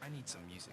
I need some music.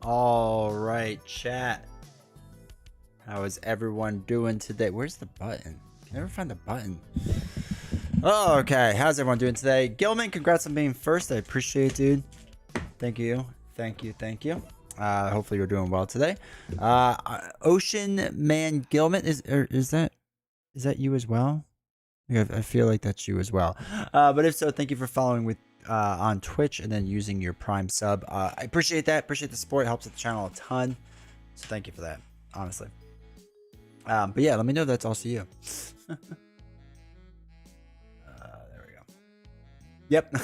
All right, chat. How is everyone doing today? Where's the button? Can I never find the button. Oh, okay. How's everyone doing today? Gilman, congrats on being first. I appreciate it, dude. Thank you. Thank you. Thank you. Hopefully you're doing well today. Ocean Man Gilman, is that you as well? I feel like that's you as well. But if so, thank you for following with on Twitch and then using your Prime sub. I appreciate that. Appreciate the support. It helps the channel a ton. So thank you for that, honestly. But yeah, let me know if that's also you. There we go. Yep.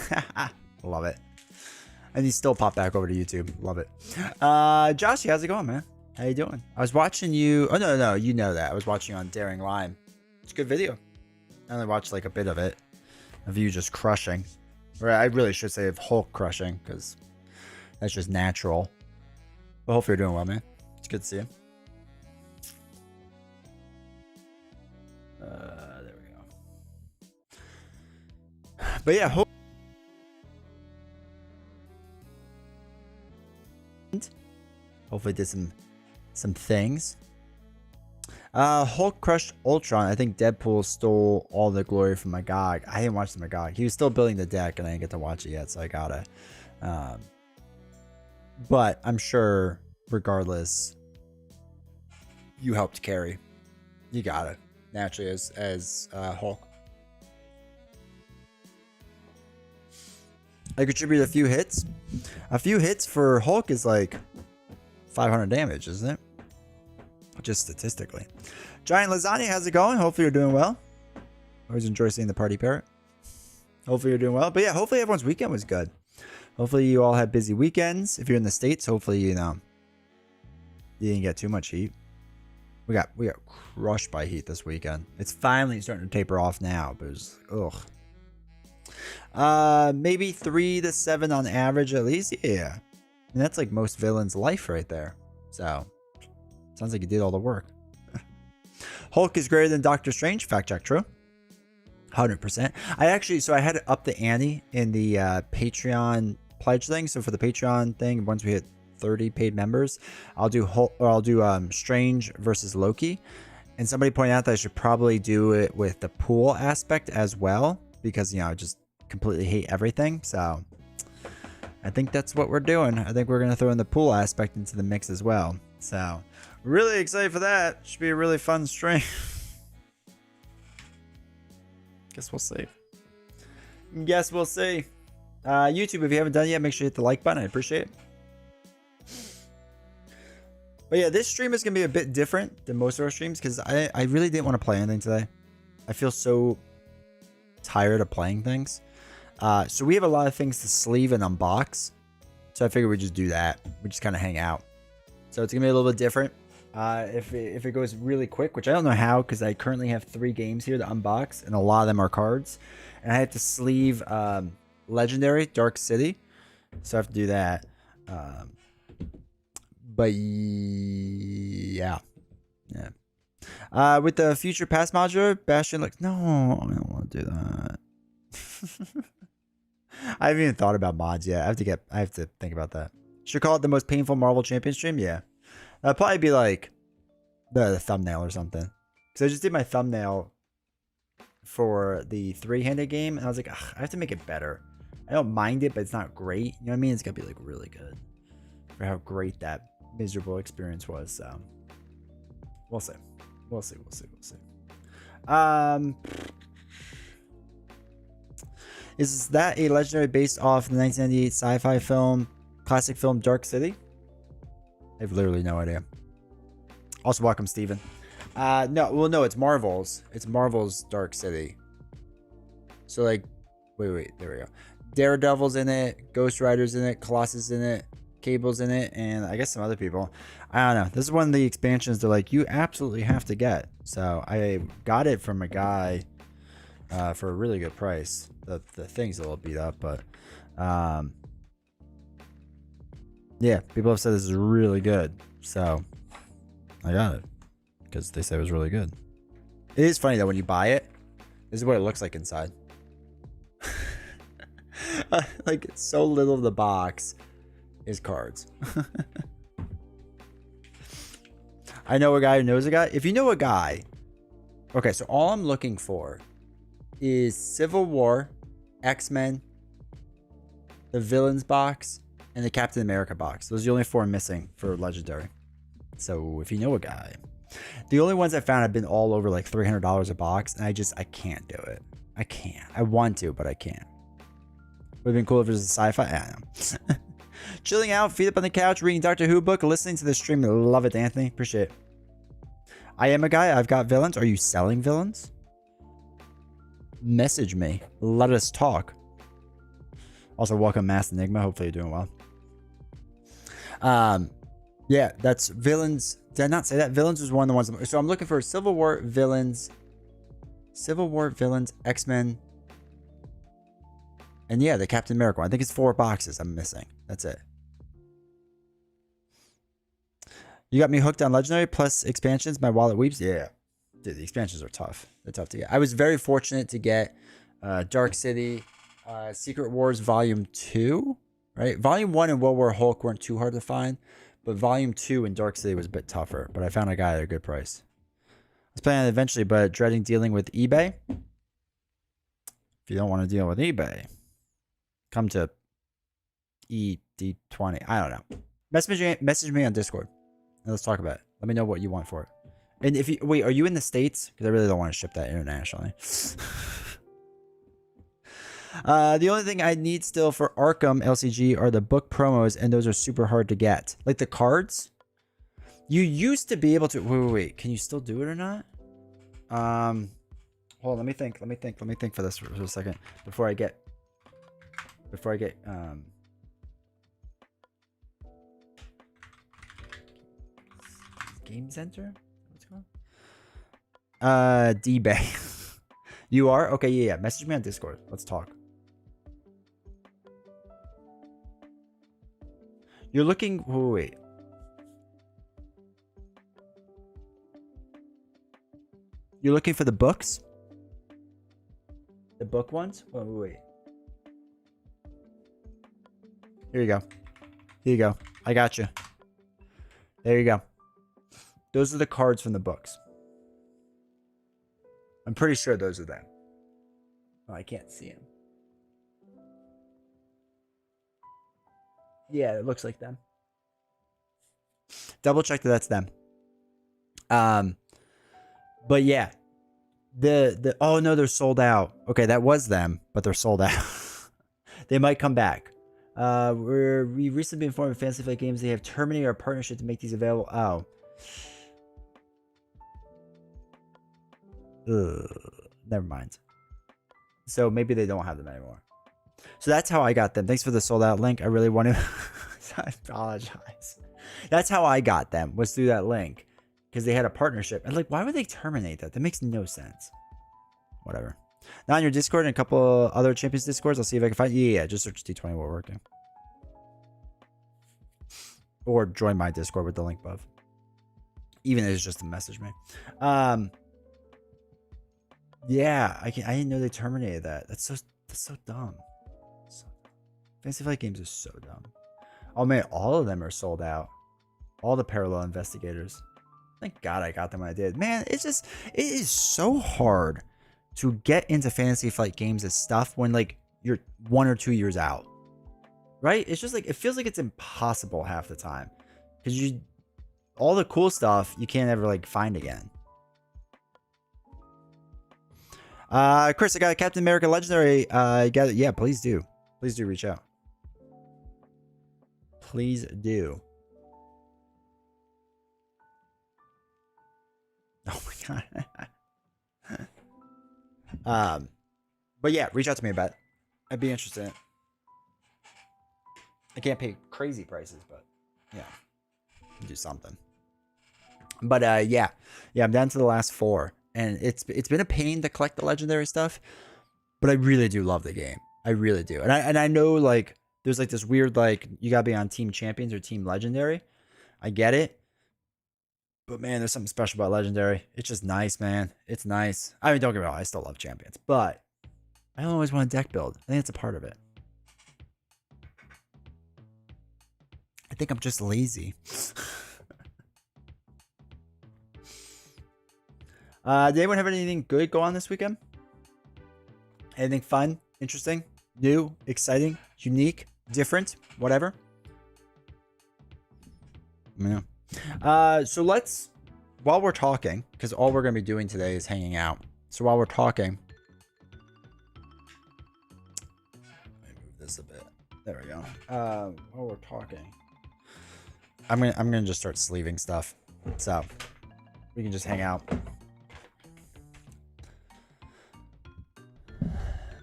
Love it. And he still popped back over to YouTube. Love it. Joshy, how's it going, man? How you doing? I was watching you. Oh, no, you know that. I was watching you on Daring Lime. It's a good video. I only watched like a bit of it. Of you just crushing. Or I really should say of Hulk crushing, because that's just natural. But hopefully you're doing well, man. It's good to see you. There we go. But yeah, hopefully did some some things. Hulk crushed Ultron. I think Deadpool stole all the glory from Magog. I didn't watch the Magog. He was still building the deck, and I didn't get to watch it yet, so I gotta. But I'm sure, regardless, you helped carry. You got it naturally as Hulk. I contributed a few hits. A few hits for Hulk is like 500 damage, isn't it? Just statistically. Giant Lasagna, how's it going? Hopefully you're doing well. Always enjoy seeing the party parrot. Hopefully you're doing well. But yeah, hopefully everyone's weekend was good. Hopefully you all had busy weekends. If you're in the States, hopefully, you know, you didn't get too much heat. We got crushed by heat this weekend. It's finally starting to taper off now, but it was, maybe 3 to 7 on average at least. Yeah. And that's like most villains' life right there. So sounds like you did all the work. Hulk is greater than Doctor Strange. Fact check, true. 100%. I had to up the ante in the Patreon pledge thing. So for the Patreon thing, once we hit 30 paid members, I'll do Strange versus Loki. And somebody pointed out that I should probably do it with the pool aspect as well, because, you know, I just completely hate everything. So I think that's what we're doing. I think we're going to throw in the pool aspect into the mix as well. So really excited for that. Should be a really fun stream. Guess we'll see. Guess we'll see. YouTube, if you haven't done it yet, make sure you hit the like button. I appreciate it. But yeah, this stream is going to be a bit different than most of our streams because I really didn't want to play anything today. I feel so tired of playing things. So we have a lot of things to sleeve and unbox. So I figured we'd just do that. We just kind of hang out. So it's going to be a little bit different. If it goes really quick, which I don't know how, because I currently have 3 games here to unbox, and a lot of them are cards. And I have to sleeve Legendary Dark City. So I have to do that. But yeah. With the Future Past module, Bastion looks, no, I don't want to do that. I haven't even thought about mods yet. I have to think about that. Should call it the most painful Marvel Champion stream? Yeah. That'd probably be like the thumbnail or something. Because I just did my thumbnail for the 3-handed game, and I was like, I have to make it better. I don't mind it, but it's not great. You know what I mean? It's got to be like really good for how great that miserable experience was. So we'll see. We'll see. Is that a legendary based off the 1998 sci-fi film, classic film Dark City? I have literally no idea. Also, welcome, Steven. No, it's Marvel's. It's Marvel's Dark City. So, like, wait, there we go. Daredevil's in it, Ghost Rider's in it, Colossus in it, Cable's in it, and I guess some other people. I don't know. This is one of the expansions they're like, you absolutely have to get. So, I got it from a guy for a really good price. The thing's a little beat up, but yeah, people have said this is really good, so I got it because they said it was really good. It is funny that when you buy it, this is what it looks like inside. Like, so little of the box is cards. I know a guy who knows a guy. If you know a guy, okay, so all I'm looking for is Civil War, X-Men, the Villains box, and the Captain America box. Those are the only 4 I'm missing for Legendary. So if you know a guy. The only ones I found have been all over like $300 a box, and I can't do it. I can't. I want to, but I can't. Would have been cool if it was a sci-fi. I don't know. Chilling out, feet up on the couch, reading Doctor Who book, listening to the stream. Love it, Anthony. Appreciate it. I am a guy. I've got villains. Are you selling villains? Message me. Let us talk. Also, welcome, Mass Enigma. Hopefully you're doing well. Yeah, that's villains. Did I not say that? Villains was one of the ones. So I'm looking for Civil War villains, X-Men, and yeah, the Captain America one. I think it's 4 boxes I'm missing. That's it. You got me hooked on Legendary plus expansions. My wallet weeps. Yeah. Dude, the expansions are tough. They're tough to get. I was very fortunate to get Dark City, Secret Wars Volume 2, right? Volume 1 and World War Hulk weren't too hard to find, But Volume 2 in Dark City was a bit tougher, but I found a guy at a good price. I was planning on it eventually, but dreading dealing with eBay. If you don't want to deal with eBay, come to ED20. I don't know. Message me on Discord, and let's talk about it. Let me know what you want for it. And if you wait, are you in the States? Because I really don't want to ship that internationally. The only thing I need still for Arkham LCG are the book promos, and those are super hard to get. Like the cards, you used to be able to. Wait. Can you still do it or not? Hold on. Let me think for this for a second before I get. Game Center. What's it called? D-Bay. You are? Okay, yeah. Message me on Discord. Let's talk. You're looking... Wait. You're looking for the books? The book ones? Wait. Here you go. Here you go. I got you. There you go. Those are the cards from the books. I'm pretty sure those are them. Oh, I can't see them. Yeah, it looks like them. Double check that that's them. But yeah. Oh no, they're sold out. Okay, that was them, but they're sold out. They might come back. We recently been informed of Fantasy Flight Games. They have terminated our partnership to make these available. Oh. Never mind. So maybe they don't have them anymore. So that's how I got them. Thanks for the sold out link. I really want to. I apologize. That's how I got them, was through that link, because they had a partnership. And like, why would they terminate that? That makes no sense. Whatever. Now on your Discord and a couple other Champions Discords, I'll see if I can find. Yeah, just search T20 while working, or join my Discord with the link above. Even if it's just a message me. Yeah, I didn't know they terminated that. That's so dumb. Fantasy Flight Games is so dumb. Oh man, all of them are sold out. All the parallel investigators. Thank God I got them when I did. Man, it is so hard to get into Fantasy Flight Games as stuff when like you're 1 or 2 years out. Right? It's just like, it feels like it's impossible half the time. Because all the cool stuff you can't ever like find again. Chris, I got a Captain America Legendary. Yeah, please do. Please do reach out. Please do. Oh my God. But yeah, reach out to me about it. I'd be interested in it. I can't pay crazy prices, but yeah, do something. But yeah, I'm down to the last 4. And it's been a pain to collect the legendary stuff, but I really do love the game. I really do. And I know like there's like this weird like you gotta be on Team Champions or Team Legendary. I get it, but man, there's something special about Legendary. It's just nice, man. It's nice. I mean, don't get me wrong, I still love Champions, but I don't always want a deck build. I think it's a part of it. I think I'm just lazy. Did anyone have anything good go on this weekend? Anything fun, interesting, new, exciting, unique, different, whatever? Yeah. So let's, while we're talking, because all we're going to be doing today is hanging out. So while we're talking, let me move this a bit. There we go. While we're talking, I'm gonna just start sleeving stuff. So we can just hang out.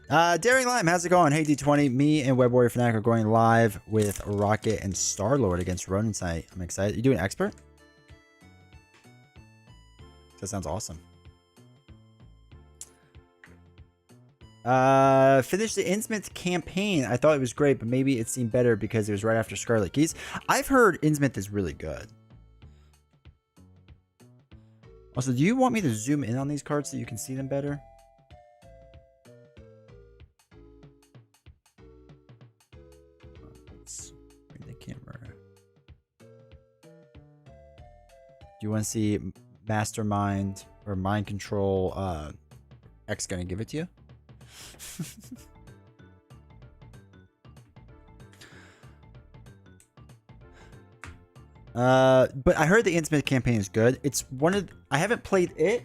Daring Lime, how's it going? Hey D20, me and Web Warrior Fnatic are going live with Rocket and Star-Lord against Ronin tonight. I'm excited. You doing expert? That sounds awesome. Finished the Innsmouth campaign. I thought it was great, but maybe it seemed better because it was right after Scarlet Keys. I've heard Innsmouth is really good. Also, do you want me to zoom in on these cards so you can see them better? Let's bring the camera. you want to see mastermind or mind control? X gonna give it to you. But I heard the Intimate campaign is good. It's one of I haven't played it,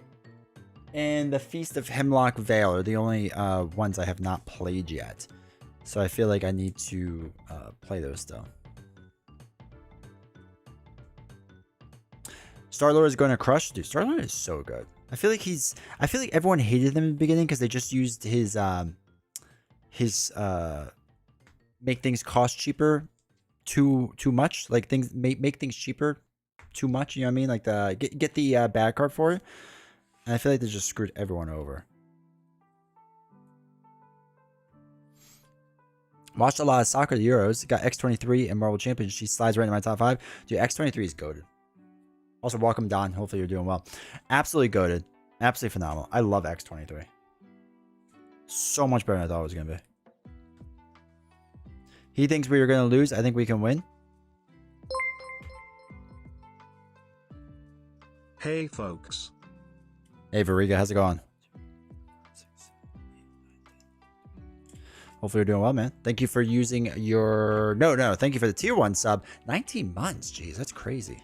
and the Feast of Hemlock Vale are the only ones I have not played yet. So I feel like I need to play those still. Star-Lord is going to crush. Dude, Star-Lord is so good. I feel like everyone hated him in the beginning because they just used his make things cost cheaper too much. Like things make things cheaper too much. You know what I mean? Like the get the bad card for it. And I feel like they just screwed everyone over. Watched a lot of soccer, the Euros. Got X23 and Marvel Champions. She slides right into my top 5. Dude, X23 is goated. Also, welcome, Don. Hopefully you're doing well. Absolutely goated. Absolutely phenomenal. I love X23. So much better than I thought it was going to be. He thinks we are going to lose. I think we can win. Hey, folks. Hey, Variga. How's it going? Hopefully you're doing well, man. Thank you for using your... No. Thank you for the tier 1 sub. 19 months. Jeez, that's crazy.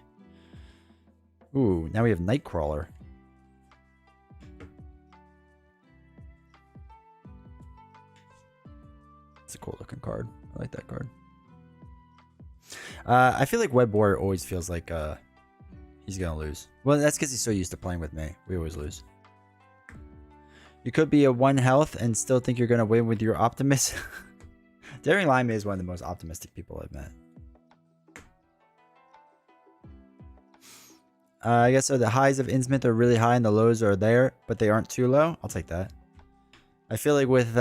Ooh, now we have Nightcrawler. It's a cool looking card. I like that card. I feel like Web Warrior always feels like he's going to lose. Well, that's because he's so used to playing with me. We always lose. You could be a 1 health and still think you're going to win with your optimism. Daring Lime is one of the most optimistic people I've met. I guess so. The highs of Innsmouth are really high and the lows are there, but they aren't too low. I'll take that. I feel like with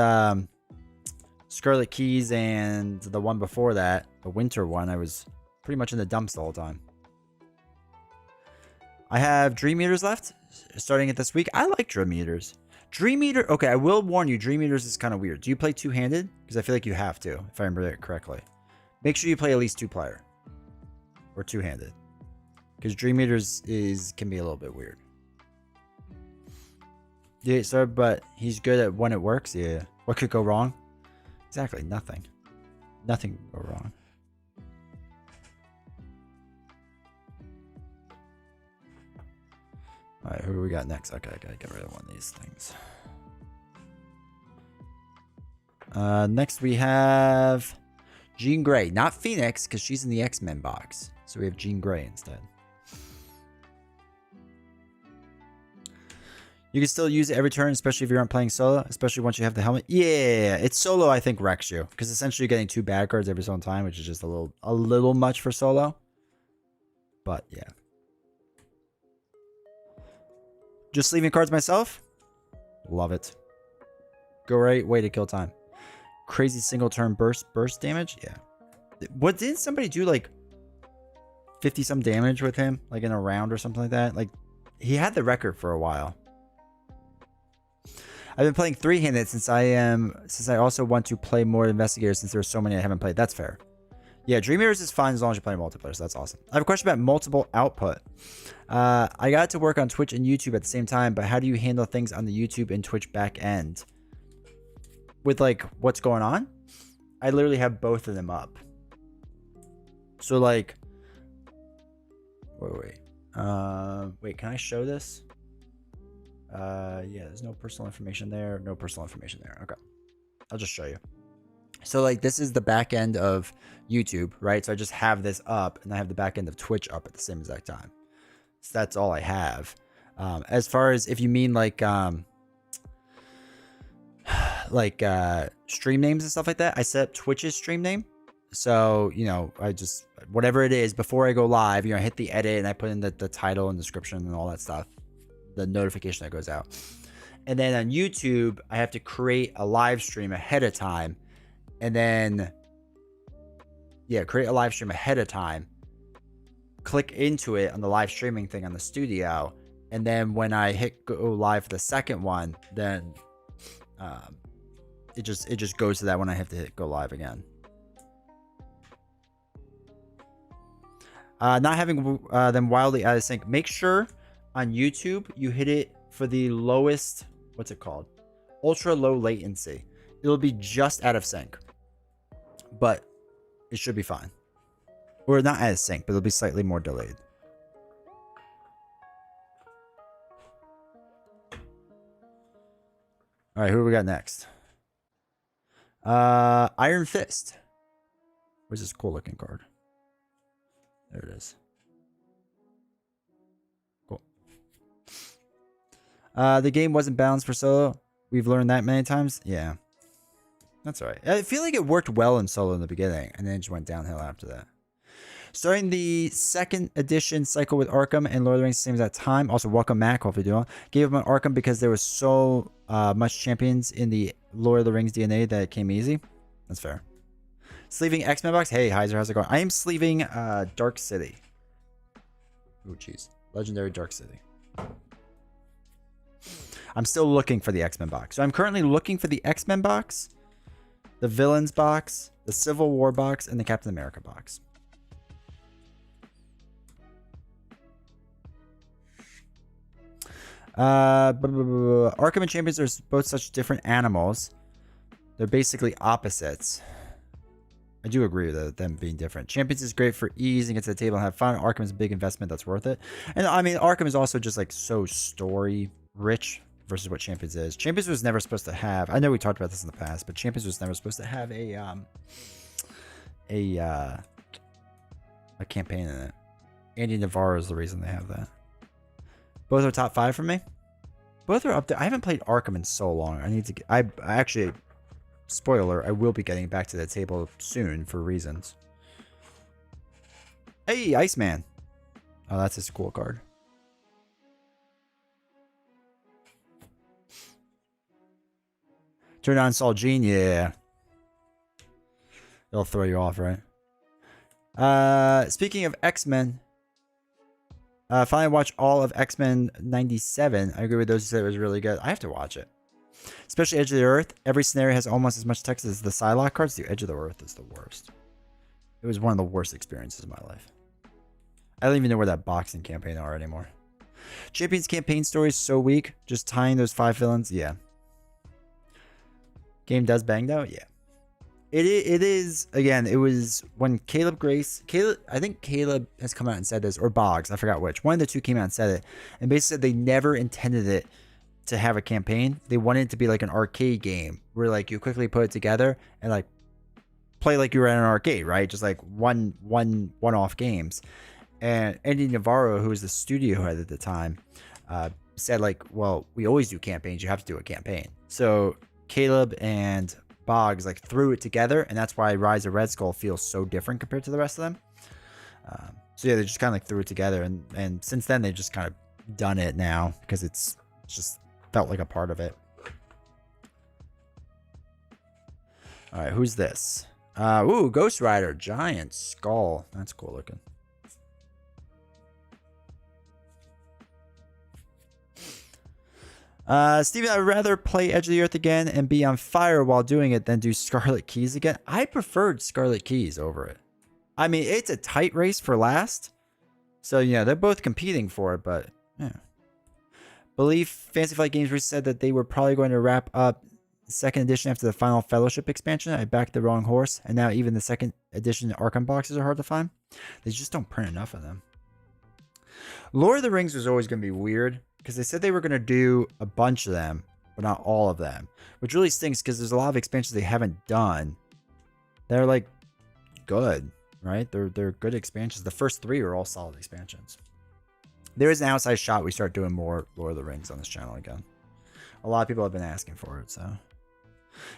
Scarlet Keys and the one before that, the winter one, I was pretty much in the dumps the whole time. I have Dream Eaters left, starting it this week. I like Dream Eaters. Dream Eater, okay, I will warn you, Dream Eaters is kind of weird. Do you play two-handed? Because I feel like you have to, if I remember it correctly. Make sure you play at least 2-player. Or two-handed. Because Dream Eaters can be a little bit weird. Yeah, sir, but he's good at when it works. Yeah. What could go wrong? Exactly, nothing. Nothing can go wrong. Alright, who do we got next? Okay, I gotta get rid of one of these things. Next we have Jean Grey. Not Phoenix, because she's in the X-Men box. So we have Jean Grey instead. You can still use it every turn, especially if you aren't playing solo, especially once you have the helmet. Yeah, it's solo, I think, wrecks you. Because essentially you're getting 2 bad cards every single time, which is just a little much for solo. But, yeah. Just leaving cards myself? Love it. Go right, way to kill time. Crazy single turn burst damage? Yeah. What, didn't somebody do like 50 some damage with him? Like in a round or something like that? Like, he had the record for a while. I've been playing 3-handed since I also want to play more investigators since there's so many I haven't played. That's fair. Yeah, Dream Eaters is fine as long as you're playing multiplayer, so that's awesome. I have a question about multiple output. I got to work on Twitch and YouTube at the same time, but how do you handle things on the YouTube and Twitch back end? With like what's going on? I literally have both of them up. So like wait, can I show this? Yeah, there's no personal information there. No personal information there. Okay. I'll just show you. So like this is the back end of YouTube, right? So I just have this up and I have the back end of Twitch up at the same exact time. So that's all I have. As far as if you mean like stream names and stuff like that, I set up Twitch's stream name. So, you know, I just, whatever it is, before I go live, you know, I hit the edit and I put in the title and description and all that stuff. The notification that goes out. And then on YouTube, I have to create a live stream ahead of time. And then, yeah, create a live stream ahead of time. Click into it on the live streaming thing on the studio. And then when I hit go live for the second one, then it just goes to that when I have to hit go live again. Not having them wildly out of sync. Make sure on YouTube you hit it for the lowest, what's it called? Ultra low latency. It'll be just out of sync, but it should be fine. Or not out of sync, but it'll be slightly more delayed. All right, who do we got next? Iron Fist. Where's this cool looking card? There it is. Cool. The game wasn't balanced for solo. We've learned that many times. Yeah. That's all right. I feel like it worked well in solo in the beginning, and then it just went downhill after that. Starting the 2nd edition cycle with Arkham and Lord of the Rings, same as that time. Also, welcome Mac. Hopefully doing well. Gave him an Arkham because there was so much champions in the Lord of the Rings DNA that it came easy. That's fair. Sleeving X-Men box. Hey, Heiser, how's it going? I am sleeving Dark City. Oh, jeez. Legendary Dark City. I'm still looking for the X-Men box. So I'm currently looking for the X-Men box, the Villains box, the Civil War box, and the Captain America box. Arkham and Champions are both such different animals. They're basically opposites. I do agree with them being different. Champions is great for ease and get to the table and have fun. Arkham is a big investment that's worth it. And I mean, Arkham is also just like so story rich versus what Champions is. Champions was never supposed to have, I know we talked about this in the past, but Champions was never supposed to have a campaign in it. Andy Navarro is the reason they have that. Both are top 5 for me. Both are up there. I haven't played Arkham in so long. I need to get, I actually, spoiler, I will be getting back to the table soon for reasons. Hey, Iceman. Oh, that's a cool card. Turn on Saul Jean, yeah. It'll throw you off, right? Speaking of X-Men, finally watched all of X-Men 97. I agree with those who said it was really good. I have to watch it. Especially Edge of the Earth. Every scenario has almost as much text as the Psylocke cards. The Edge of the Earth is the worst. It was one of the worst experiences of my life. I don't even know where that boxing campaign are anymore. Champions campaign story is so weak. Just tying those 5 villains, yeah. Game does bang though, yeah. It is, again, it was when I think Caleb has come out and said this, or Boggs, I forgot which. One of the two came out and said it. And basically said they never intended it to have a campaign. They wanted it to be like an arcade game where like you quickly put it together and like play like you were at an arcade, right? Just like one-off games. And Andy Navarro, who was the studio head at the time, said like, well, we always do campaigns. You have to do a campaign. So Caleb and Boggs like threw it together, and that's why Rise of Red Skull feels so different compared to the rest of them. So yeah, they just kind of like threw it together, and since then they've just kind of done it now because it's just felt like a part of it. All right, who's this? Ooh, Ghost Rider, giant skull. That's cool looking. Steven, I'd rather play Edge of the Earth again and be on fire while doing it than do Scarlet Keys again. I preferred Scarlet Keys over it. I mean, it's a tight race for last. So, yeah, they're both competing for it, but, yeah. Believe Fantasy Flight Games said that they were probably going to wrap up the 2nd edition after the final Fellowship expansion. I backed the wrong horse, and now even the 2nd edition Arkham boxes are hard to find. They just don't print enough of them. Lord of the Rings was always going to be weird, because they said they were going to do a bunch of them, but not all of them. Which really stinks, because there's a lot of expansions they haven't done. They're, like, good, right? They're good expansions. The first 3 are all solid expansions. There is an outside shot we start doing more Lord of the Rings on this channel again. A lot of people have been asking for it, so.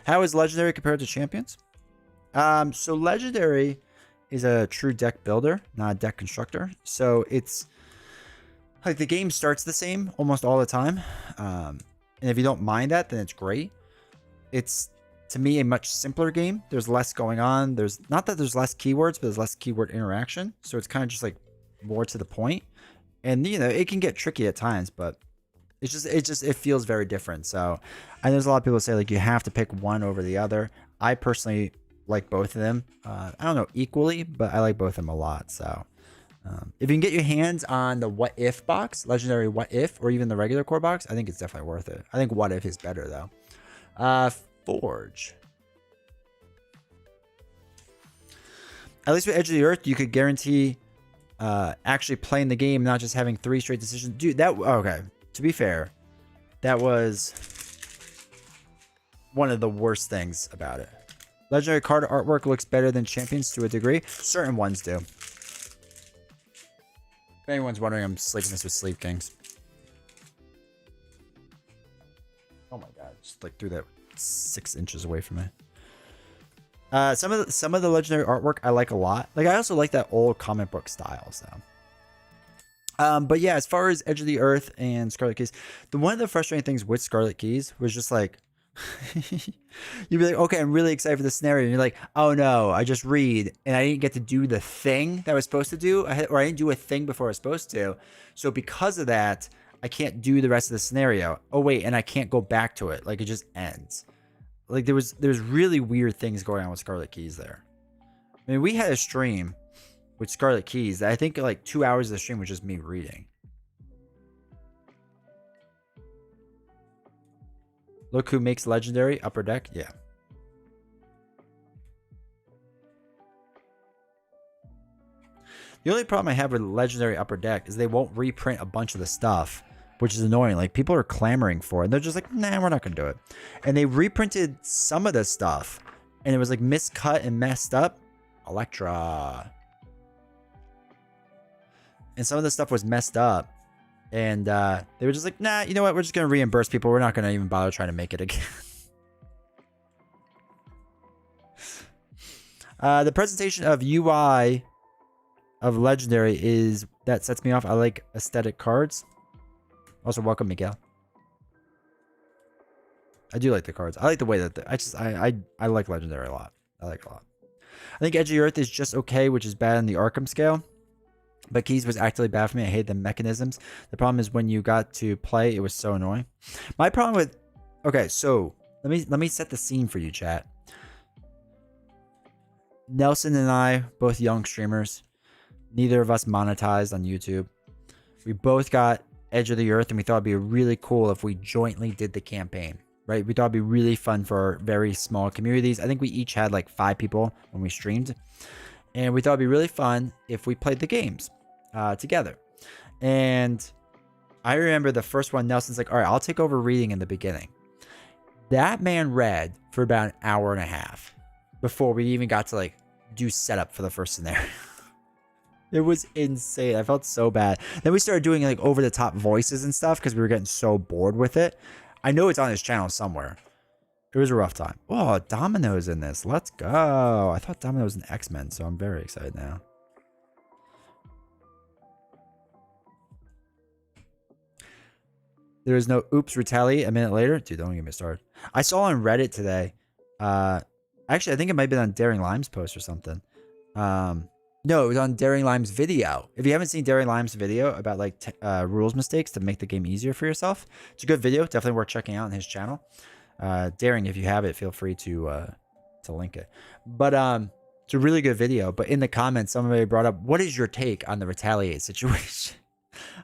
How is Legendary compared to Champions? So Legendary is a true deck builder, not a deck constructor. So it's like the game starts the same almost all the time. And if you don't mind that, then it's great. It's, to me, a much simpler game. There's less going on. There's not that there's less keywords, but there's less keyword interaction. So it's kind of just like more to the point. And, you know, it can get tricky at times, but it feels very different. So I know there's a lot of people say like you have to pick one over the other. I personally like both of them. I don't know equally, but I like both of them a lot. So If you can get your hands on the What If box, Legendary What If, or even the regular core box, I think it's definitely worth it. I think What If is better though. Forge. At least with Edge of the Earth, you could guarantee actually playing the game, not just having 3 straight decisions. Dude, that okay. To be fair, that was one of the worst things about it. Legendary card artwork looks better than Champions to a degree. Certain ones do. If anyone's wondering, I'm sleeping this with Sleep Kings. Oh my god, just like threw that 6 inches away from me. Some of the legendary artwork I like a lot. Like I also like that old comic book style. So, but yeah, as far as Edge of the Earth and Scarlet Keys, one of the frustrating things with Scarlet Keys was just like you'd be like, okay, I'm really excited for the scenario, and you're like, oh no, I just read and I didn't get to do the thing that I was supposed to do, or I didn't do a thing before I was supposed to. So because of that, I can't do the rest of the scenario. Oh wait, and I can't go back to it. Like it just ends. Like there's really weird things going on with Scarlet Keys there. I mean, we had a stream with Scarlet Keys that I think like 2 hours of the stream was just me reading. Look who makes legendary upper deck. Yeah. The only problem I have with legendary upper deck is they won't reprint a bunch of the stuff, which is annoying. Like people are clamoring for it. And they're just like, nah, we're not going to do it. And they reprinted some of the stuff and it was like miscut and messed up. Electra. And some of the stuff was messed up. And they were just like, nah, you know what? We're just going to reimburse people. We're not going to even bother trying to make it again. The presentation of UI of Legendary is, that sets me off. I like aesthetic cards. Also, welcome, Miguel. I do like the cards. I like the way that I like Legendary a lot. I like it a lot. I think Edge of the Earth is just okay, which is bad on the Arkham scale. But Keys was actually bad for me. I hate the mechanisms. The problem is when you got to play, it was so annoying. My problem with... Okay, so let me set the scene for you, chat. Nelson and I, both young streamers. Neither of us monetized on YouTube. We both got Edge of the Earth, and we thought it'd be really cool if we jointly did the campaign. Right? We thought it'd be really fun for very small communities. I think we each had like 5 people when we streamed. And we thought it'd be really fun if we played the games together. And I remember the first one, Nelson's like, all right, I'll take over reading in the beginning. That man read for about an hour and a half before we even got to like do setup for the first scenario. It was insane. I felt so bad. Then we started doing like over the top voices and stuff because we were getting so bored with it. I know it's on his channel somewhere. It was a rough time. Oh, Domino's in this. Let's go. I thought Domino was an X-Men, so I'm very excited now. There is no oops retaliate a minute later. Dude, don't get me started. I saw on Reddit today. Actually, I think it might have been on Daring Lime's post or something. No, it was on Daring Lime's video. If you haven't seen Daring Lime's video about like rules mistakes to make the game easier for yourself, it's a good video. Definitely worth checking out on his channel. Daring, if you have it, feel free to link it. But it's a really good video. But in the comments, somebody brought up, what is your take on the retaliate situation?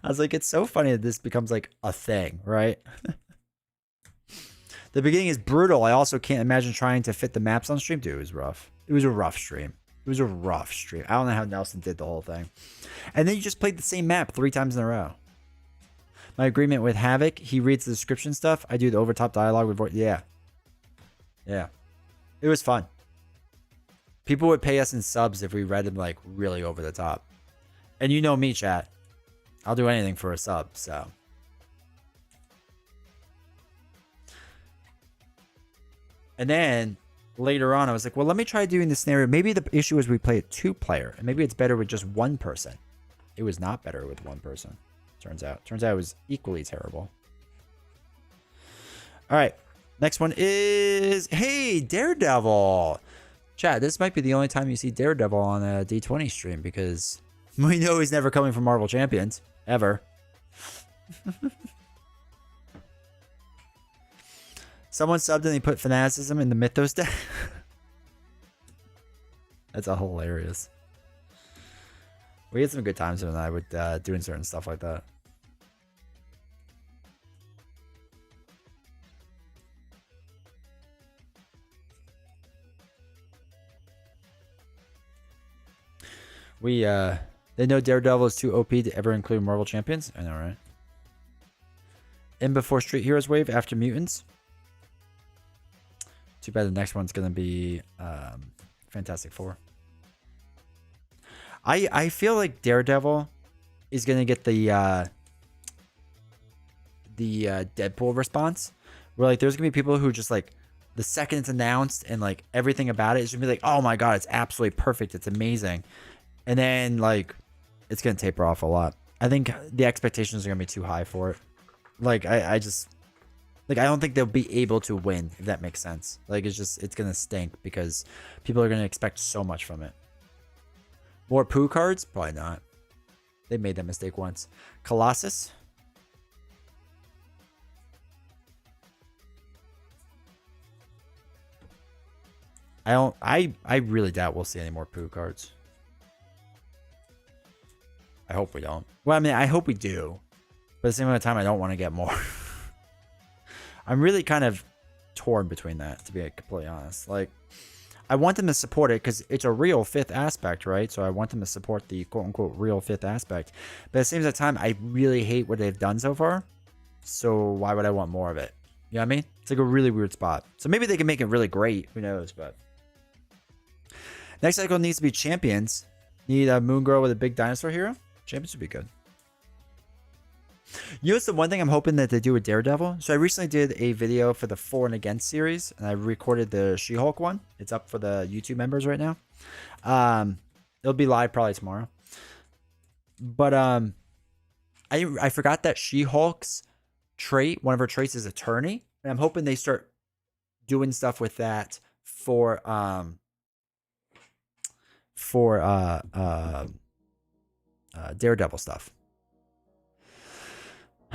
I was like, it's so funny that this becomes like a thing, right? The beginning is brutal. I also can't imagine trying to fit the maps on stream. Dude, it was rough. It was a rough stream. It was a rough stream. I don't know how Nelson did the whole thing. And then you just played the same map 3 times in a row. My agreement with Havoc, he reads the description stuff. I do the overtop dialogue with voice. Yeah. Yeah. It was fun. People would pay us in subs if we read them like really over the top. And you know me, chat. I'll do anything for a sub, so. And then later on, I was like, well, let me try doing this scenario. Maybe the issue is we play it 2-player, and maybe it's better with just 1 person. It was not better with 1 person. Turns out it was equally terrible. All right. Next one is, hey, Daredevil. Chat, this might be the only time you see Daredevil on a D20 stream because we know he's never coming from Marvel Champions. Ever. Someone subbed and they put fanaticism in the Mythos deck. That's hilarious. We had some good times when I would doing certain stuff like that. They know Daredevil is too OP to ever include Marvel Champions. I know, right? In before Street Heroes wave after Mutants. Too bad the next one's gonna be Fantastic Four. I feel like Daredevil is gonna get the Deadpool response, where like there's gonna be people who just like the second it's announced and like everything about it is gonna be like, oh my god, it's absolutely perfect, it's amazing, and then like it's gonna taper off a lot. I think the expectations are gonna be too high for it. Like I just like I don't think they'll be able to win, if that makes sense. Like it's gonna stink because people are gonna expect so much from it. More poo cards? Probably not. They made that mistake once. Colossus. I really doubt we'll see any more poo cards. I hope we don't. Well, I mean, I hope we do. But at the same amount of time, I don't want to get more. I'm really kind of torn between that, to be completely honest. Like, I want them to support it because it's a real fifth aspect, right? So I want them to support the quote-unquote real fifth aspect. But at the same time, I really hate what they've done so far. So why would I want more of it? You know what I mean? It's like a really weird spot. So maybe they can make it really great. Who knows? But next cycle needs to be champions. Need a Moon Girl with a big dinosaur hero. Champions would be good. You know, it's the one thing I'm hoping that they do with Daredevil. So I recently did a video for the For and Against series, and I recorded the She-Hulk one. It's up for the YouTube members right now. It'll be live probably tomorrow. But I forgot that She-Hulk's trait, one of her traits is attorney, and I'm hoping they start doing stuff with that for Daredevil stuff.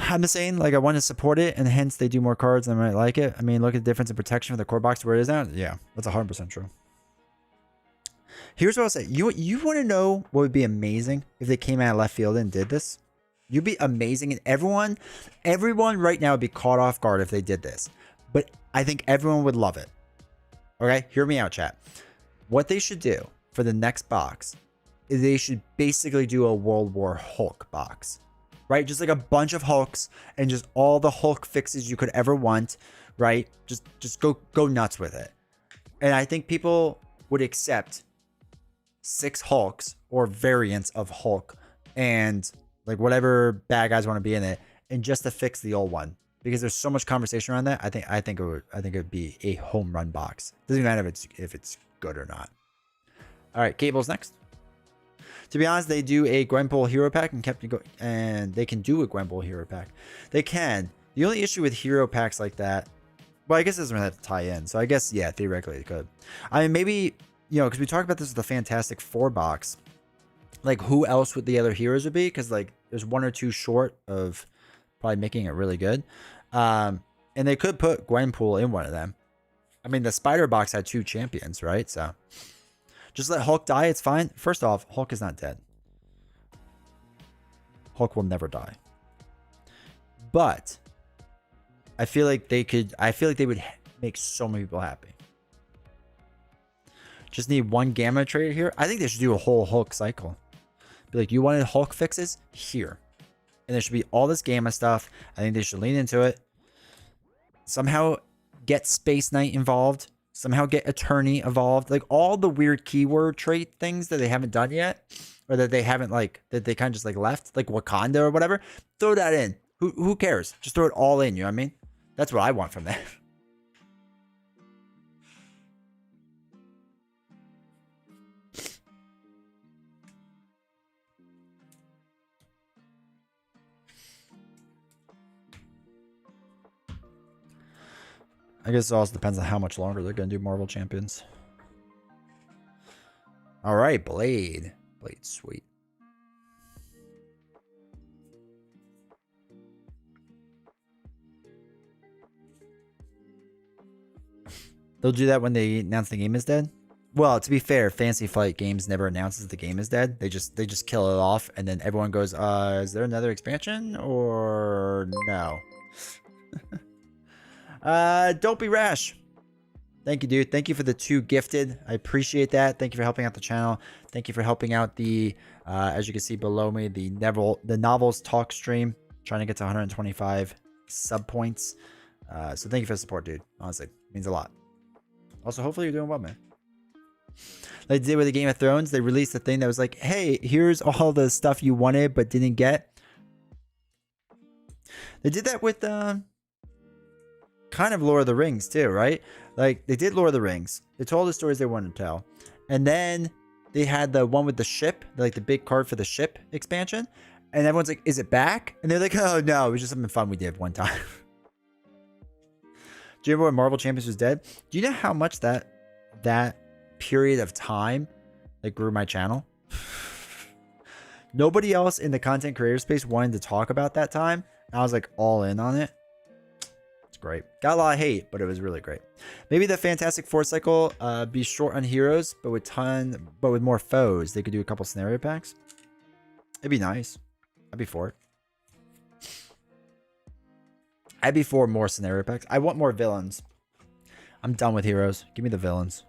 I'm just saying, like, I want to support it, and hence they do more cards, and I might like it. I mean, look at the difference in protection for the core box to where it is now. Yeah, that's 100% true. Here's what I'll say. You want to know what would be amazing if they came out of left field and did this? You'd be amazing, and everyone right now would be caught off guard if they did this. But I think everyone would love it. Okay, hear me out, chat. What they should do for the next box is they should basically do a World War Hulk box. Right? Just like a bunch of Hulks and just all the Hulk fixes you could ever want, right? Just go nuts with it. And I think people would accept 6 Hulks or variants of Hulk and like whatever bad guys want to be in it, and just to fix the old one. Because there's so much conversation around that. I think it would be a home run box. Doesn't matter if it's good or not. All right, Cable's next. To be honest, they do a Gwenpool hero pack and they can do a Gwenpool hero pack. They can. The only issue with hero packs like that, well, I guess it doesn't really have to tie in. So I guess, yeah, theoretically it could. I mean, maybe, you know, because we talked about this with the Fantastic Four box. Like, who else would the other heroes would be? Because, like, there's 1 or 2 short of probably making it really good. And they could put Gwenpool in one of them. I mean, the Spider box had 2 champions, right? So just let Hulk die. It's fine. First off, Hulk is not dead. Hulk will never die. But I feel like they would make so many people happy. Just need 1 gamma trade here. I think they should do a whole Hulk cycle. Be like, you wanted Hulk fixes? Here. And there should be all this gamma stuff. I think they should lean into it. Somehow get Space Knight involved. Somehow get Attorney involved. Like all the weird keyword trait things that they haven't done yet. Or that they haven't like, that they kind of just like left. Like Wakanda or whatever. Throw that in. Who cares? Just throw it all in, you know what I mean? That's what I want from that. I guess it also depends on how much longer they're going to do Marvel Champions. All right, Blade. Blade, sweet. They'll do that when they announce the game is dead? Well, to be fair, Fantasy Flight Games never announces the game is dead. They just kill it off, and then everyone goes, is there another expansion or no? Don't be rash. Thank you, dude. Thank you for the 2 gifted. I appreciate that. Thank you for helping out the channel. Thank you for helping out the, as you can see below me, the Novels Talk stream. Trying to get to 125 sub points. So thank you for the support, dude. Honestly, it means a lot. Also, hopefully you're doing well, man. Like they did with the Game of Thrones, they released a thing that was like, hey, here's all the stuff you wanted but didn't get. They did that with kind of Lord of the Rings too, right? Like they did Lord of the Rings. They told the stories they wanted to tell. And then they had the one with the ship, like the big card for the ship expansion. And everyone's like, is it back? And they're like, oh no, it was just something fun we did one time. Do you remember when Marvel Champions was dead? Do you know how much that period of time that grew my channel? Nobody else in the content creator space wanted to talk about that time. And I was like all in on it. It's great. Got a lot of hate, but it was really great. Maybe the Fantastic Four cycle be short on heroes, but with more foes. They could do a couple scenario packs. It'd be nice. I'd be for it. I'd be for more scenario packs. I want more villains. I'm done with heroes. Give me the villains.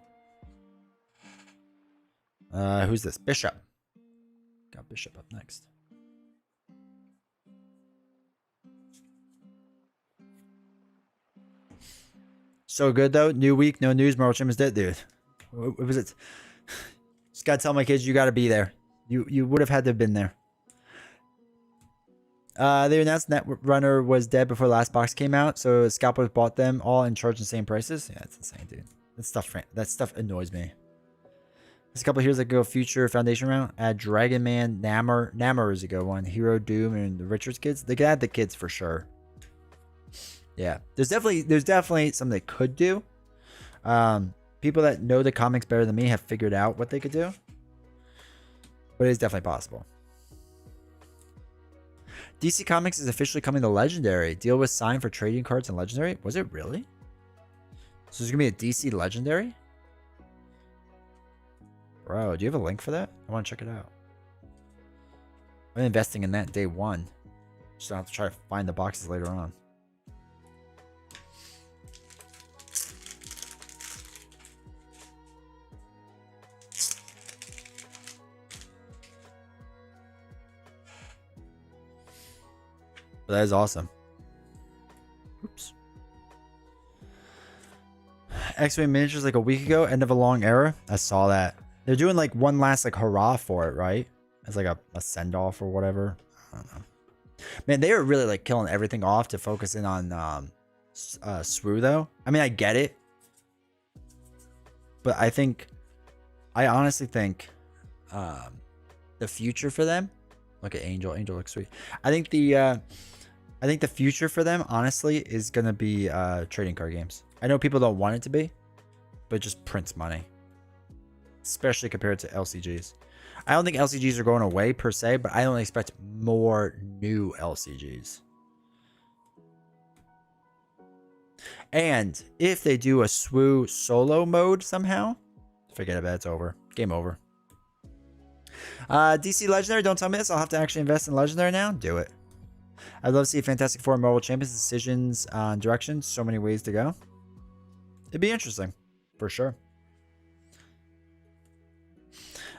Who's this? Bishop. Got Bishop up next. So good though. New week, no news. Marvel Champions dead, dude. What was it? Just gotta tell my kids you gotta be there. You would have had to have been there. They announced Netrunner was dead before the last box came out, so scalpers bought them all and charged the same prices. Yeah, it's insane, dude. That stuff annoys me. There's a couple of heroes that go future foundation round. Add Dragon Man, Namor is a good one. Hero Doom and the Richards kids. They could add the kids for sure. Yeah, there's definitely something they could do. People that know the comics better than me have figured out what they could do, but it is definitely possible. DC Comics is officially coming to Legendary. Deal was signed for trading cards and Legendary. Was it really? So there's gonna be a DC Legendary? Bro, do you have a link for that? I want to check it out. I'm investing in that day one. Just don't have to try to find the boxes later on. But that is awesome. Oops. X-Men miniatures like a week ago, end of a long era. I saw that. They're doing like one last like hurrah for it, right? As like a send-off or whatever. I don't know. Man, they were really like killing everything off to focus in on Swoo though. I mean, I get it. But I honestly think the future for them, look at Angel. Angel looks sweet. I think the future for them, honestly, is going to be trading card games. I know people don't want it to be, but it just prints money. Especially compared to LCGs. I don't think LCGs are going away per se, but I don't expect more new LCGs. And if they do a Swoo solo mode somehow, forget about it, it's over. Game over. DC Legendary, don't tell me this. I'll have to actually invest in Legendary now. Do it. I'd love to see a Fantastic Four Marvel Champions decisions on direction. So many ways to go. It'd be interesting, for sure.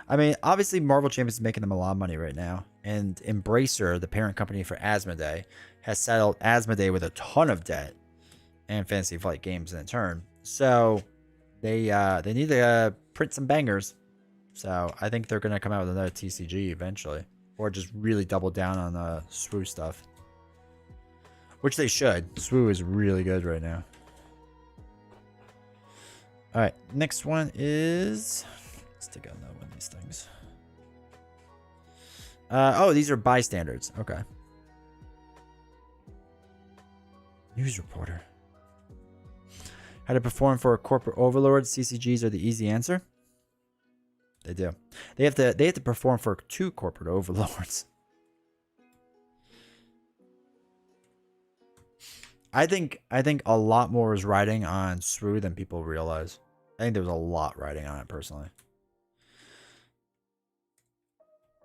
I mean, obviously, Marvel Champions is making them a lot of money right now. And Embracer, the parent company for Asmodee, has settled Asmodee with a ton of debt. And Fantasy Flight Games in turn. So, they need to print some bangers. So, I think they're going to come out with another TCG eventually. Or just really double down on the Swoo stuff. Which they should. Swoo is really good right now. Alright, next one is... Let's take out another one of these things. Oh, these are bystanders. Okay. News reporter. How to perform for a corporate overlord. CCGs are the easy answer. They do. They have to perform for 2 corporate overlords. I think a lot more is riding on Swoo than people realize. I think there was a lot riding on it, personally.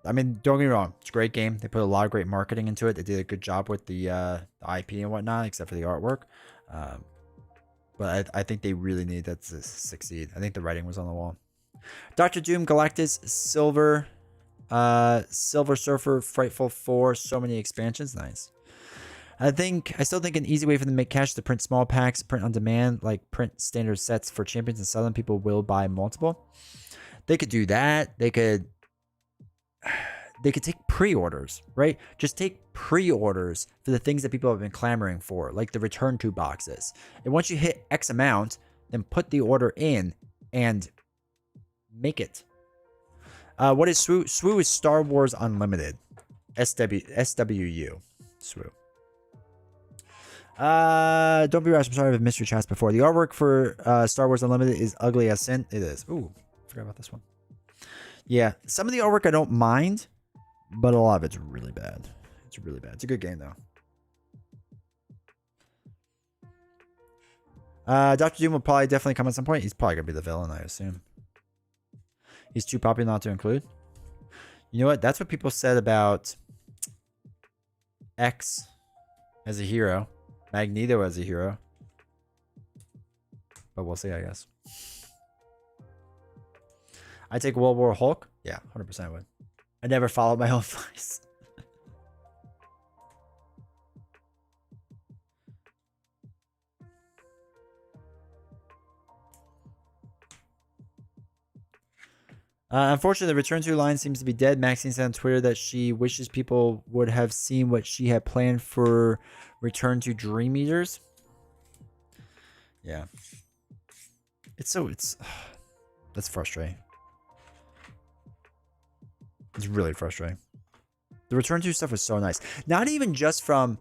I mean, don't get me wrong. It's a great game. They put a lot of great marketing into it. They did a good job with the IP and whatnot, except for the artwork. But I think they really need that to succeed. I think the writing was on the wall. Dr. Doom, Galactus, Silver Surfer, Frightful 4. So many expansions. Nice. I still think an easy way for them to make cash is to print small packs, print on demand, like print standard sets for champions and sell them. People will buy multiple. They could do that. They could take pre-orders, right? Just take pre-orders for the things that people have been clamoring for, like the return to boxes. And once you hit X amount, then put the order in and make it. What is SWU? SWU is Star Wars Unlimited. SWU. SWU. Don't be rash. I'm sorry, I've missed your chats before. The artwork for Star Wars Unlimited is ugly as sin. It is. Ooh, forgot about this one. Yeah, some of the artwork I don't mind, but a lot of it's really bad. It's really bad. It's a good game though. Dr. Doom will probably definitely come at some point. He's probably gonna be the villain, I assume. He's too popular not to include. You know what? That's what people said about X as a hero. Magneto as a hero. But we'll see, I guess. I take World War Hulk. Yeah, 100% would. I never followed my own advice. Unfortunately, the return to line seems to be dead. Maxine said on Twitter that she wishes people would have seen what she had planned for Return to Dream Eaters. Yeah. That's frustrating. It's really frustrating. The Return to stuff was so nice. Not even just from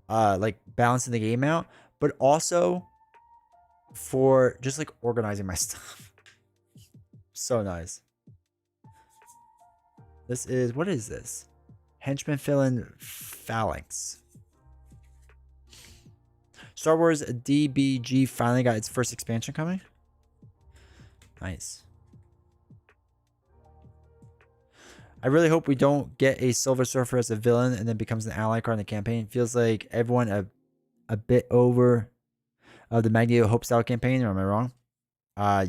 like balancing the game out, but also for just like organizing my stuff. So nice. This is, what is this? Henchman fill-in phalanx. Star Wars DBG finally got its first expansion coming. Nice. I really hope we don't get a Silver Surfer as a villain and then becomes an ally card in the campaign. Feels like everyone a bit over the Magneto Hope style campaign, or am I wrong?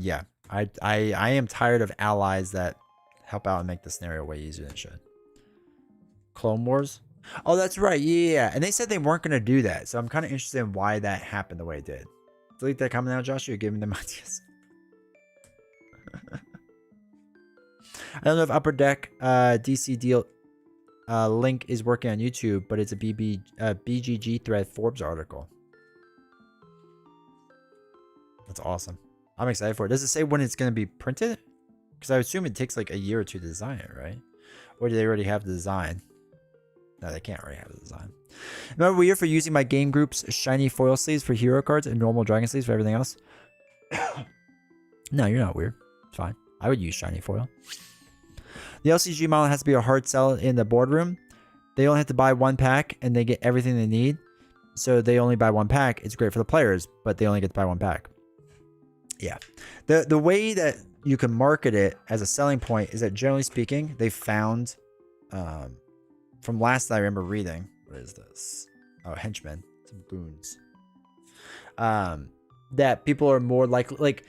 Yeah. I am tired of allies that help out and make the scenario way easier than it should. Clone Wars? Oh, that's right. Yeah. And they said they weren't going to do that. So I'm kind of interested in why that happened the way it did. Delete that comment now, Josh. You're giving them ideas. I don't know if Upper Deck DC deal link is working on YouTube, but it's a BGG thread Forbes article. That's awesome. I'm excited for it. Does it say when it's going to be printed? Because I assume it takes like a year or two to design it, right? Or do they already have the design? No, they can't already have the design. Remember weird for using my game group's shiny foil sleeves for hero cards and normal dragon sleeves for everything else? No, you're not weird. It's fine. I would use shiny foil. The LCG model has to be a hard sell in the boardroom. They only have to buy one pack and they get everything they need. So they only buy one pack. It's great for the players, but they only get to buy one pack. Yeah. The way that you can market it as a selling point is that generally speaking, they found, from last I remember reading, what is this? Oh, henchmen, some boons. That people are more likely, like,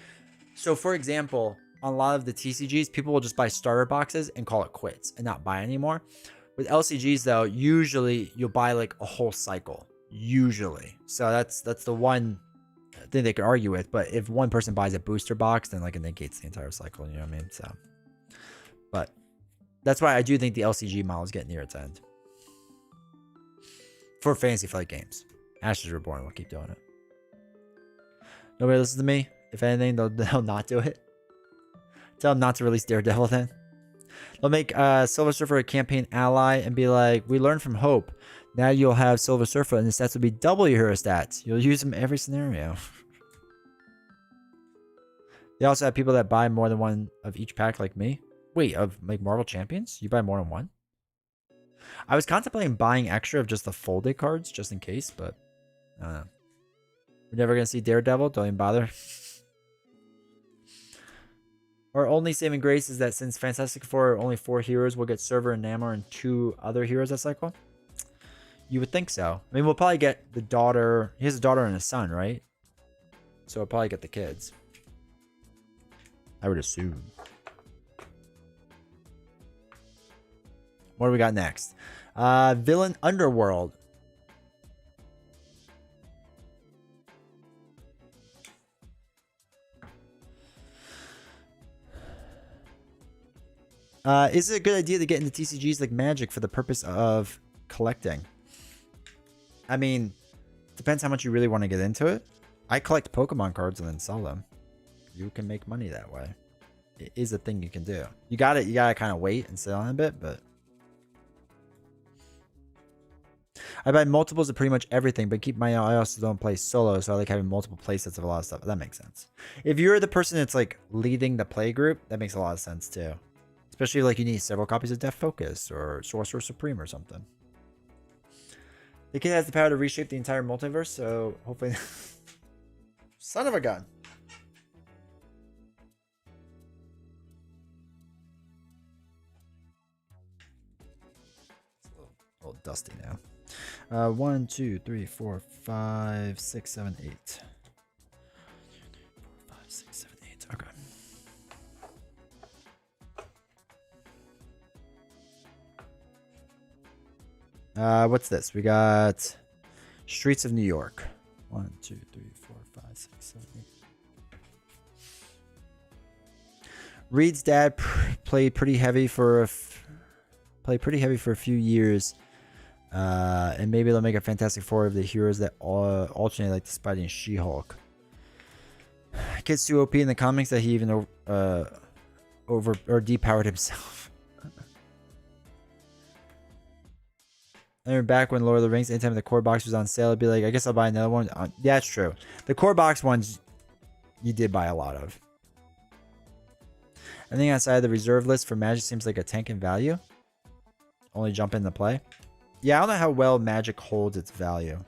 so for example, on a lot of the TCGs, people will just buy starter boxes and call it quits and not buy anymore. With LCGs though, usually you'll buy like a whole cycle, usually. So that's the one thing they could argue with. But if one person buys a booster box, then like it negates the entire cycle. You know what I mean? So, but that's why I do think the LCG model is getting near its end for Fantasy Flight games. Ashes Reborn will keep doing it. Nobody listens to me. If anything, they'll not do it. Tell them not to release Daredevil then. They'll make Silver Surfer a campaign ally and be like, we learned from Hope. Now you'll have Silver Surfer and the stats will be double your hero stats. You'll use them every scenario. They also have people that buy more than one of each pack like me. Wait, of like Marvel Champions? You buy more than one? I was contemplating buying extra of just the folded cards just in case, but I don't know. We're never going to see Daredevil. Don't even bother. Our only saving grace is that since Fantastic Four are only 4 heroes, we'll get Server and Namor and 2 other heroes that cycle. You would think so. I mean, we'll probably get the daughter. He has a daughter and a son, right? So we'll probably get the kids. I would assume. What do we got next? Villain Underworld. Is it a good idea to get into TCGs like Magic for the purpose of collecting? I mean, depends how much you really want to get into it. I collect Pokemon cards and then sell them. You can make money that way. It is a thing you can do. You gotta kind of wait and sit on a bit, but I buy multiples of pretty much everything, but I also don't play solo, so I like having multiple playsets of a lot of stuff. That makes sense. If you're the person that's like leading the play group, that makes a lot of sense too. Especially like you need several copies of Death Focus or Sorcerer Supreme or something. The kid has the power to reshape the entire multiverse, so hopefully... Son of a gun. It's a little dusty now. 1, 2, 3, 4, 5, 6, 7, 8. 4, 5, 6, 7, 8. Okay. What's this? We got Streets of New York. 1, 2, 3, 4, 5, 6, 7, 8. Reed's dad played pretty heavy for a few years, and maybe they'll make a Fantastic Four of the heroes that alternate like the Spidey and She-Hulk. Kid's too OP in the comics that he even depowered himself. I remember back when Lord of the Rings, anytime the core box was on sale, I'd be like, I guess I'll buy another one. Yeah, it's true. The core box ones, you did buy a lot of. Anything outside the reserve list for Magic seems like a tank in value. Only jump into play. Yeah, I don't know how well Magic holds its value.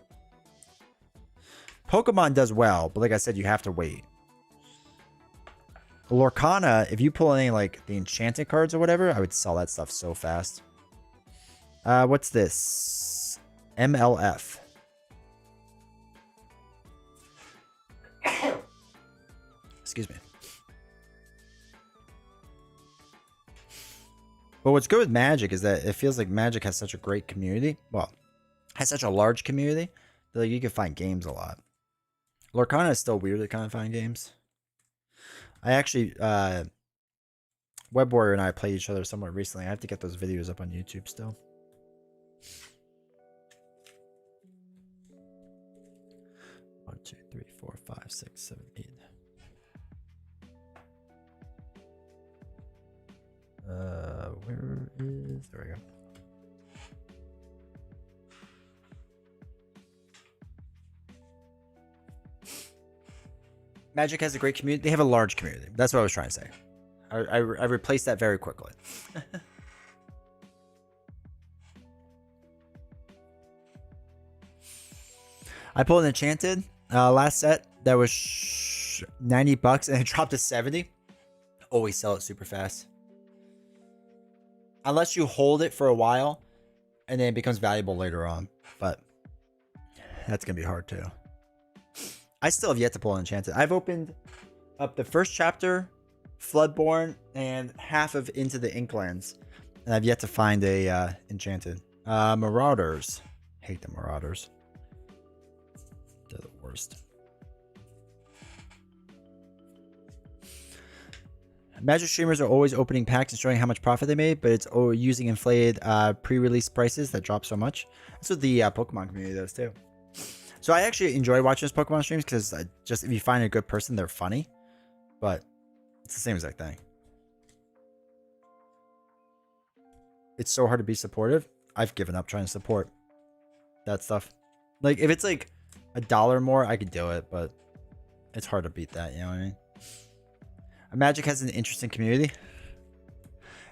Pokemon does well, but like I said, you have to wait. Lorcana, if you pull any like the enchanted cards or whatever, I would sell that stuff so fast. What's this? MLF. Excuse me. But what's good with Magic is that it feels like Magic has such a great community. Well, has such a large community that like, you can find games a lot. Lorcana is still weird to kind of find games. I actually, Web Warrior and I played each other somewhat recently. I have to get those videos up on YouTube still. 1, 2, 3, 4, 5, 6, 7, 8. Where is... There we go. Magic has a great community. They have a large community. That's what I was trying to say. I replaced that very quickly. I pulled an Enchanted last set that was $90 and it dropped to 70. Always sell it super fast. Unless you hold it for a while and then it becomes valuable later on. But that's going to be hard too. I still have yet to pull an Enchanted. I've opened up the first chapter, Floodborn, and half of Into the Inklands. And I've yet to find a Enchanted. Marauders. Hate the Marauders. They're the worst. Magic streamers are always opening packs and showing how much profit they made, but it's using inflated pre-release prices that drop so much. That's what the Pokemon community does too. So I actually enjoy watching those Pokemon streams because just if you find a good person, they're funny. But it's the same exact thing. It's so hard to be supportive. I've given up trying to support that stuff. Like if it's like $1 more, I could do it, but it's hard to beat that. You know what I mean? Magic has an interesting community.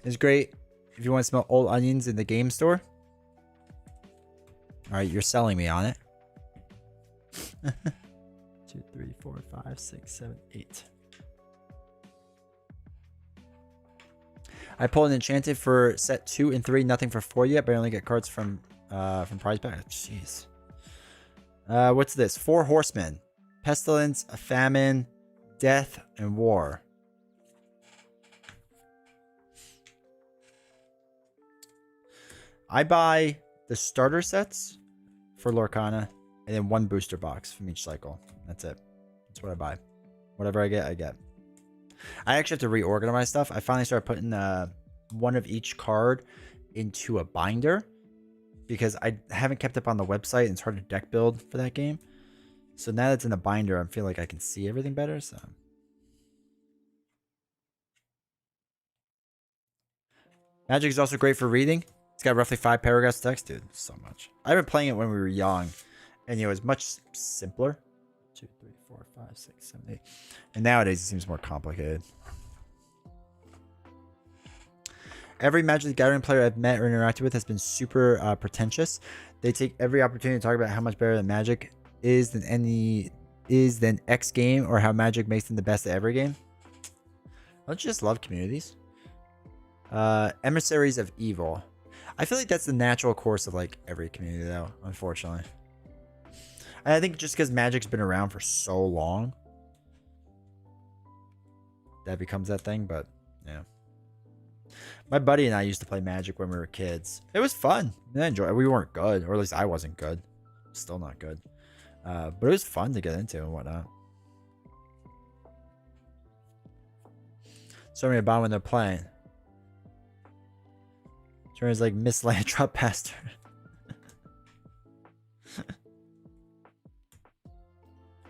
It's great if you want to smell old onions in the game store. All right, you're selling me on it. 2, 3, 4, 5, 6, 7, 8. I pulled an enchanted for set 2 and 3, nothing for 4 yet, but I only get cards from prize pack. Jeez. What's this? 4 horsemen. Pestilence, a famine, death, and war. I buy the starter sets for Lorcana and then 1 booster box from each cycle. That's it. That's what I buy. Whatever I get, I get. I actually have to reorganize my stuff. I finally started putting 1 of each card into a binder because I haven't kept up on the website and it's hard to deck build for that game. So now that it's in the binder, I feel like I can see everything better. So Magic is also great for reading. It's got roughly 5 paragraphs of text, dude. So much. I've been playing it when we were young, and it was much simpler. 2, 3, 4, 5, 6, 7, 8. And nowadays it seems more complicated. Every Magic the Gathering player I've met or interacted with has been super pretentious. They take every opportunity to talk about how much better than Magic is than X game, or how Magic makes them the best at every game. Don't you just love communities? Emissaries of Evil. I feel like that's the natural course of like every community though, unfortunately. And I think just because Magic's been around for so long, that becomes that thing, but yeah. My buddy and I used to play Magic when we were kids. It was fun. I enjoyed it. We weren't good, or at least I wasn't good. Still not good. But it was fun to get into and whatnot. So many about when they're playing. Turns like Miss Landrop past her.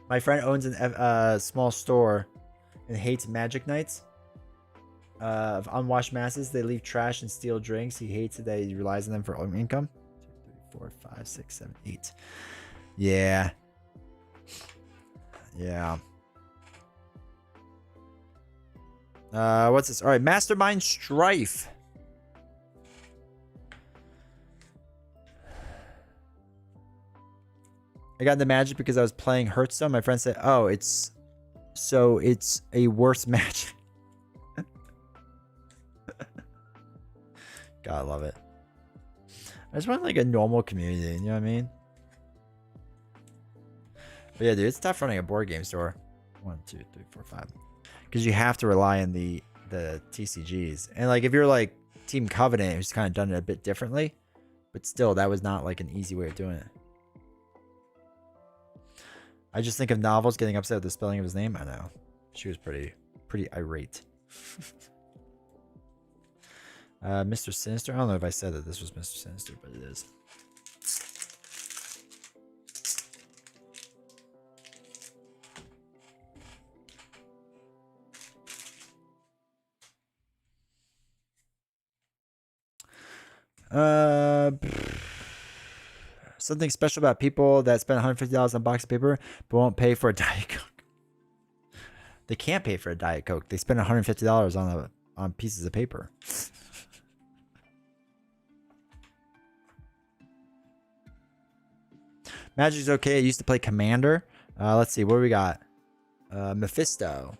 My friend owns a small store and hates Magic nights. Of unwashed masses, they leave trash and steal drinks. He hates it that he relies on them for income. 2, 3, 4, 5, 6, 7, 8. Yeah. Yeah. What's this? All right, Mastermind Strife. I got into Magic because I was playing Hearthstone. My friend said, "Oh, it's a worse match." God, I love it. I just want like a normal community, you know what I mean? But yeah, dude, it's tough running a board game store. 1, 2, 3, 4, 5. Because you have to rely on the TCGs. And like if you're like Team Covenant, who's kind of done it a bit differently, but still, that was not like an easy way of doing it. I just think of Novels getting upset with the spelling of his name. I know. She was pretty irate. Mr. Sinister. I don't know if I said that this was Mr. Sinister, but it is. Something special about people that spend $150 on a box of paper but won't pay for a Diet Coke. They can't pay for a Diet Coke. They spend $150 on pieces of paper. Magic's okay. I used to play Commander. Let's see. What do we got? Mephisto.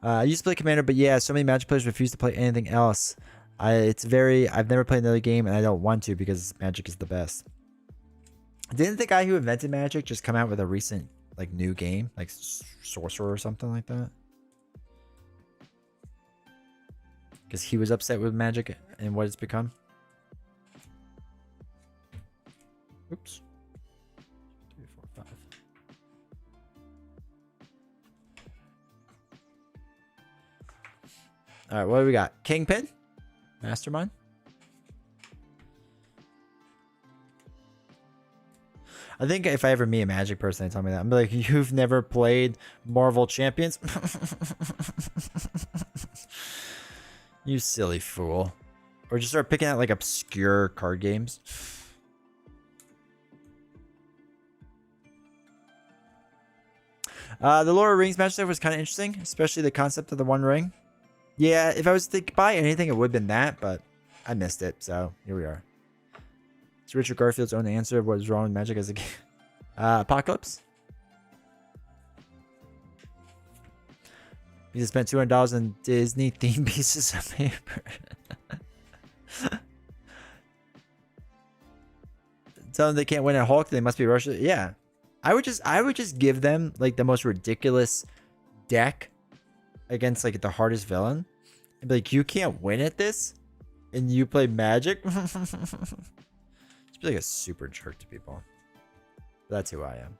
I used to play Commander, but yeah, so many Magic players refuse to play anything else. I've never played another game, and I don't want to because Magic is the best. Didn't the guy who invented Magic just come out with a recent like new game, like Sorcerer or something like that? Because he was upset with Magic and what it's become. Oops. 3, 4, 5. All right, what do we got? Kingpin? Mastermind? I think if I ever meet a Magic person, they tell me that, I'm like, you've never played Marvel Champions? You silly fool. Or just start picking out like obscure card games. The Lord of the Rings match stuff was kind of interesting, especially the concept of the One Ring. Yeah, if I was to buy anything, it would have been that, but I missed it, so here we are. It's Richard Garfield's own answer of what is wrong with Magic as a game. Apocalypse. You just spent $200 on Disney themed pieces of paper. Tell them they can't win at Hulk. They must be Russia. Yeah, I would just give them like the most ridiculous deck against like the hardest villain, and be like, you can't win at this, and you play Magic. Just be like a super jerk to people. That's who I am.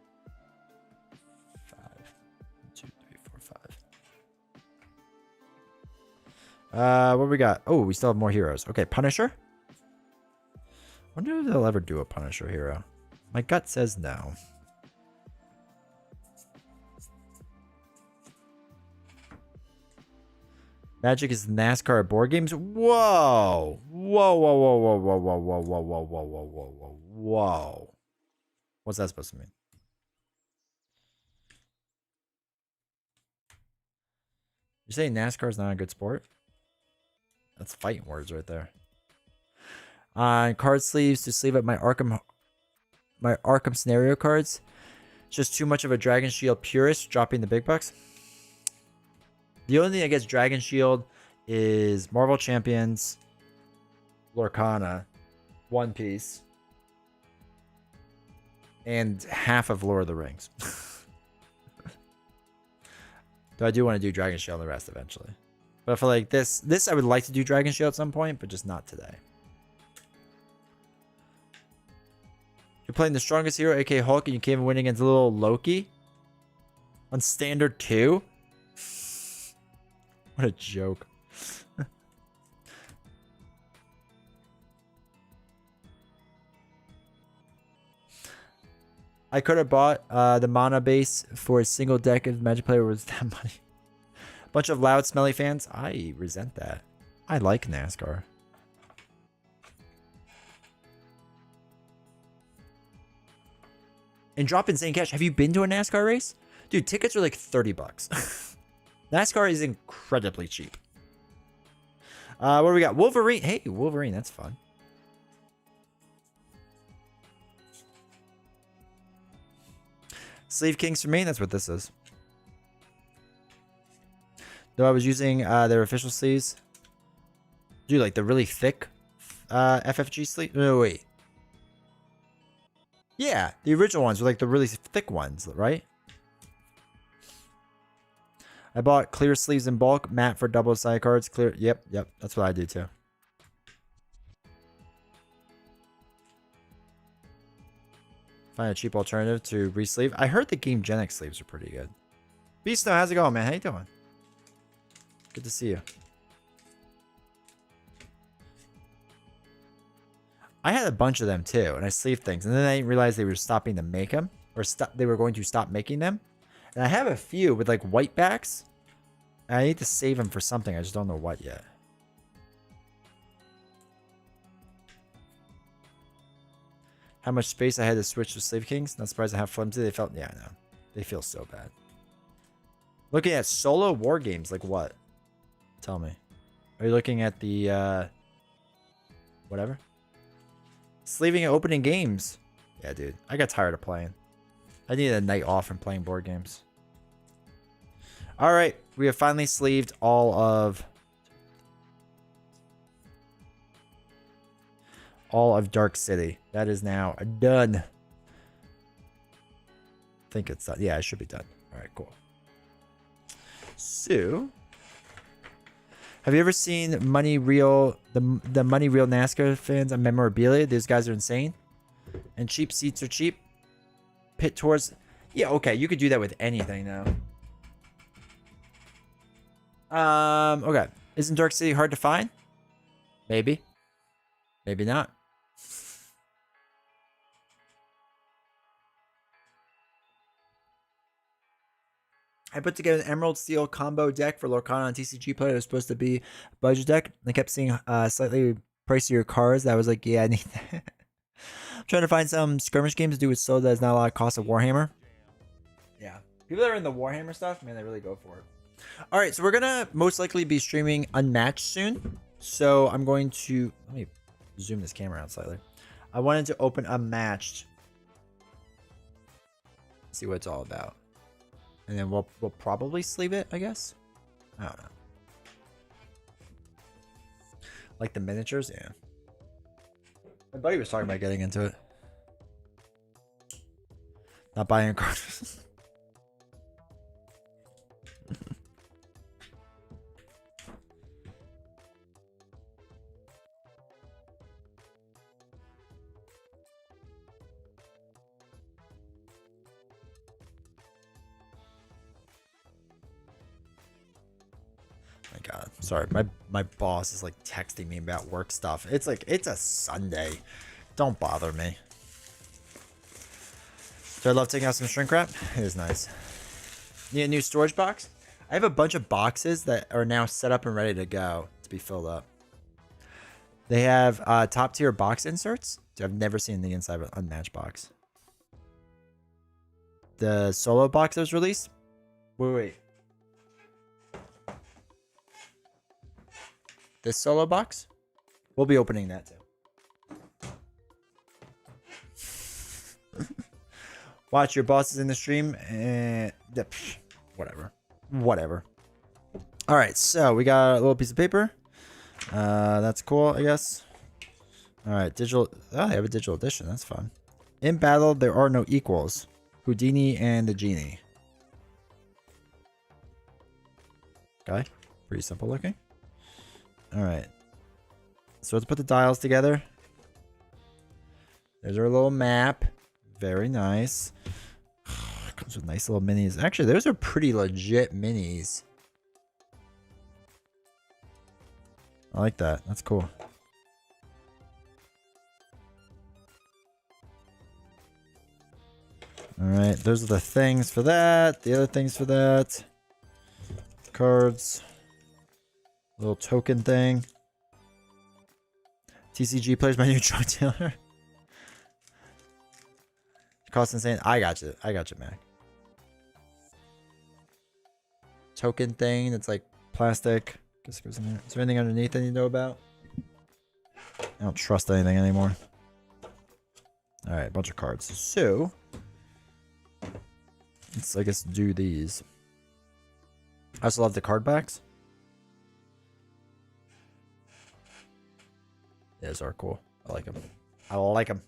5, 1, 2, 3, 4, 5. What we got? Oh, we still have more heroes. Okay, Punisher. Wonder if they'll ever do a Punisher hero. My gut says no. Magic is NASCAR at board games. Whoa! Whoa! Whoa! Whoa! Whoa! Whoa! Whoa! Whoa! Whoa! Whoa! Whoa! Whoa! Whoa! Whoa! Whoa! What's that supposed to mean? You say NASCAR is not a good sport? That's fighting words right there. Card sleeves to sleeve up my Arkham scenario cards. Just too much of a Dragon Shield purist dropping the big bucks. The only thing I guess Dragon Shield is Marvel Champions, Lorcana, One Piece, and half of Lord of the Rings. Though I do want to do Dragon Shield and the rest eventually. But for like this I would like to do Dragon Shield at some point, but just not today. You're playing the strongest hero, aka Hulk, and you can't even win against little Loki? On standard 2? What a joke. I could have bought the mana base for a single deck if Magic player was that money. Bunch of loud, smelly fans. I resent that. I like NASCAR. And drop insane cash. Have you been to a NASCAR race? Dude, tickets are like 30 bucks. NASCAR is incredibly cheap. What do we got? Wolverine. Hey, Wolverine. That's fun. Sleeve Kings for me. That's what this is. Though I was using their official sleeves. Dude, like the really thick FFG sleeve. No, wait. Yeah, the original ones were like the really thick ones, right? I bought clear sleeves in bulk, matte for double side cards. Clear, yep, that's what I do too. Find a cheap alternative to re-sleeve. I heard the Game Gen X sleeves are pretty good. Beast Snow, how's it going, man? How you doing? Good to see you. I had a bunch of them too, and I sleeved things, and then I didn't realize they were stopping to make them, or they were going to stop making them. And I have a few with like white backs, and I need to save them for something. I just don't know what yet. How much space I had to switch to Sleeve Kings? Not surprised I have flimsy. They felt, yeah, no, they feel so bad. Looking at solo war games, like what? Tell me. Are you looking at the whatever? Sleeving and opening games. Yeah, dude. I got tired of playing. I needed a night off from playing board games. Alright. We have finally sleeved all of Dark City. That is now done. I think it's done. Yeah, it should be done. Alright, cool. So, have you ever seen Money Real, the Money Real NASCAR fans on memorabilia? These guys are insane. And cheap seats are cheap. Pit tours. Yeah, okay. You could do that with anything now. Okay. Isn't Dark City hard to find? Maybe. Maybe not. I put together an Emerald Steel combo deck for Lorcana and TCG player. It was supposed to be a budget deck. I kept seeing slightly pricier cards. That was like, yeah, I need that. I'm trying to find some skirmish games to do with so there's not a lot of cost of Warhammer. Yeah. People that are in the Warhammer stuff, man, they really go for it. All right, so we're going to most likely be streaming Unmatched soon. So I'm going to... Let me zoom this camera out slightly. I wanted to open Unmatched. See what it's all about. And then we'll probably sleeve it, I guess. I don't know. Like the miniatures? Yeah. My buddy was talking about getting into it. Not buying a card. My God, sorry. My boss is like texting me about work stuff. It's like it's a Sunday. Don't bother me. Do I love taking out some shrink wrap? It is nice. Need a new storage box? I have a bunch of boxes that are now set up and ready to go to be filled up. They have top tier box inserts. I've never seen the inside of an Unmatched box. The solo box that was released. Wait. This solo box? We'll be opening that too. Watch your bosses in the stream. And whatever. All right, so we got a little piece of paper. That's cool, I guess. All right, digital. Oh, they have a digital edition. That's fun. In battle, there are no equals. Houdini and the genie. Okay, pretty simple looking. All right, so let's put the dials together. There's our little map. Very nice. Comes with nice little minis. Actually, those are pretty legit minis. I like that. That's cool. All right, those are the things for that. The other things for that. Cards. Little token thing. TCG plays my new drug dealer. Cost insane. I got you, Mac. Token thing that's like plastic. Guess it goes in there. Is there anything underneath that you know about? I don't trust anything anymore. All right, bunch of cards. So let's, I guess, do these. I also love the card backs. Those are cool. I like them. I like them.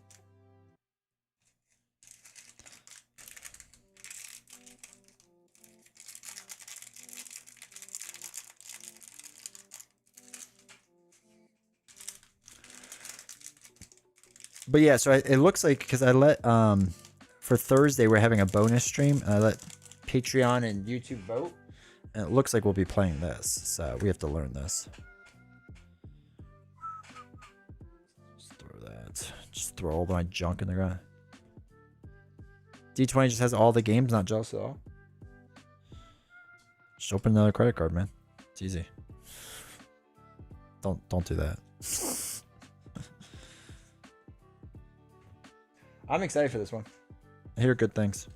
But yeah, so it looks like, because I let for Thursday we're having a bonus stream, and I let Patreon and YouTube vote, and it looks like we'll be playing this, so we have to learn this. Just throw that. Just throw all my junk in the ground. D20 just has all the games, not jealous at all. Just open another credit card, man. It's easy. Don't do that. I'm excited for this one. I hear good things.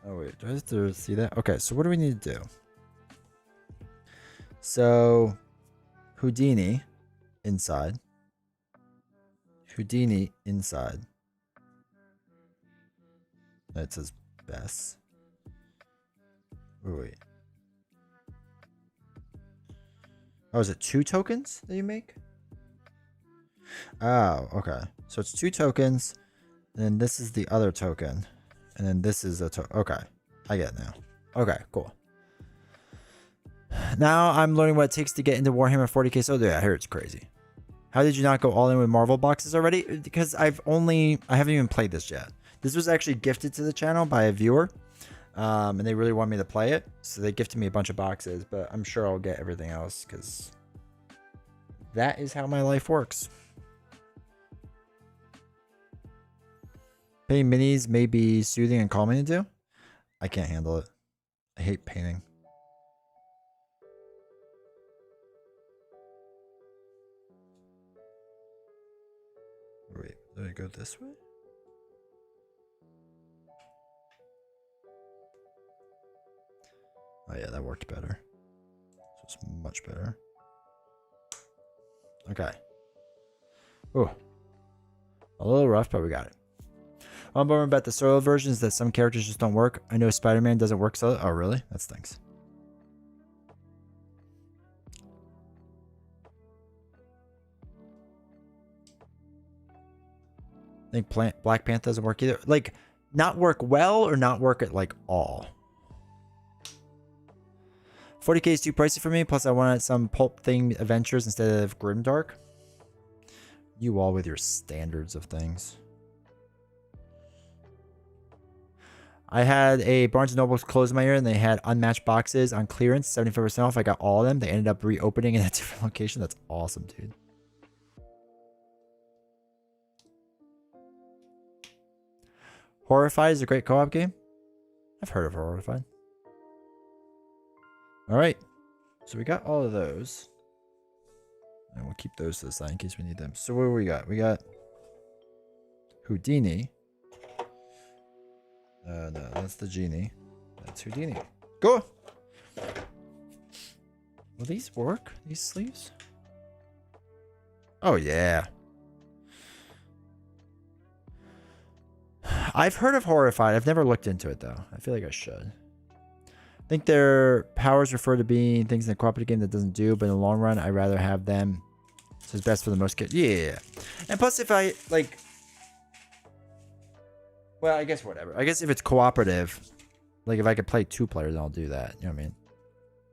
Oh wait, do I have to see that? Okay, so what do we need to do? So Houdini inside. Houdini inside. That says best. Wait. Oh, is it 2 tokens that you make? Oh, okay. So it's 2 tokens, and then this is the other token, and then this is a token. Okay, I get it now. Okay, cool. Now I'm learning what it takes to get into Warhammer 40k. So yeah, I hear it's crazy. How did you not go all in with Marvel boxes already? Because I haven't even played this yet. This was actually gifted to the channel by a viewer, and they really want me to play it, so they gifted me a bunch of boxes. But I'm sure I'll get everything else because that is how my life works. Painting minis may be soothing and calming to do. I can't handle it. I hate painting. Wait, did I go this way? Oh yeah, that worked better. So it's much better. Okay. Oh, a little rough, but we got it. I'm bummed about the solo versions that some characters just don't work. I know Spider-Man doesn't work solo. Oh, really? That stinks. I think Black Panther doesn't work either. Like, not work well or not work at like all. 40k is too pricey for me. Plus, I wanted some pulp-themed adventures instead of grimdark. You all with your standards of things. I had a Barnes & Noble close my ear and they had Unmatched boxes on clearance, 75% off. I got all of them. They ended up reopening in a different location. That's awesome, dude. Horrified is a great co-op game. I've heard of Horrified. All right. So we got all of those. And we'll keep those to the side in case we need them. So what do we got? We got Houdini. No, that's the genie. That's Houdini. Go! Will these work? These sleeves? Oh, yeah. I've heard of Horrified. I've never looked into it, though. I feel like I should. I think their powers refer to being things in a cooperative game that doesn't do, but in the long run, I'd rather have them. So it's best for the most kids. Yeah. And plus, if I, like... Well, I guess whatever. I guess if it's cooperative, like if I could play 2 players, I'll do that. You know what I mean?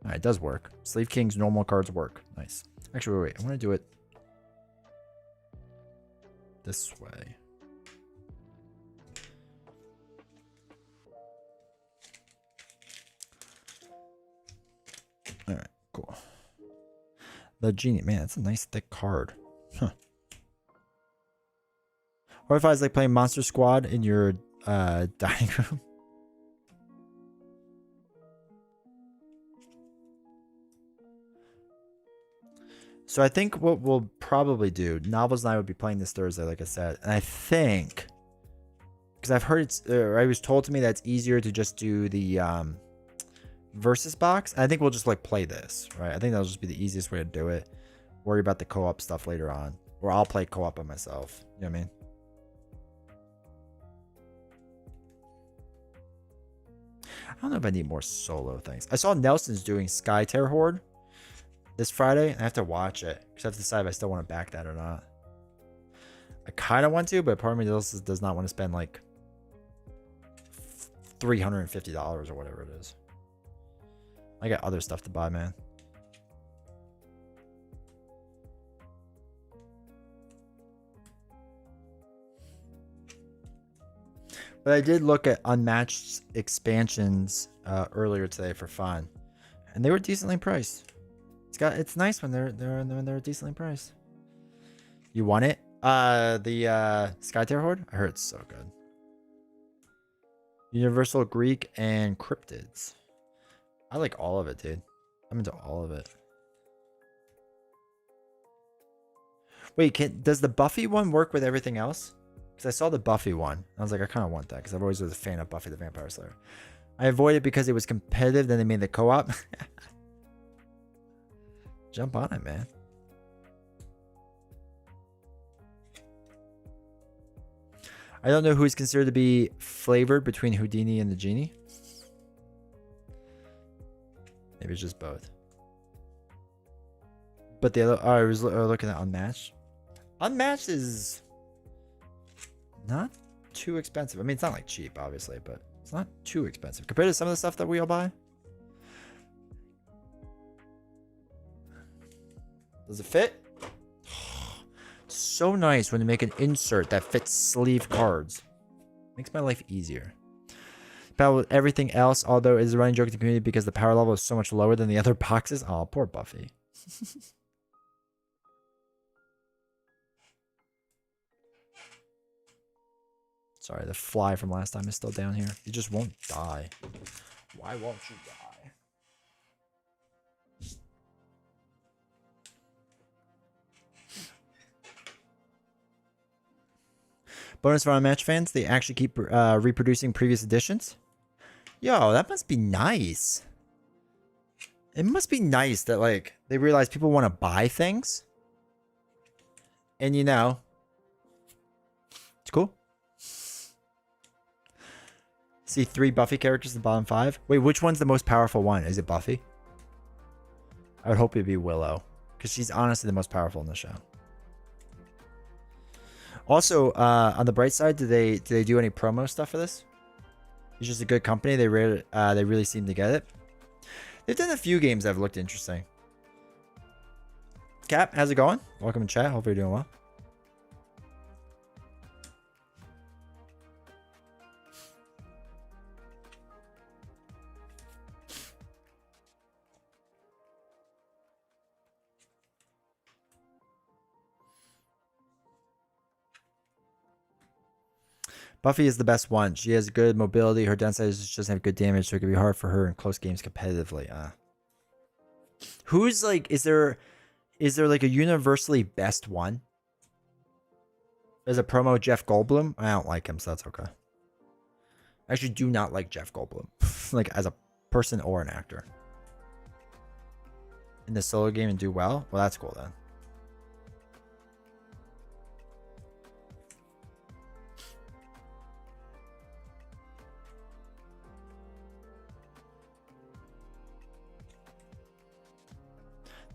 Alright, it does work. Sleeve King's normal cards work. Nice. Actually, wait. I want to do it this way. Alright, cool. The Genie. Man, that's a nice thick card. Huh. Or if I was like playing Monster Squad in your dining room. So I think what we'll probably do, Novels and I will be playing this Thursday, like I said. And I think, because I've heard it's, I was told to me that it's easier to just do the versus box. I think we'll just like play this, right? I think that'll just be the easiest way to do it. Worry about the co-op stuff later on. Or I'll play co-op by myself. You know what I mean? I don't know if I need more solo things. I saw Nelson's doing Sky Terror Horde this Friday, and I have to watch it because I have to decide if I still want to back that or not. I kind of want to, but part of me does not want to spend like $350 or whatever it is. I got other stuff to buy, man. But I did look at Unmatched expansions earlier today for fun, and they were decently priced. It's nice when they're decently priced. You want it? The Sky Terror Horde? I heard it's so good. Universal Greek and Cryptids. I like all of it, dude. I'm into all of it. Wait, does the Buffy one work with everything else? Because I saw the Buffy one. I was like, I kind of want that because I've always was a fan of Buffy the Vampire Slayer. I avoided because it was competitive. Then they made the co-op. Jump on it, man. I don't know who is considered to be flavored between Houdini and the Genie. Maybe it's just both. But the other, I was looking at Unmatched. Unmatched is not too expensive. I mean, it's not like cheap, obviously, but it's not too expensive compared to some of the stuff that we all buy. Does it fit? So nice when you make an insert that fits sleeve cards. Makes my life easier. About with everything else, although it is a running joke in the community because the power level is so much lower than the other boxes. Oh, poor Buffy. Sorry, the fly from last time is still down here. He just won't die. Why won't you die? Bonus for Unmatched fans, they actually keep reproducing previous editions. Yo, that must be nice. It must be nice that, like, they realize people want to buy things. And, you know, it's cool. See 3 Buffy characters in the bottom 5. Wait, which one's the most powerful one? Is it Buffy? I would hope it'd be Willow, because she's honestly the most powerful in the show. Also, on the bright side, do they do any promo stuff for this? It's just a good company. They really seem to get it. They've done a few games that have looked interesting. Cap, how's it going? Welcome to chat. Hope you're doing well. Buffy is the best one. She has good mobility. Her downside is she doesn't have good damage, so it can be hard for her in close games competitively. Who's like, is there like a universally best one? There's a promo Jeff Goldblum. I don't like him, so that's okay. I actually do not like Jeff Goldblum, like as a person or an actor. In the solo game and do well? Well, that's cool then.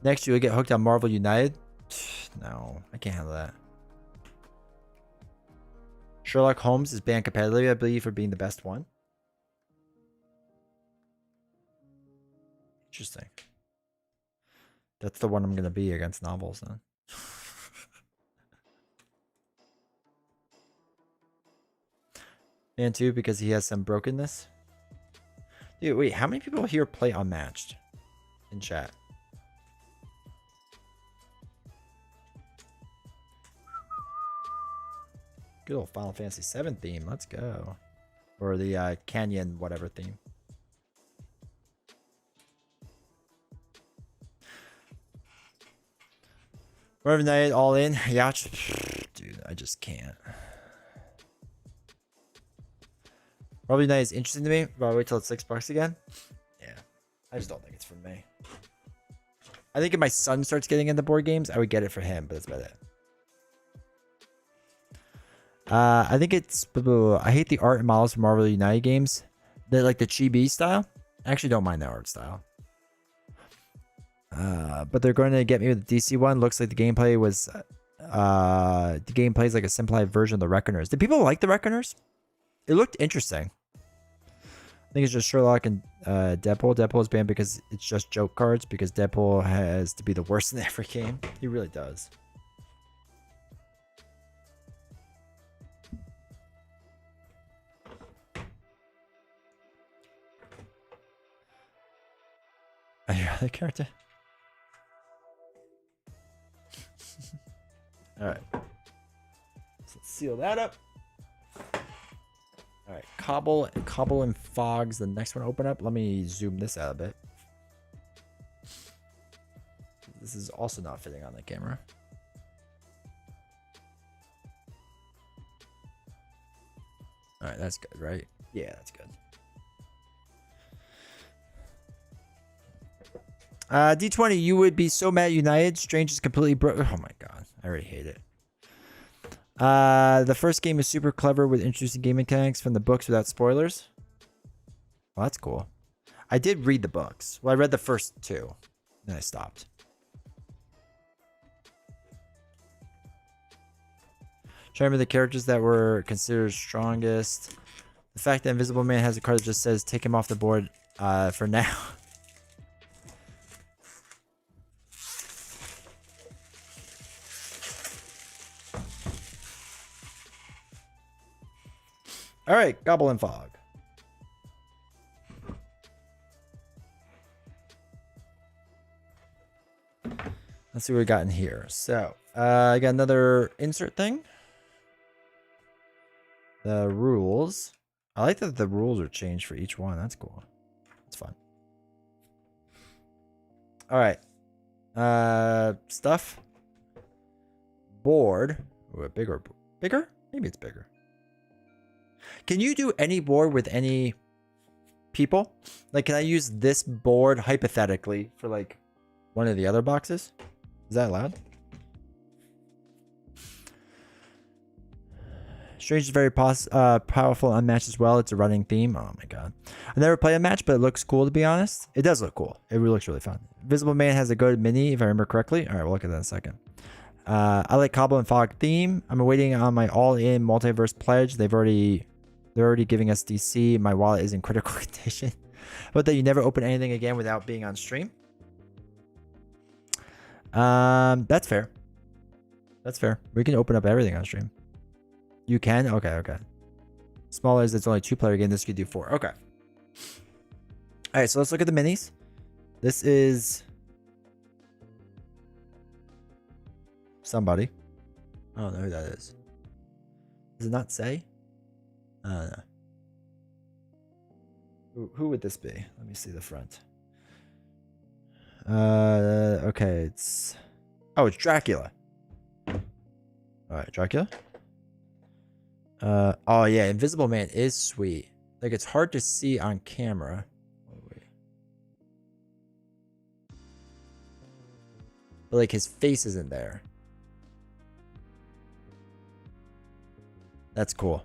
Next, you'll get hooked on Marvel United. No, I can't handle that. Sherlock Holmes is banned competitively, I believe, for being the best one. Interesting. That's the one I'm going to be against novels then. And 2, because he has some brokenness. Dude, wait, how many people here play Unmatched in chat? Good old Final Fantasy 7 theme. Let's go. Or the Canyon whatever theme. Marvel United all in. Yeah, dude, I just can't. Marvel United is interesting to me, but I'll wait till it's $6 again. Yeah, I just don't think it's for me. I think if my son starts getting into board games, I would get it for him, but that's about it. I think it's. I hate the art and models for Marvel United games. They're like the chibi style. I actually don't mind the art style. But they're going to get me with the DC one. Looks like the gameplay was. The gameplay is like a simplified version of the Reckoners. Did people like the Reckoners? It looked interesting. I think it's just Sherlock and Deadpool. Deadpool is banned because it's just joke cards. Because Deadpool has to be the worst in every game. He really does. Your other character? Alright. So let's seal that up. Alright. Cobble and Fog's the next one to open up. Let me zoom this out a bit. This is also not fitting on the camera. Alright, that's good, right? Yeah, that's good. D20, you would be so mad United. Strange is completely broke. Oh my god, I already hate it. The first game is super clever with introducing game mechanics from the books without spoilers. Well, that's cool. I did read the books. Well, I read the first 2. Then I stopped. Trying to remember the characters that were considered strongest. The fact that Invisible Man has a card that just says take him off the board for now. All right, Cobble and Fog. Let's see what we got in here. So, I got another insert thing. The rules. I like that the rules are changed for each one. That's cool. That's fun. All right. Stuff. Board. Ooh, bigger? Maybe it's bigger. Can you do any board with any people? Like, can I use this board hypothetically for like one of the other boxes? Is that allowed? Strange is very powerful and Unmatched as well. It's a running theme. Oh my god. I never played Unmatched, but it looks cool to be honest. It does look cool. It really looks really fun. Invisible Man has a good mini, if I remember correctly. Alright, we'll look at that in a second. I like Cobble and Fog theme. I'm waiting on my all-in multiverse pledge. They're already giving us DC. My wallet is in critical condition. But that you never open anything again without being on stream. That's fair. That's fair. We can open up everything on stream. You can? Okay, okay. Smaller is it's only 2-player game. This could do 4. Okay. Alright, so let's look at the minis. This is somebody. I don't know who that is. Does it not say? I don't know. Who would this be? Let me see the front. Okay, it's... Oh, it's Dracula. Alright, Dracula. Oh yeah, Invisible Man is sweet. Like, it's hard to see on camera. Oh, wait. But, like, his face isn't there. That's cool.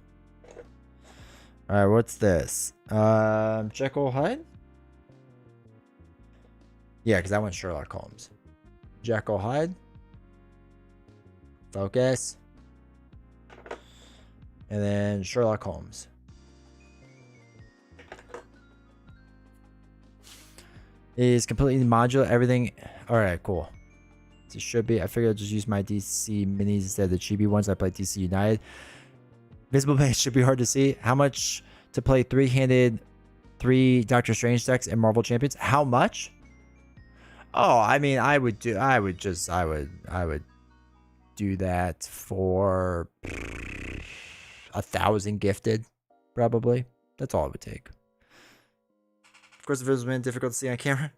Alright, what's this? Jekyll Hyde? Yeah, because that one's Sherlock Holmes. Jekyll Hyde. Focus. And then Sherlock Holmes. It is completely modular. Everything. Alright, cool. It should be. I figured I'll just use my DC minis instead of the chibi ones. I play DC United. Visible Man should be hard to see. How much to play 3-handed 3 Doctor Strange decks and Marvel Champions? How much? Oh, I mean, I would do that for 1,000 gifted, probably. That's all it would take. Of course, the Visible Man difficult to see on camera.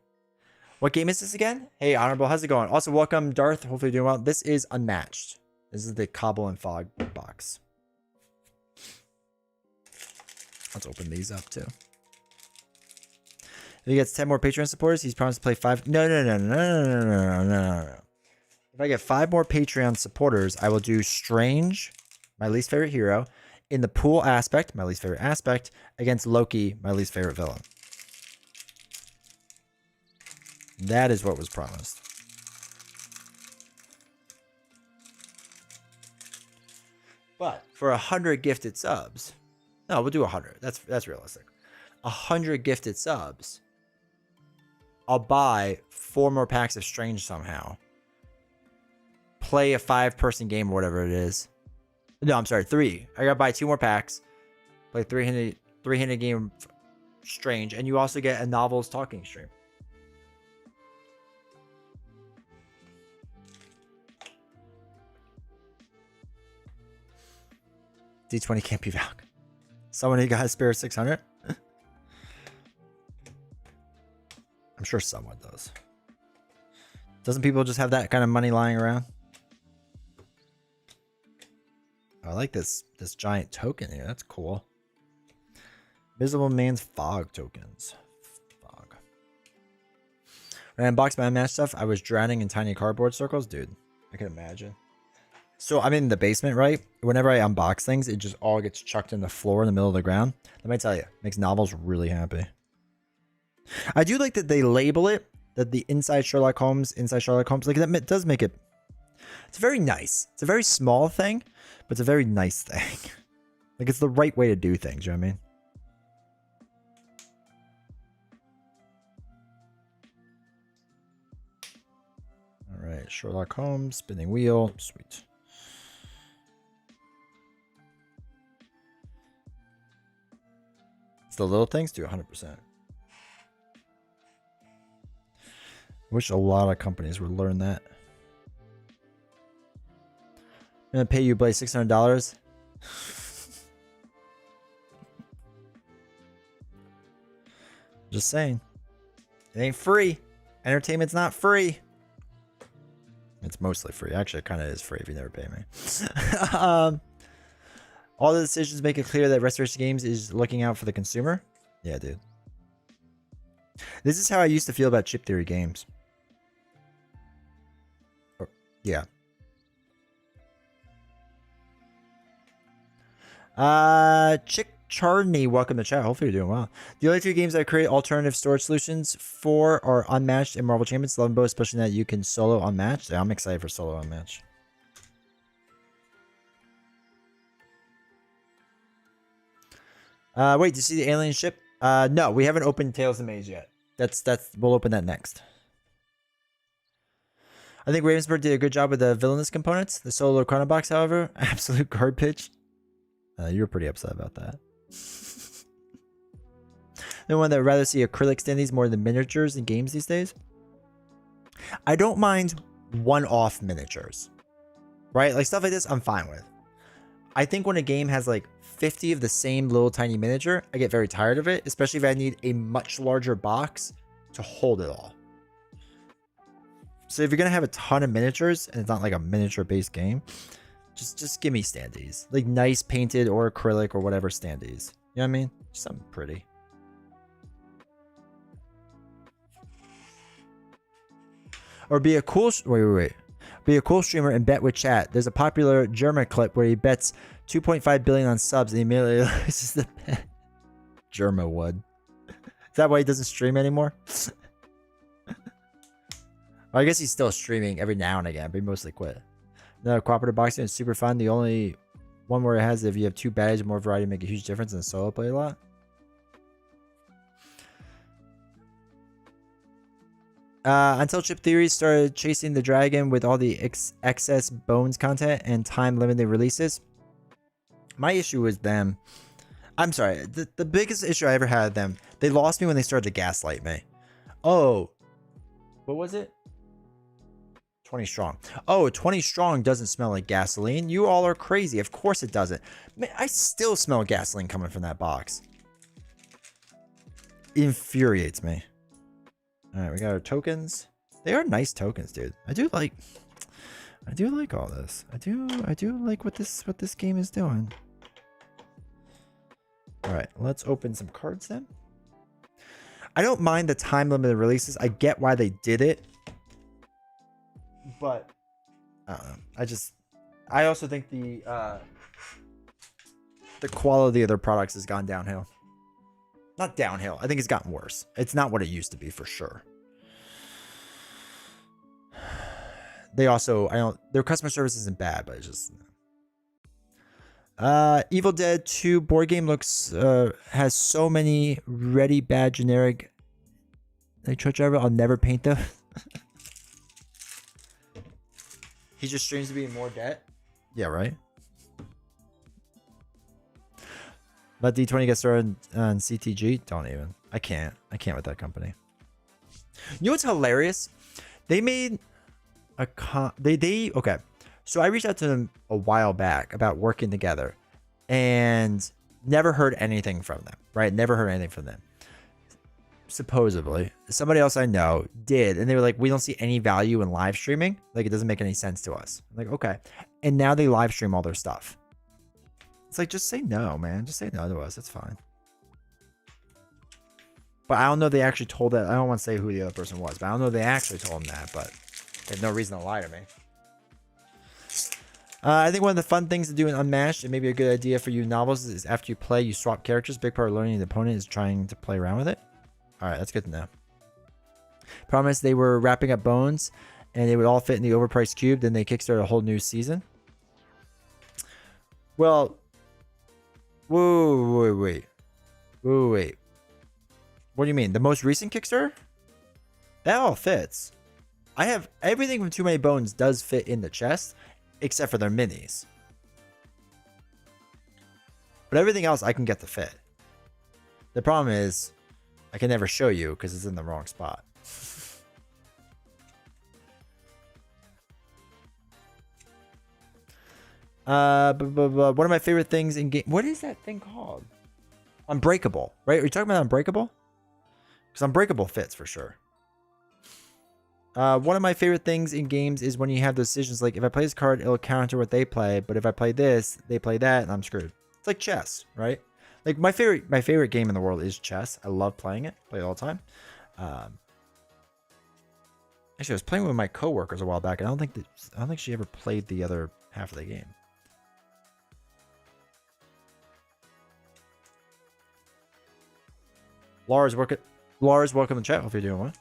What game is this again? Hey, Honorable, how's it going? Also, welcome, Darth. Hopefully you're doing well. This is Unmatched. This is the Cobble and Fog box. Let's open these up too. If he gets 10 more Patreon supporters, he's promised to play 5. No. If I get 5 more Patreon supporters, I will do Strange, my least favorite hero, in the pool aspect, my least favorite aspect, against Loki, my least favorite villain. That is what was promised. But for 100 gifted subs, no, we'll do 100. That's realistic. 100 gifted subs, I'll buy 4 more packs of Strange somehow. Play a 5-person game or whatever it is. No, I'm sorry, 3. I gotta buy 2 more packs. Play 300 game Strange, and you also get a novels talking stream. D20 can't be Valk. Someone who got a spare 600? I'm sure someone does. Doesn't people just have that kind of money lying around? I like this giant token here. That's cool. Visible Man's Fog tokens. Fog. When I unboxed my Unmatched stuff, I was drowning in tiny cardboard circles. Dude, I can imagine. So I'm in the basement, right? Whenever I unbox things, it just all gets chucked in the floor in the middle of the ground. Let me tell you, it makes novels really happy. I do like that they label it, that the inside Sherlock Holmes, like that does make it, it's very nice. It's a very small thing, but it's a very nice thing. Like, it's the right way to do things, you know what I mean? All right, Sherlock Holmes, spinning wheel, sweet. It's the little things do 100%. Wish a lot of companies would learn that. I'm gonna pay you, Blaze, $600. Just saying. It ain't free. Entertainment's not free. It's mostly free. Actually, it kind of is free if you never pay me. All the decisions make it clear that Restoration Games is looking out for the consumer. Yeah, dude. This is how I used to feel about chip theory games. Yeah. Chick Charney, welcome to chat. Hopefully you're doing well. The only two games I create alternative storage solutions for are Unmatched and Marvel Champions. Love them both, especially that you can solo Unmatched. Yeah, I'm excited for solo Unmatched. Wait, did you see the alien ship? No, we haven't opened Tales of Maze yet. We'll open that next. I think Ravensburg did a good job with the villainous components. The solo chrono box, however, absolute garbage. You were pretty upset about that. The one that would rather see acrylic standees more than miniatures in games these days. I don't mind one-off miniatures, right? Like stuff like this, I'm fine with. I think when a game has like 50 of the same little tiny miniature, I get very tired of it, especially if I need a much larger box to hold it all. So if you're gonna have a ton of miniatures and it's not like a miniature-based game, just give me standees, like nice painted or acrylic or whatever standees. You know what I mean? Something pretty. Or be a cool be a cool streamer and bet with chat. There's a popular German clip where he bets 2.5 billion on subs and he immediately loses the bet. Germa would. Is that why he doesn't stream anymore? Well, I guess he's still streaming every now and again, but he mostly quit. No, cooperative boxing is super fun. The only one where it has, if you have two badges and more variety, make a huge difference in the solo play a lot. Until Chip Theory started chasing the dragon with all the excess bones content and time limited releases. My issue was them. I'm sorry. The biggest issue I ever had with them, they lost me when they started to gaslight me. Oh, what was it? 20 strong. Oh, 20 strong doesn't smell like gasoline. You all are crazy. Of course it doesn't. Man, I still smell gasoline coming from that box. It infuriates me. All right, we got our tokens. They are nice tokens, dude. I do like all this. I do like what this game is doing. All right, let's open some cards then. I don't mind the time limited releases. I get why they did it. But I don't know. I also think the quality of their products has gone downhill. Not downhill. I think it's gotten worse. It's not what it used to be for sure. They also, their customer service isn't bad, but it's just. Evil Dead 2 board game looks has so many ready bad generic like truck driver. I'll never paint them. He just streams to be in more debt. Yeah, right. Let D20 get started on CTG. Don't even. I can't with that company. You know what's hilarious? They made a okay. So I reached out to them a while back about working together and never heard anything from them, right? Never heard anything from them. Supposedly, somebody else I know did, and they were like, we don't see any value in live streaming. Like, it doesn't make any sense to us. I'm like, okay. And now they live stream all their stuff. It's like, just say no, man. Just say no to us. It's fine. But I don't know if they actually told that. I don't want to say who the other person was, but I don't know if they actually told him that, but they have no reason to lie to me. I think one of the fun things to do in Unmatched, and maybe a good idea for you novels, is after you play, you swap characters. Big part of learning the opponent is trying to play around with it. All right, that's good to know. Promise they were wrapping up Bones, and they would all fit in the overpriced cube. Then they kickstarted a whole new season. Well, wait. What do you mean? The most recent Kickstarter? That all fits. I have everything from Too Many Bones does fit in the chest, except for their minis. But everything else I can get to fit. The problem is, I can never show you because it's in the wrong spot. One of my favorite things in game. What is that thing called? Unbreakable, right? Are you talking about Unbreakable? Because Unbreakable fits for sure. One of my favorite things in games is when you have decisions like, if I play this card, it'll counter what they play, but if I play this, they play that, and I'm screwed. It's like chess, right? Like my favorite game in the world is chess. I love playing it. Play it all the time. Actually, I was playing with my coworkers a while back, and I don't think she ever played the other half of the game. Lars, welcome to chat. Hope you're doing well.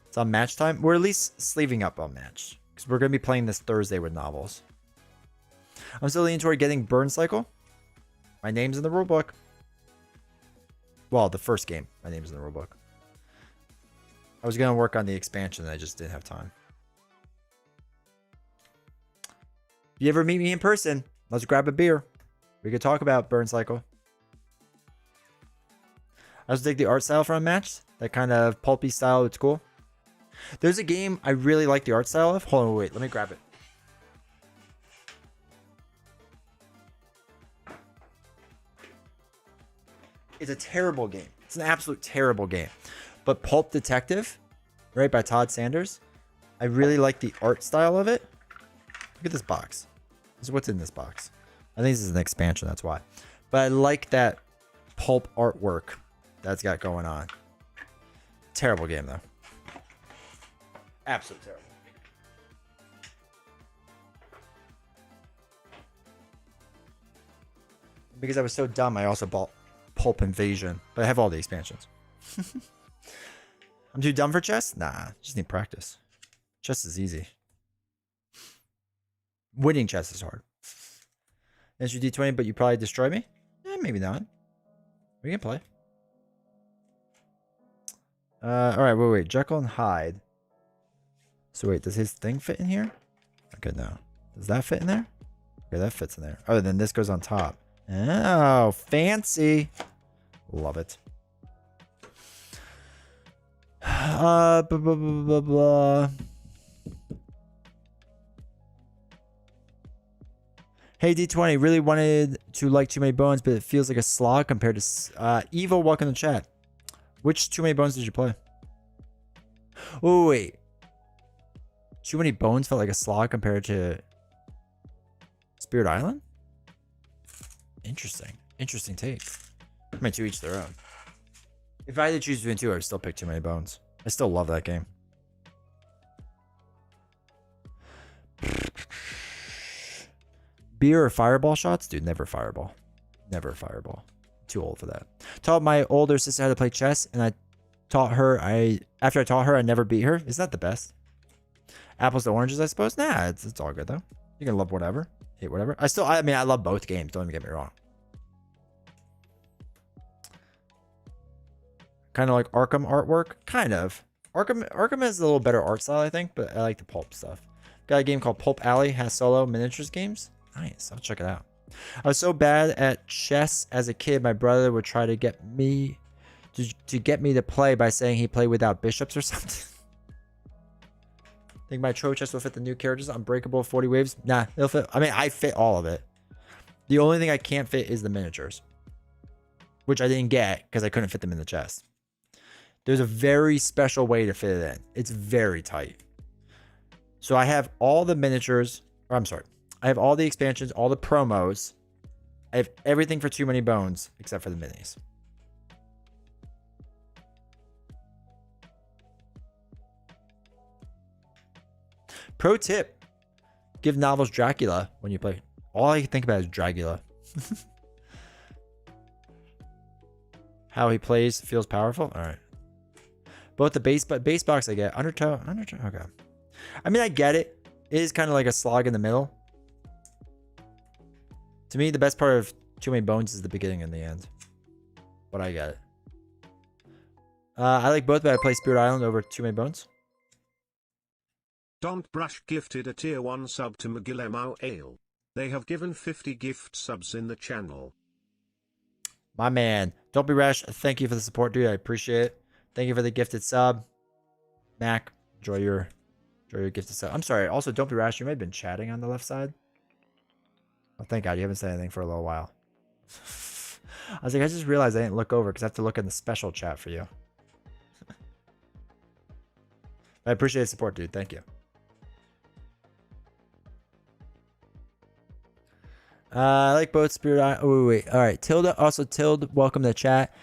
It's on match time. We're at least sleeving up on match because we're going to be playing this Thursday with novels. I'm still leaning toward getting Burn Cycle. My name's in the rulebook. Well, the first game, my name's in the rulebook. I was going to work on the expansion and I just didn't have time. If you ever meet me in person, let's grab a beer. We could talk about Burn Cycle. I also dig the art style from Unmatched. That kind of pulpy style, it's cool. There's a game I really like the art style of. Hold on, wait, let me grab it. It's a terrible game. It's an absolute terrible game. But Pulp Detective, right, by Todd Sanders. I really like the art style of it. Look at this box. This is what's in this box. I think this is an expansion, that's why. But I like that pulp artwork that's got going on. Terrible game, though. Absolutely terrible. Because I was so dumb, I also bought Pulp Invasion. But I have all the expansions. I'm too dumb for chess? Nah, just need practice. Chess is easy. Winning chess is hard. That's your D20, but you probably destroy me? Maybe not. We can play. Alright, wait. Jekyll and Hyde. So wait, does his thing fit in here? Okay, no. Does that fit in there? Okay, that fits in there. Oh, then this goes on top. Oh, fancy. Love it. Blah, blah, blah, blah, blah. Hey, D20, really wanted to like Too Many Bones, but it feels like a slog compared to... Evil, welcome to chat. Which Too Many Bones did you play? Oh, wait. Too Many Bones felt like a slog compared to Spirit Island? Interesting. Interesting take. I mean, to each their own. If I had to choose between two, I would still pick Too Many Bones. I still love that game. Beer or fireball shots? Dude, never fireball. Never fireball. Too old for that. Taught my older sister how to play chess, and I taught her, after I taught her, I never beat her. Isn't that the best? Apples to oranges, I suppose? Nah, it's all good, though. You can love whatever. Hate whatever. I mean, I love both games. Don't even get me wrong. Kind of like Arkham artwork? Kind of. Arkham has a little better art style, I think, but I like the pulp stuff. Got a game called Pulp Alley, has solo miniatures games. Nice, I'll check it out. I was so bad at chess as a kid, my brother would try to get me to play by saying he played without bishops or something. Think my tro chess will fit the new characters? Unbreakable, 40 waves? Nah, it'll fit. I mean, I fit all of it. The only thing I can't fit is the miniatures, which I didn't get because I couldn't fit them in the chest. There's a very special way to fit it in. It's very tight. So I have all the miniatures, or I'm sorry, I have all the expansions, all the promos. I have everything for Too Many Bones except for the minis. Pro tip: give novels Dracula when you play. All I can think about is Dracula. How he plays feels powerful. All right. Both the base box I get. Undertow. Okay. I mean, I get it. It is kind of like a slog in the middle. To me, the best part of Too Many Bones is the beginning and the end. But I get it. I like both, but I play Spirit Island over Too Many Bones. Don't Brush gifted a tier 1 sub to Magillemau Ale. They have given 50 gift subs in the channel. My man. Don't Be Rash. Thank you for the support, dude. I appreciate it. Thank you for the gifted sub. Mac, enjoy your gifted sub. I'm sorry. Also, Don't Be Rash. You may have been chatting on the left side. Oh, thank God. You haven't said anything for a little while. I was like, I just realized I didn't look over because I have to look in the special chat for you. I appreciate the support, dude. Thank you. I like both Spirit Island. Oh, wait. All right. Tilde, welcome to the chat.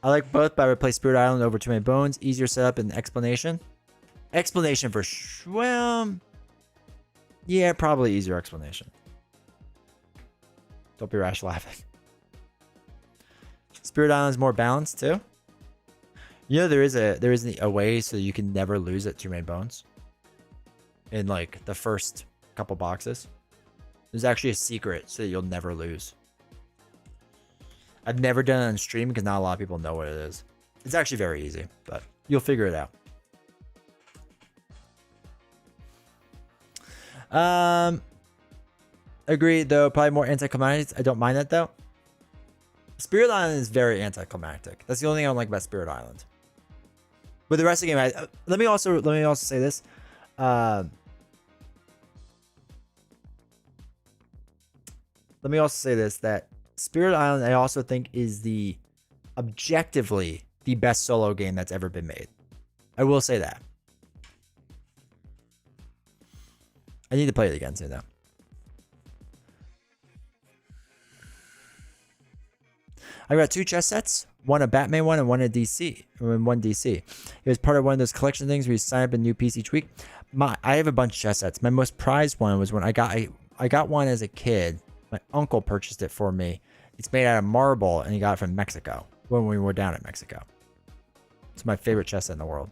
I like both, but I would play Spirit Island over Too Many Bones. Easier setup and explanation. Explanation for Schwim. Yeah, probably easier explanation. Don't be rash laughing. Spirit Island is more balanced too. You know, there is a way so you can never lose at 2 main bones. In like the first couple boxes. There's actually a secret so that you'll never lose. I've never done it on stream because not a lot of people know what it is. It's actually very easy, but you'll figure it out. Agreed, though. Probably more anticlimactic. I don't mind that, though. Spirit Island is very anticlimactic. That's the only thing I don't like about Spirit Island. But the rest of the game, let me also say this. Let me also say this, that Spirit Island, I also think, is objectively the best solo game that's ever been made. I will say that. I need to play it again soon, though. I got 2 chess sets, one a Batman one and one a DC, and one DC. It was part of one of those collection things where you sign up a new piece each week. I have a bunch of chess sets. My most prized one was when I got one as a kid. My uncle purchased it for me. It's made out of marble, and he got it from Mexico when we were down in Mexico. It's my favorite chess set in the world.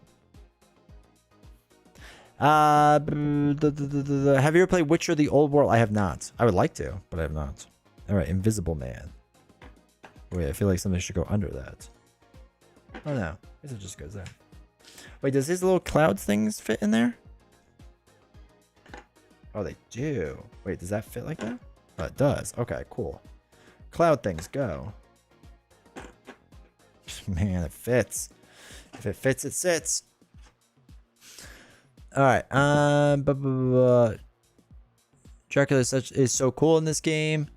Have you ever played Witcher: The Old World? I have not. I would like to, but I have not. All right, Invisible Man. Wait, I feel like something should go under that. Oh no, I guess it just goes there. Wait, does his little cloud things fit in there? Oh, they do. Wait, does that fit like that? Oh, it does. Okay, cool. Cloud things go. Man, it fits. If it fits, it sits. All right. Dracula is so cool in this game.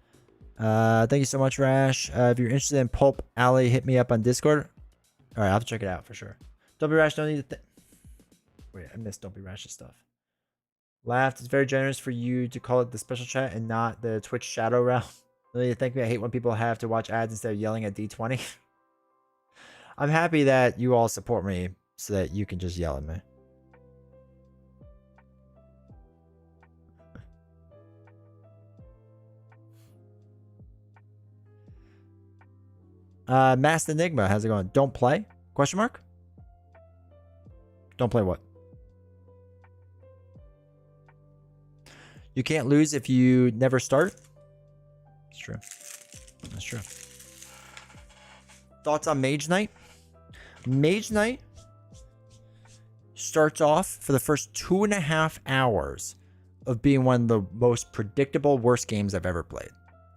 Thank you so much, Rash. If you're interested in Pulp Alley, hit me up on Discord. All right, I'll have to check it out for sure. Don't be rash. Don't need to. Wait, I missed Don't be rash's stuff. Laughed. It's very generous for you to call it the special chat and not the Twitch shadow round. Really, thank me. I hate when people have to watch ads instead of yelling at D20. I'm happy that you all support me so that you can just yell at me. Masked Enigma, how's it going? Don't play? Question mark? Don't play what? You can't lose if you never start? That's true. That's true. Thoughts on Mage Knight? Mage Knight starts off for the first 2.5 hours of being one of the most predictable worst games I've ever played.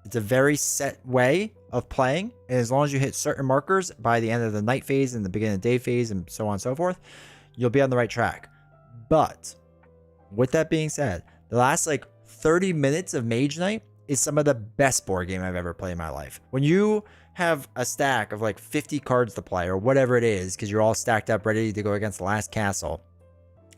It's a very set way of playing, and as long as you hit certain markers by the end of the night phase and the beginning of the day phase and so on and so forth, you'll be on the right track. But with that being said, the last like 30 minutes of Mage Knight is some of the best board game I've ever played in my life. When you have a stack of like 50 cards to play or whatever it is, because you're all stacked up ready to go against the last castle,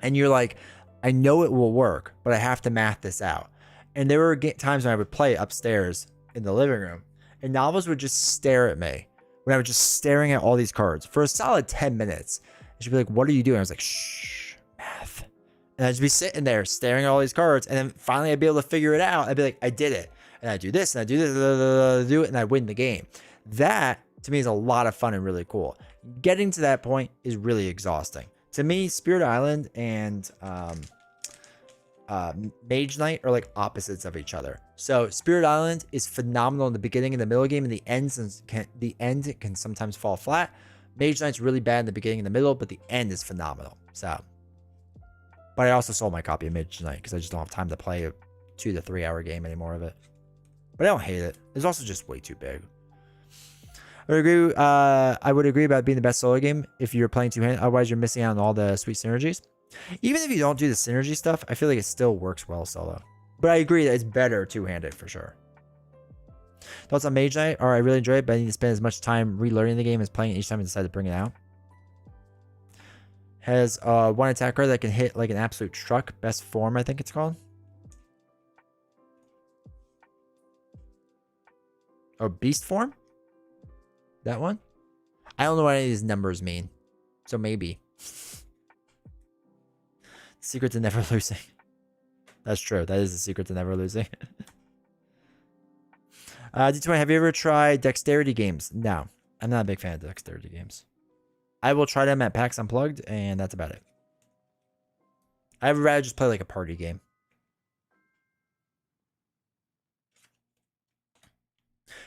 and you're like, I know it will work, but I have to math this out. And there were times when I would play upstairs in the living room, and novels would just stare at me when I was just staring at all these cards for a solid 10 minutes. And she'd be like, what are you doing? I was like, shh, math. And I'd just be sitting there staring at all these cards, and then finally I'd be able to figure it out. I'd be like, I did it. And I do this, and I do this, do it, and I win the game. That, to me, is a lot of fun and really cool. Getting to that point is really exhausting. To me, Spirit Island and Mage Knight are like opposites of each other. So Spirit Island is phenomenal in the beginning and the middle game, and the end can sometimes fall flat. Mage Knight's really bad in the beginning and the middle, but the end is phenomenal. So, but I also sold my copy of Mage Knight because I just don't have time to play a 2 to 3 hour game anymore of it. But I don't hate it. It's also just way too big. I would agree about being the best solo game if you're playing two-handed. Otherwise, you're missing out on all the sweet synergies. Even if you don't do the synergy stuff, I feel like it still works well solo. But I agree that it's better two-handed for sure. Thoughts on Mage Knight? I really enjoy it, but I need to spend as much time relearning the game as playing it each time I decide to bring it out. Has one attacker that can hit like an absolute truck. Best form, I think it's called. Oh, beast form? That one? I don't know what any of these numbers mean. So maybe. Secret to never losing. That's true. That is the secret to never losing. D20, have you ever tried dexterity games? No. I'm not a big fan of dexterity games. I will try them at PAX Unplugged, and that's about it. I would rather just play like a party game.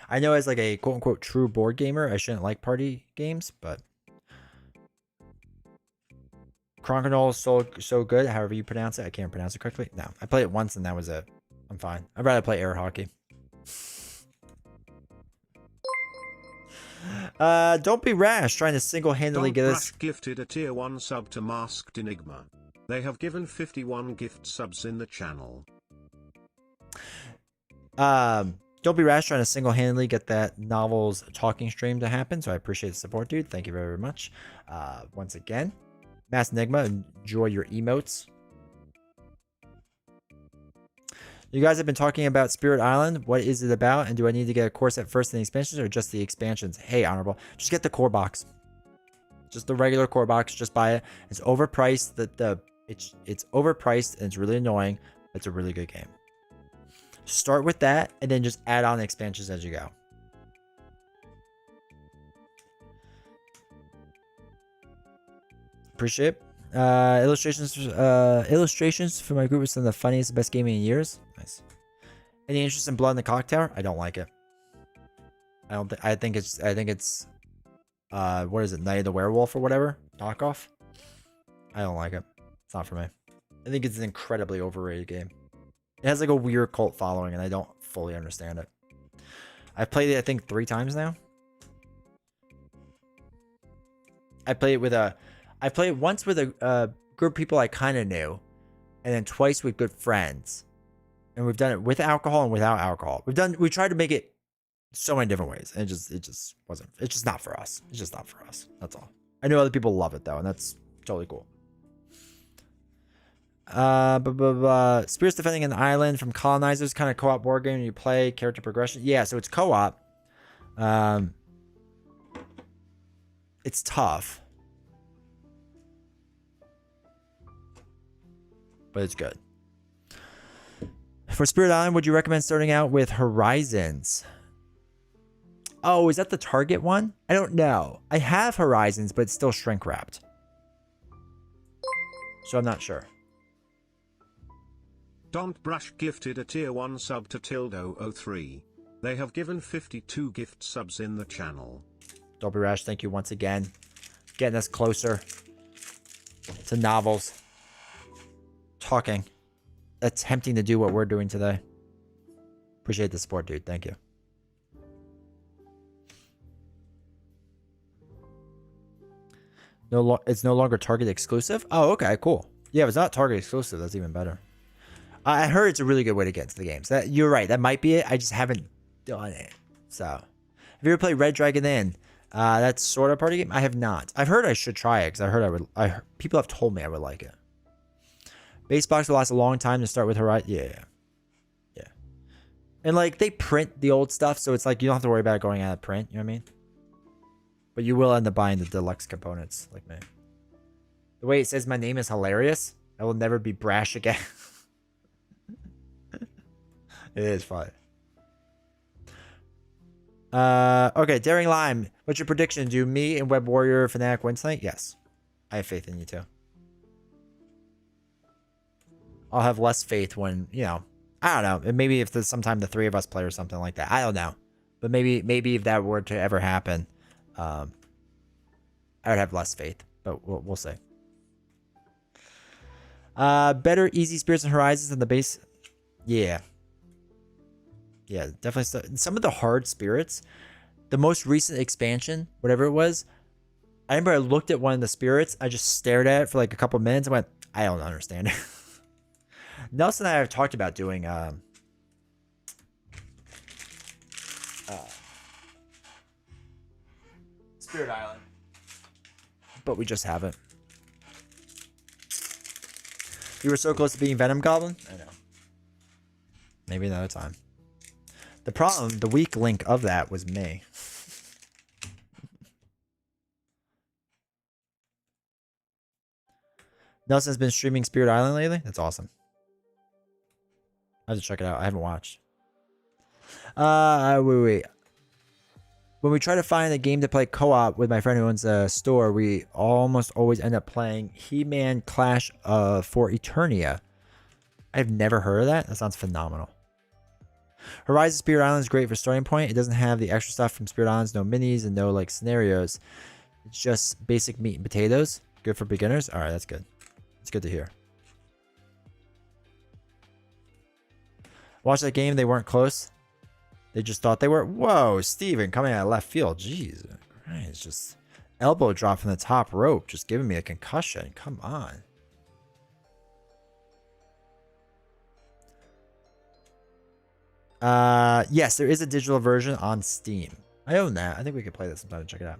I know as like a quote-unquote true board gamer, I shouldn't like party games, but Crokinole is so good, however you pronounce it. I can't pronounce it correctly. No, I played it once and that was it. I'm fine. I'd rather play air hockey. Don't be rash trying to single-handedly get us. Gifted a tier 1 sub to Masked Enigma. They have given 51 gift subs in the channel. Don't be rash trying to single-handedly get that novel's talking stream to happen. So I appreciate the support, dude. Thank you very, very much. Once again, Masked Enigma, enjoy your emotes. You guys have been talking about Spirit Island. What is it about? And do I need to get a core set first in the expansions or just the expansions? Hey, Honorable, just get the core box. Just the regular core box. Just buy it. It's overpriced. It's overpriced and it's really annoying. But it's a really good game. Start with that and then just add on expansions as you go. Appreciate it. Illustrations for my group was some of the funniest and best gaming in years. Nice. Any interest in Blood in the Clock Tower? I don't like it. I think it's what is it, Night of the Werewolf or whatever? Knockoff? I don't like it. It's not for me. I think it's an incredibly overrated game. It has like a weird cult following and I don't fully understand it. I've played it I think 3 times now. I played it once with a group of people I kind of knew, and then twice with good friends. And we've done it with alcohol and without alcohol. We tried to make it so many different ways, and it just wasn't. It's just not for us. It's just not for us. That's all. I know other people love it though, and that's totally cool. Spirits defending an island from colonizers, kind of co-op board game. You play character progression. Yeah, so it's co-op. It's tough. But it's good. For Spirit Island, would you recommend starting out with Horizons? Oh, is that the Target one? I don't know. I have Horizons, but it's still shrink wrapped. So I'm not sure. Don't Brush gifted a tier 1 sub to Tildo03. They have given 52 gift subs in the channel. Don't be rash, thank you once again. Getting us closer to novels. Talking. Attempting to do what we're doing today. Appreciate the support, dude. Thank you. It's no longer Target exclusive? Oh, okay, cool. Yeah, if it's not Target exclusive, that's even better. I heard it's a really good way to get into the games. You're right. That might be it. I just haven't done it. So, have you ever played Red Dragon Inn? That's sort of a party game. I have not. I've heard I should try it because I heard people have told me I would like it. Base box will last a long time to start with Horizon. Yeah. And like they print the old stuff, so it's like you don't have to worry about it going out of print. You know what I mean? But you will end up buying the deluxe components, like me. The way it says my name is hilarious. I will never be brash again. It is fun. Okay, Daring Lime. What's your prediction? Do me and Web Warrior Fnatic win tonight? Yes. I have faith in you too. I'll have less faith when, you know, I don't know. Maybe if there's sometime the 3 of us play or something like that. I don't know. But maybe if that were to ever happen, I would have less faith. But we'll see. Better easy spirits and horizons than the base. Yeah. Yeah, definitely. Some of the hard spirits, the most recent expansion, whatever it was, I remember I looked at one of the spirits. I just stared at it for like a couple minutes and went, I don't understand it. Nelson and I have talked about doing Spirit Island, but we just haven't. You were so close to being Venom Goblin. I know. Maybe another time. The problem, the weak link of that was me. Nelson's been streaming Spirit Island lately. That's awesome. I have to check it out. I haven't watched. Wait. when we try to find a game to play co-op with my friend who owns a store, we almost always end up playing He-Man Clash for Eternia. I've never heard of that. That sounds phenomenal. Horizon Spirit Island is great for starting point. It doesn't have the extra stuff from Spirit Islands, no minis and no like scenarios. It's just basic meat and potatoes. Good for beginners. All right, that's good. It's good to hear. Watch that game. They weren't close. They just thought they were. Whoa, Steven coming out of left field. Jeez. Christ, just elbow drop from the top rope. Just giving me a concussion. Come on. Yes, there is a digital version on Steam. I own that. I think we could play that sometime and check it out.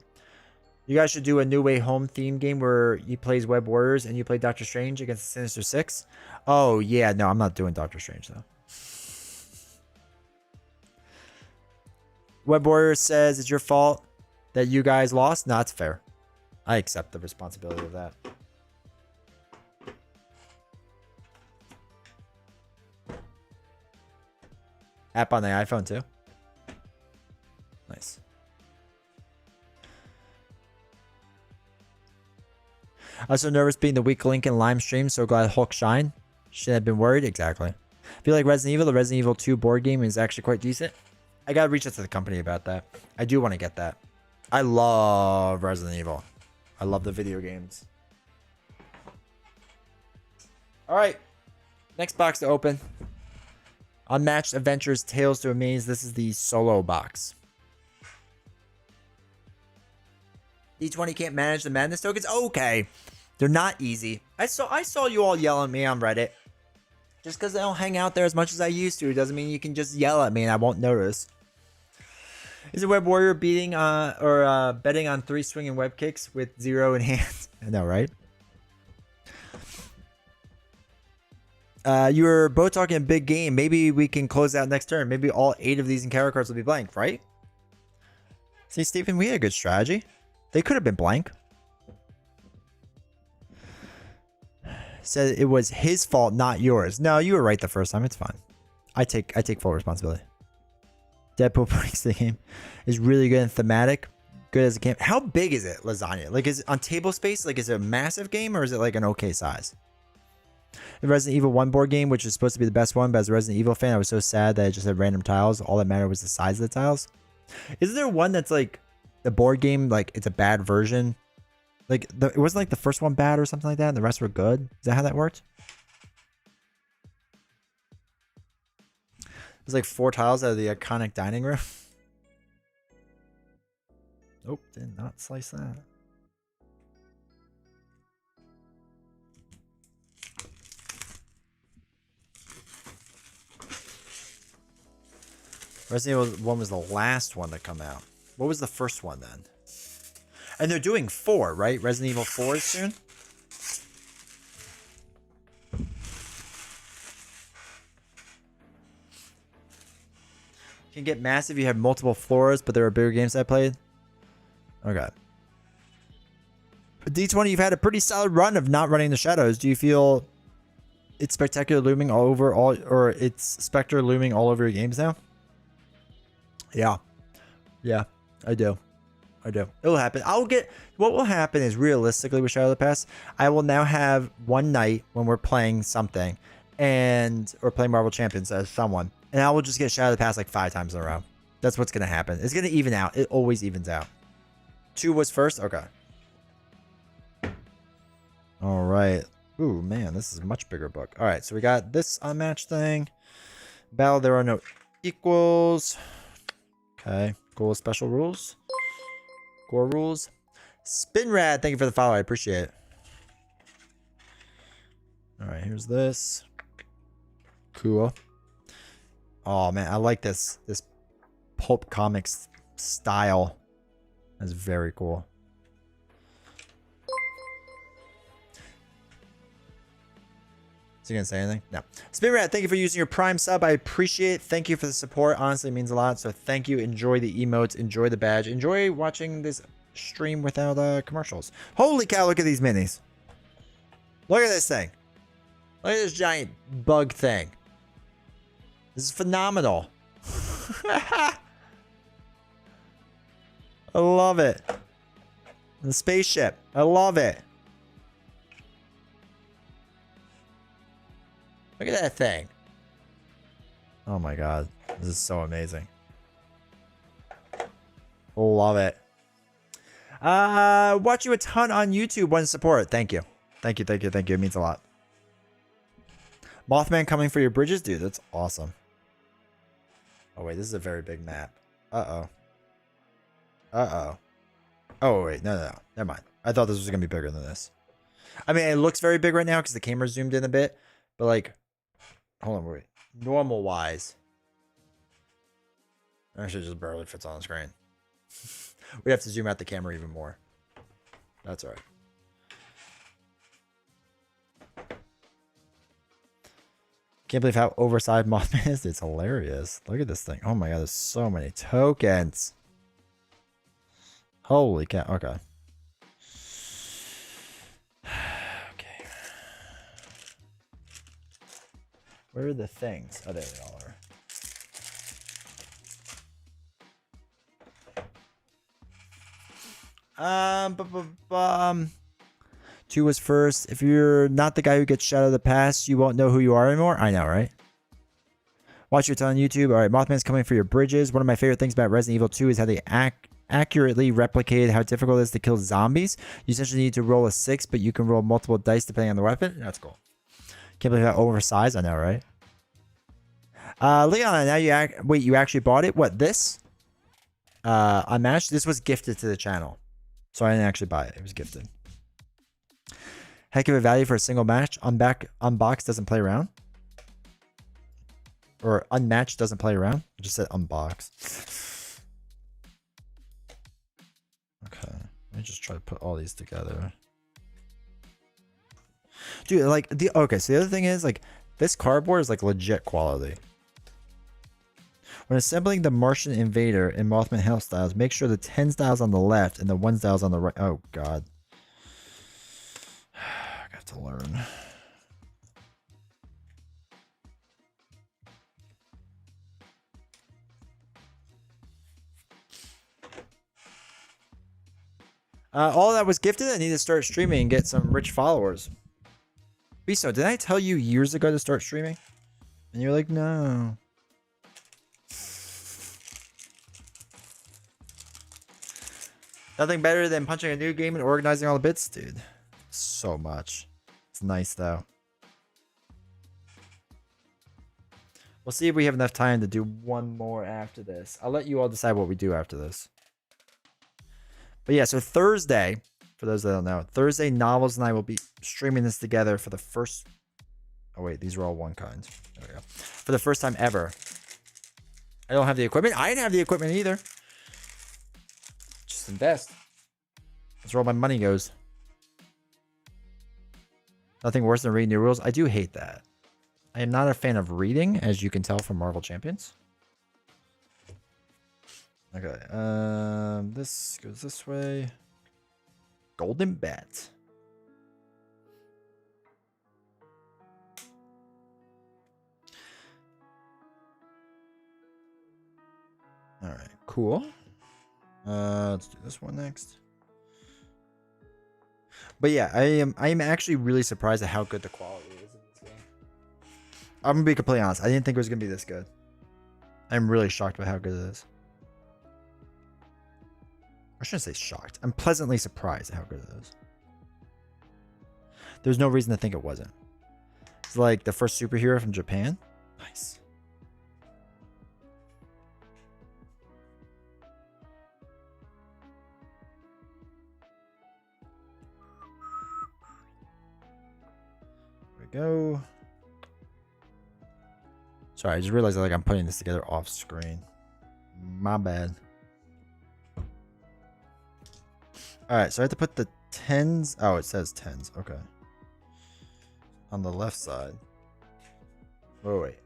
You guys should do a New Way Home theme game where he plays Web Warriors and you play Doctor Strange against the Sinister Six. Oh, yeah. No, I'm not doing Doctor Strange, though. Web Warriors says it's your fault that you guys lost. No, that's fair. I accept the responsibility of that. App on the iPhone, too. Nice. I was so nervous being the weak link in Lime stream, so glad Hulk shine. Should have been worried. Exactly. I feel like Resident Evil, the Resident Evil 2 board game is actually quite decent. I gotta reach out to the company about that. I do want to get that. I love Resident Evil. I love the video games. Alright. Next box to open. Unmatched Adventures Tales to Amaze. This is the solo box. D20 can't manage the madness tokens? Okay. They're not easy. I saw you all yell at me on Reddit. Just because I don't hang out there as much as I used to doesn't mean you can just yell at me and I won't notice. Is a Web Warrior betting on 3 swinging web kicks with 0 in hand? I know, right? You were both talking a big game. Maybe we can close out next turn. Maybe all 8 of these encounter cards will be blank, right? See, Stephen, we had a good strategy. They could have been blank. Said it was his fault, not yours. No, you were right the first time. It's fine. I take full responsibility. Deadpool breaks the game. Is really good and thematic. Good as a game. How big is it, Lasagna? Like, is it on table space? Like, is it a massive game or is it like an okay size? The Resident Evil 1 board game, which is supposed to be the best one, but as a Resident Evil fan, I was so sad that it just had random tiles. All that mattered was the size of the tiles. Isn't there one that's like the board game, like it's a bad version? Like, it wasn't like the first one bad or something like that, and the rest were good? Is that how that worked? There's like 4 tiles out of the iconic dining room. Nope, did not slice that. Resident Evil 1 was the last one to come out. What was the first one then? And they're doing 4, right? Resident Evil 4 is soon? Can get massive. You have multiple floors, but there are bigger games I played. Okay. D20, you've had a pretty solid run of not running the shadows. Do you feel it's spectacular looming all over all, or it's Spectre looming all over your games now? Yeah. Yeah, I do. It'll happen. What will happen is realistically with Shadow of the Past, I will now have one night when we're playing something or playing Marvel Champions as someone, and I will just get Shadow of the Past like 5 times in a row. That's what's going to happen. It's going to even out. It always evens out. 2 was first? Okay. All right. Ooh, man, this is a much bigger book. All right, so we got this unmatched thing. Battle, there are no equals. Okay, cool. Special rules. Core rules. Spinrad, thank you for the follow. I appreciate it. All right, here's this. Cool. Oh man, I like this pulp comics style. That's very cool. Is he gonna say anything? No. Spinrad, thank you for using your Prime sub. I appreciate it. Thank you for the support. Honestly, it means a lot. So thank you. Enjoy the emotes. Enjoy the badge. Enjoy watching this stream without commercials. Holy cow! Look at these minis. Look at this thing. Look at this giant bug thing. This is phenomenal. I love it. The spaceship. I love it. Look at that thing. Oh my god. This is so amazing. Love it. Watch you a ton on YouTube. One support. Thank you. Thank you. Thank you. Thank you. It means a lot. Mothman coming for your bridges? Dude, that's awesome. Oh, wait. This is a very big map. Uh-oh. Uh-oh. Oh, wait. No, no, no. Never mind. I thought this was going to be bigger than this. I mean, it looks very big right now because the camera zoomed in a bit. But, like, hold on. Wait. Normal-wise. Actually, just barely fits on the screen. We have to zoom out the camera even more. That's all right. Can't believe how oversized Mothman is. It's hilarious. Look at this thing. Oh my god, there's so many tokens. Holy cow. Okay. Okay. Where are the things? Oh, there they all are. 2 was first. If you're not the guy who gets shot out of the past, you won't know who you are anymore. I know, right? Watch your on YouTube. All right, Mothman's coming for your bridges. One of my favorite things about Resident Evil 2 is how they accurately replicated how difficult it is to kill zombies. You essentially need to roll a 6, but you can roll multiple dice depending on the weapon. That's cool. Can't believe how oversized. I know, right? Leon, now you actually bought it? What, this? Unmatched? This was gifted to the channel. So I didn't actually buy it. It was gifted. Heck of a value for a single match. Unbox doesn't play around. Or Unmatched doesn't play around. I just said unbox. Okay. Let me just try to put all these together. Dude, like, okay, so the other thing is, like, this cardboard is, like, legit quality. When assembling the Martian Invader in Mothman Hell styles, make sure the 10 styles on the left and the 1 styles on the right. Oh, God. I have to learn. All that was gifted. I need to start streaming and get some rich followers. Biso, did I tell you years ago to start streaming? And you're like, no. Nothing better than punching a new game and organizing all the bits, dude. So much. It's nice, though. We'll see if we have enough time to do one more after this. I'll let you all decide what we do after this. But yeah, so Thursday, for those that don't know, Thursday, Novels and I will be streaming this together for the first... Oh, wait, these are all one kind. There we go. For the first time ever. I don't have the equipment. I didn't have the equipment either. Just invest. That's where all my money goes. Nothing worse than reading new rules. I do hate that. I am not a fan of reading, as you can tell from Marvel Champions. Okay, this goes this way. Golden Bat. All right, cool. Let's do this one next. But yeah, I am actually really surprised at how good the quality is in this game. I'm gonna be completely honest. I didn't think it was gonna be this good. I'm really shocked by how good it is. I shouldn't say shocked. I'm pleasantly surprised at how good it is. There's no reason to think it wasn't. It's like the first superhero from Japan. Nice. Go. Sorry, I just realized like I'm putting this together off screen. My bad. Alright, so I have to put the 10s. Oh, it says 10s. Okay. On the left side. Oh, wait.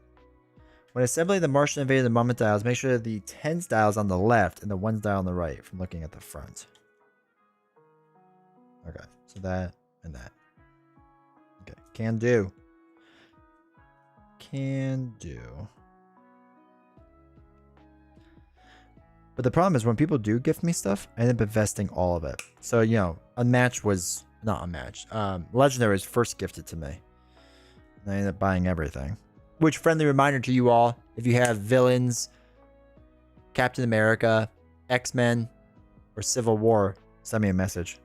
When assembling the Martian Invader the moment dials, make sure the 10s dials on the left and the 1s dial on the right from looking at the front. Okay, so that and that. Okay, can do. Can do. But the problem is when people do gift me stuff, I end up investing all of it. So, you know, Unmatched was not Unmatched. Legendary was first gifted to me. And I ended up buying everything. Which, friendly reminder to you all, if you have villains, Captain America, X-Men, or Civil War, send me a message.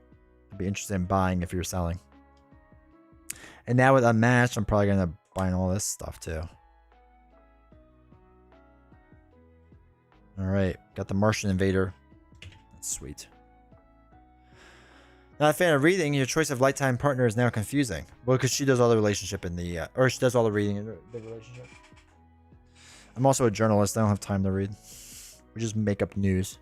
I'd be interested in buying if you're selling. And now with Unmatched, I'm probably going to buy all this stuff too. Alright, got the Martian Invader. That's sweet. Not a fan of reading. Your choice of lifetime partner is now confusing. Well, because she does all the relationship in the... or she does all the reading in the relationship. I'm also a journalist. I don't have time to read. We just make up news.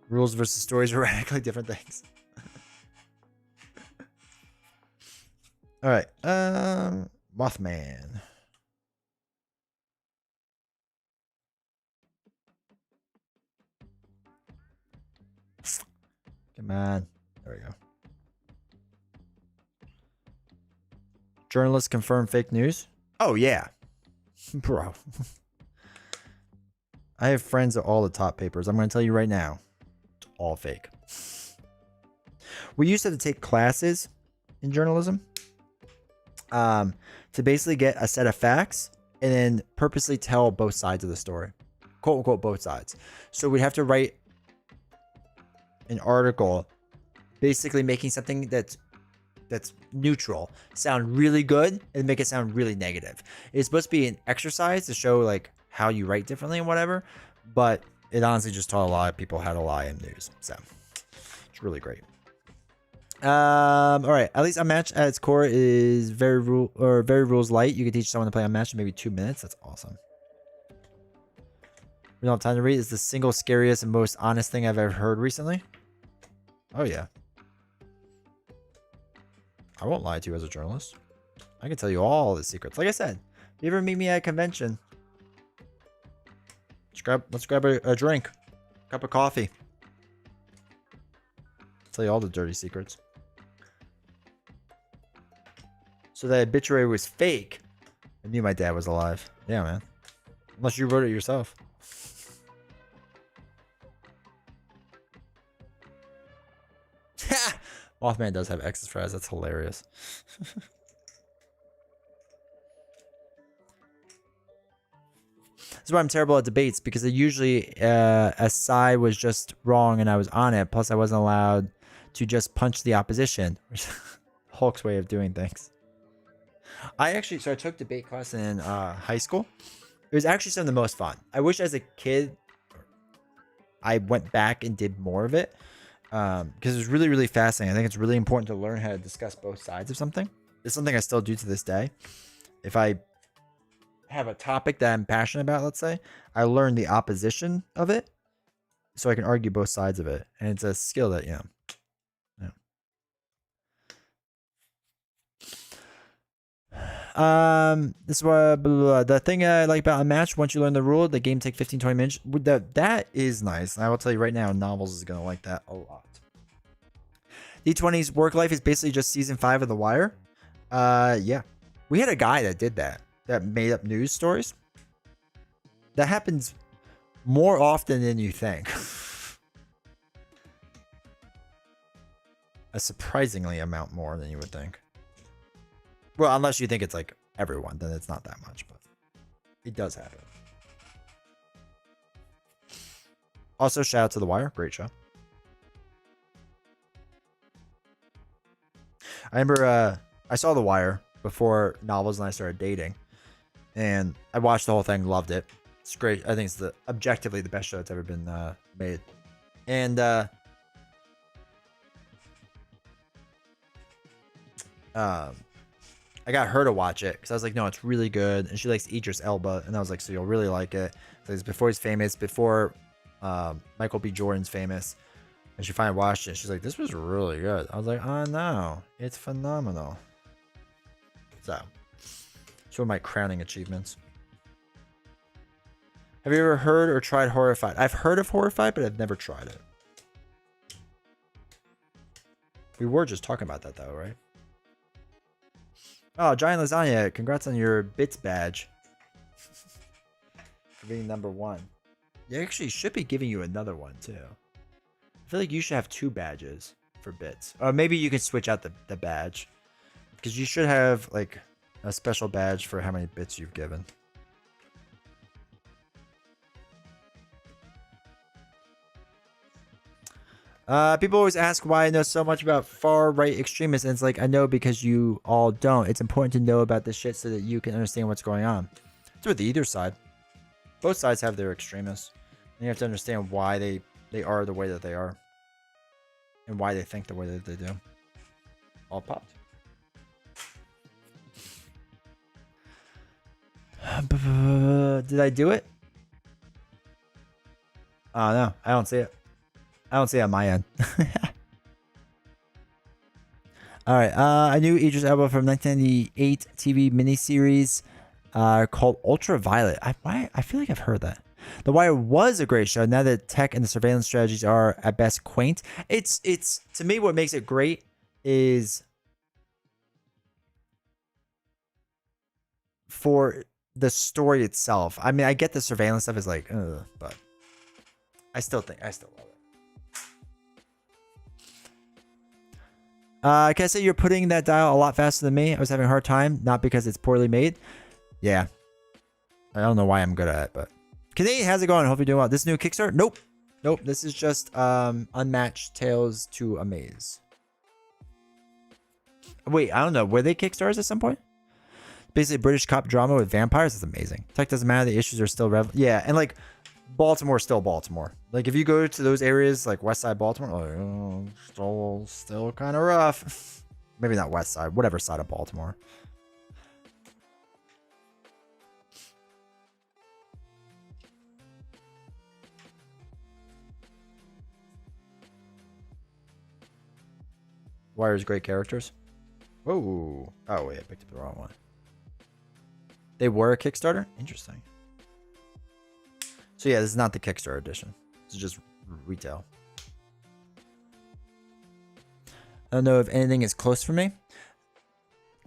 Rules versus stories are radically different things. Alright, Mothman. Come on. There we go. Journalists confirm fake news? Oh, yeah. Bro. I have friends at all the top papers. I'm going to tell you right now. It's all fake. We used to have to take classes in journalism to basically get a set of facts and then purposely tell both sides of the story. Quote unquote, both sides. So we'd have to write an article basically making something that's neutral sound really good and make it sound really negative. It's supposed to be an exercise to show like how you write differently and whatever, but it honestly just taught a lot of people how to lie in news. So it's really great. All right, at least Unmatched at its core is very rules light. You can teach someone to play Unmatched in maybe 2 minutes. That's awesome. We don't have time to read. It's the single scariest and most honest thing I've ever heard recently. Oh yeah. I won't lie to you as a journalist. I can tell you all the secrets. Like I said, if you ever meet me at a convention, let's grab a drink, cup of coffee. I'll tell you all the dirty secrets. So that obituary was fake. I knew my dad was alive. Yeah, man. Unless you wrote it yourself. Mothman does have X's for eyes. That's hilarious. This is why I'm terrible at debates, because usually a side was just wrong and I was on it. Plus, I wasn't allowed to just punch the opposition. Hulk's way of doing things. I took debate class in high school. It was actually some of the most fun. I wish as a kid I went back and did more of it. Because it was really, really fascinating. I think it's really important to learn how to discuss both sides of something. It's something I still do to this day. If I have a topic that I'm passionate about, let's say, I learn the opposition of it so I can argue both sides of it. And it's a skill that, you know. This is what the thing I like about Unmatched. Once you learn the rule, the game takes 15-20 minutes. That is nice. And I will tell you right now, Novels is gonna like that a lot. D20's work life is basically just season 5 of The Wire. Yeah, we had a guy that did that made up news stories. That happens more often than you think. A surprisingly amount more than you would think. Well, unless you think it's like everyone, then it's not that much, but it does happen. Also, shout out to The Wire. Great show. I remember I saw The Wire before Novels and I started dating. And I watched the whole thing, loved it. It's great. I think it's objectively the best show that's ever been made. And I got her to watch it because I was like, no, it's really good. And she likes Idris Elba. And I was like, so you'll really like it. So it's before he's famous, before Michael B. Jordan's famous. And she finally watched it. She's like, this was really good. I was like, oh no, it's phenomenal. So it's one of my crowning achievements. Have you ever heard or tried Horrified? I've heard of Horrified, but I've never tried it. We were just talking about that though, right? Oh, Giant Lasagna, congrats on your bits badge. for being number 1. They actually should be giving you another one too. I feel like you should have 2 badges for bits. Or maybe you could switch out the badge. Because you should have like a special badge for how many bits you've given. People always ask why I know so much about far-right extremists, and it's like, I know because you all don't. It's important to know about this shit so that you can understand what's going on. It's with either side. Both sides have their extremists. And you have to understand why they are the way that they are. And why they think the way that they do. All popped. Did I do it? Oh, no. I don't see it. I don't see it on my end. Alright, a new Idris Elba from 1998 TV miniseries called Ultraviolet. I feel like I've heard that. The Wire was a great show. Now that tech and the surveillance strategies are at best quaint, it's to me what makes it great is for the story itself. I mean, I get the surveillance stuff is like, ugh, but I still love it. Can I say you're putting that dial a lot faster than me? I was having a hard time, not because it's poorly made. Yeah. I don't know why I'm good at it, but... Canadian, how's it going? Hope you're doing well. This new Kickstarter? Nope. Nope. This is just Unmatched Tales to Amaze. Wait, I don't know. Were they Kickstarters at some point? Basically, British cop drama with vampires is amazing. Tech doesn't matter. The issues are still yeah, and like Baltimore's still Baltimore. Like if you go to those areas like West Side Baltimore, like, oh, still kind of rough. Maybe not West Side, whatever side of Baltimore. Wire's great characters. Whoa. Oh wait, I picked up the wrong one. They were a Kickstarter? Interesting. So yeah, this is not the Kickstarter edition. This is just retail. I don't know if anything is close for me.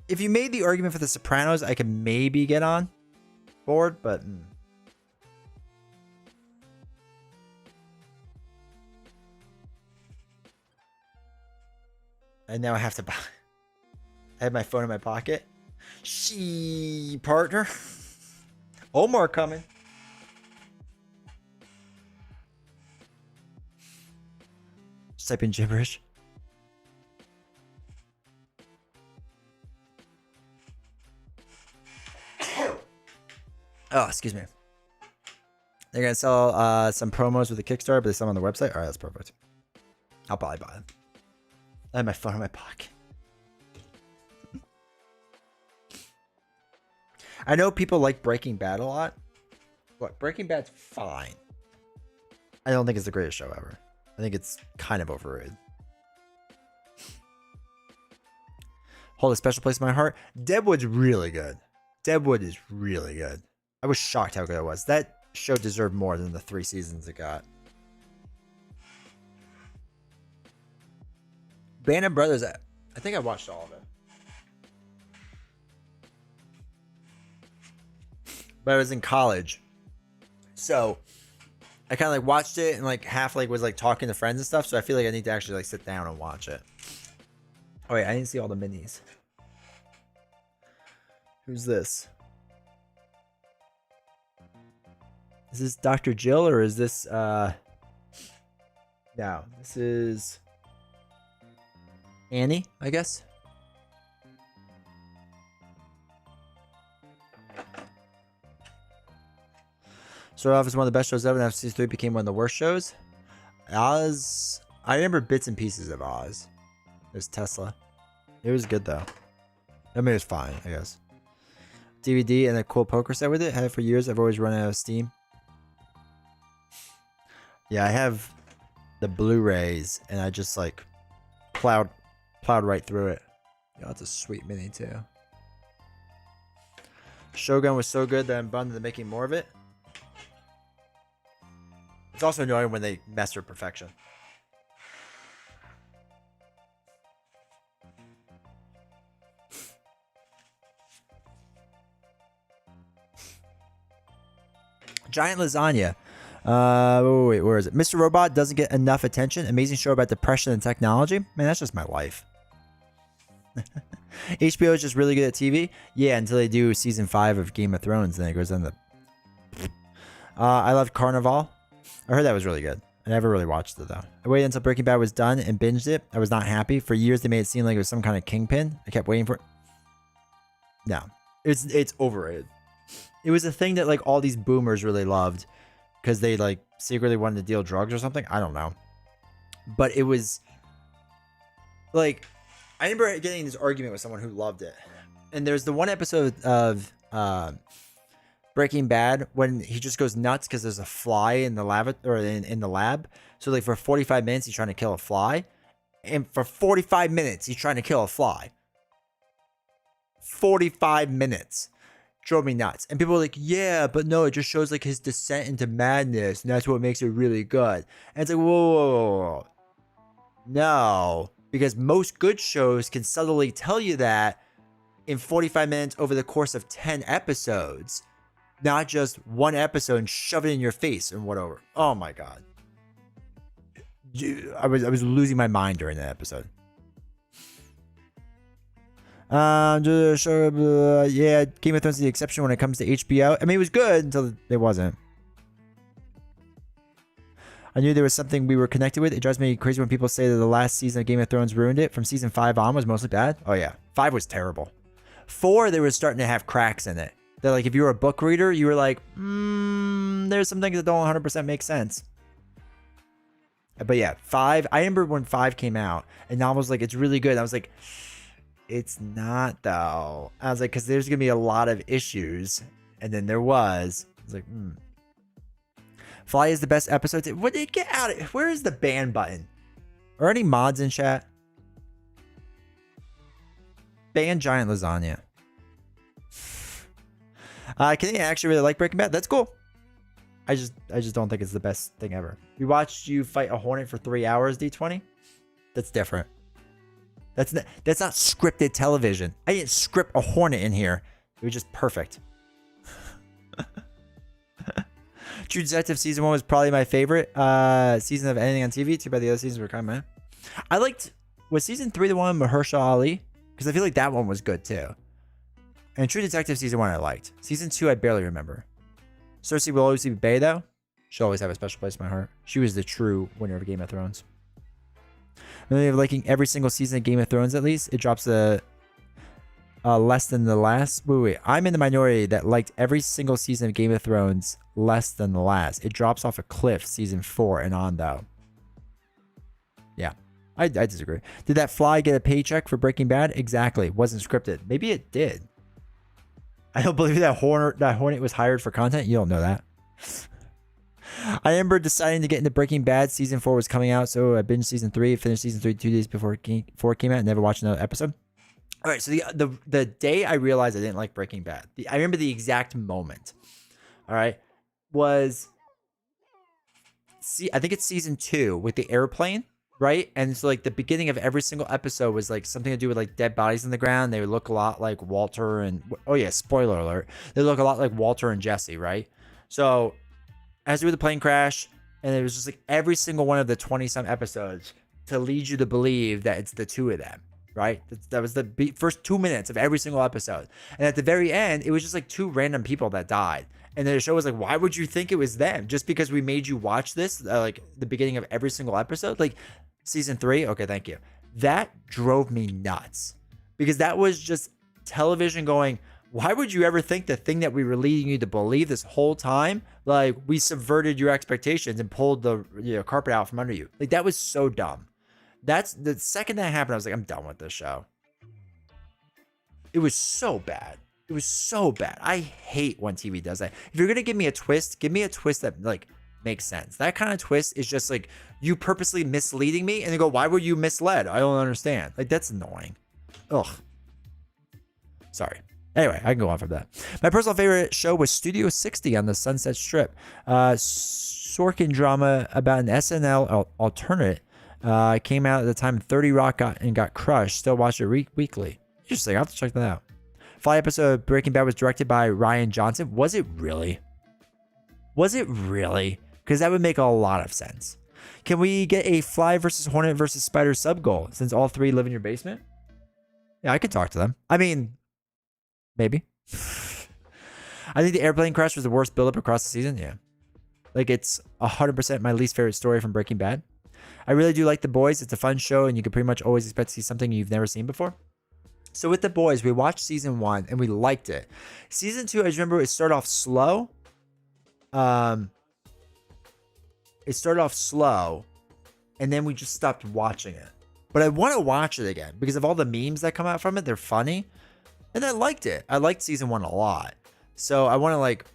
If you made the argument for The Sopranos, I could maybe get on board, but... And now I have to buy... I have my phone in my pocket. She partner. Omar coming. Just type in gibberish. Oh, excuse me. They're gonna sell some promos with the Kickstarter, but they sell them on the website. All right, that's perfect. I'll probably buy them. I have my phone in my pocket. I know people like Breaking Bad a lot. Look, Breaking Bad's fine. I don't think it's the greatest show ever. I think it's kind of overrated. Hold a special place in my heart. Deadwood's really good. Deadwood is really good. I was shocked how good it was. That show deserved more than the 3 seasons it got. Band of Brothers. I think I watched all of it. But I was in college. So I kind of like watched it and like half like was like talking to friends and stuff. So I feel like I need to actually like sit down and watch it. Oh wait, I didn't see all the minis. Who's this? Is this Dr. Jill or is this no, this is Annie, I guess. Started off as one of the best shows ever, and after season 3 became one of the worst shows. Oz, I remember bits and pieces of Oz. There's Tesla. It was good though. I mean, it was fine, I guess. DVD and a cool poker set with it. Had it for years. I've always run out of steam. Yeah, I have the Blu-rays, and I just like plowed right through it. Yeah, that's a sweet mini too. Shogun was so good that I'm bummed that they're making more of it. It's also annoying when they mess with perfection. Giant lasagna. Wait, where is it? Mr. Robot doesn't get enough attention. Amazing show about depression and technology. Man, that's just my life. HBO is just really good at TV. Yeah, until they do season 5 of Game of Thrones, then it goes on the. I loved Carnival. I heard that was really good. I never really watched it though. I waited until Breaking Bad was done and binged it. I was not happy. For years they made it seem like it was some kind of kingpin. I kept waiting for it. No, it's overrated. It was a thing that like all these boomers really loved because they like secretly wanted to deal drugs or something. I don't know, but it was like I remember getting in this argument with someone who loved it. And there's the one episode of Breaking Bad when he just goes nuts because there's a fly in the lab or in the lab. So like for 45 minutes he's trying to kill a fly, and for 45 minutes he's trying to kill a fly. 45 minutes drove me nuts, and people were like, "Yeah, but no, it just shows like his descent into madness, and that's what makes it really good." And it's like, whoa. No, because most good shows can subtly tell you that in 45 minutes over the course of 10 episodes. Not just one episode and shove it in your face and whatever. Oh my god, I was losing my mind during that episode. Yeah, Game of Thrones is the exception when it comes to HBO. I mean, it was good until it wasn't. I knew there was something we were connected with. It drives me crazy when people say that the last season of Game of Thrones ruined it. From season 5 on was mostly bad. Oh yeah, 5 was terrible. 4, they were starting to have cracks in it. That like if you were a book reader, you were like, there's some things that don't 100% make sense. But yeah, 5. I remember when 5 came out, and I was like, it's really good. I was like, it's not though. I was like, because there's gonna be a lot of issues, and then there was. I was like, Fly is the best episode. What did it get out of? Where is the ban button? Are any mods in chat? Ban Giant Lasagna. Can you actually really like Breaking Bad? That's cool. I just don't think it's the best thing ever. We watched you fight a hornet for 3 hours, D20. That's different. That's not scripted television. I didn't script a hornet in here. It was just perfect. True Detective season 1 was probably my favorite season of anything on TV. Too bad the other seasons were kind of meh. Was season 3 the one with Mahershala Ali? Because I feel like that one was good too. And True Detective season 1 I liked. Season 2 I barely remember. Cersei will always be Bae though. She'll always have a special place in my heart. She was the true winner of Game of Thrones. Really liking every single season of Game of Thrones at least. It drops a less than the last. Wait. I'm in the minority that liked every single season of Game of Thrones less than the last. It drops off a cliff season 4 and on though. Yeah. I disagree. Did that fly get a paycheck for Breaking Bad? Exactly. It wasn't scripted. Maybe it did. I don't believe that Hornet was hired for content. You don't know that. I remember deciding to get into Breaking Bad. Season 4 was coming out, so I binged season 3. Finished season 3 2 days before it came out. And never watched another episode. All right, so the day I realized I didn't like Breaking Bad, I remember the exact moment. All right, I think it's season 2 with the airplane. Right, and so like the beginning of every single episode was like something to do with like dead bodies in the ground. They would look a lot like Walter and spoiler alert, they look a lot like Walter and Jesse, right? So as with the plane crash, and it was just like every single one of the 20-some episodes to lead you to believe that it's the two of them, right? That was the first 2 minutes of every single episode, and at the very end, it was just like 2 random people that died. And then the show was like, why would you think it was them? Just because we made you watch this, like the beginning of every single episode, like season 3. Okay, thank you. That drove me nuts because that was just television going, why would you ever think the thing that we were leading you to believe this whole time, like we subverted your expectations and pulled the carpet out from under you? Like that was so dumb. That's the second that happened, I was like, I'm done with this show. It was so bad. It was so bad. I hate when TV does that. If you're going to give me a twist that like makes sense. That kind of twist is just like you purposely misleading me and they go, why were you misled? I don't understand. Like that's annoying. Ugh. Sorry. Anyway, I can go on from that. My personal favorite show was Studio 60 on the Sunset Strip. Sorkin drama about an SNL alternate. Came out at the time 30 Rock got crushed. Still watch it weekly. Interesting. I'll have to check that out. Fly episode of Breaking Bad was directed by Ryan Johnson. Was it really? Was it really? Because that would make a lot of sense. Can we get a Fly versus Hornet versus Spider sub goal since all 3 live in your basement? Yeah, I could talk to them. I mean, maybe. I think the airplane crash was the worst buildup across the season. Yeah. Like, it's 100% my least favorite story from Breaking Bad. I really do like The Boys. It's a fun show, and you can pretty much always expect to see something you've never seen before. So with The Boys, we watched season 1, and we liked it. Season 2, I just remember it started off slow. It started off slow, and then we just stopped watching it. But I want to watch it again because of all the memes that come out from it. They're funny, and I liked it. I liked season 1 a lot. So I want to like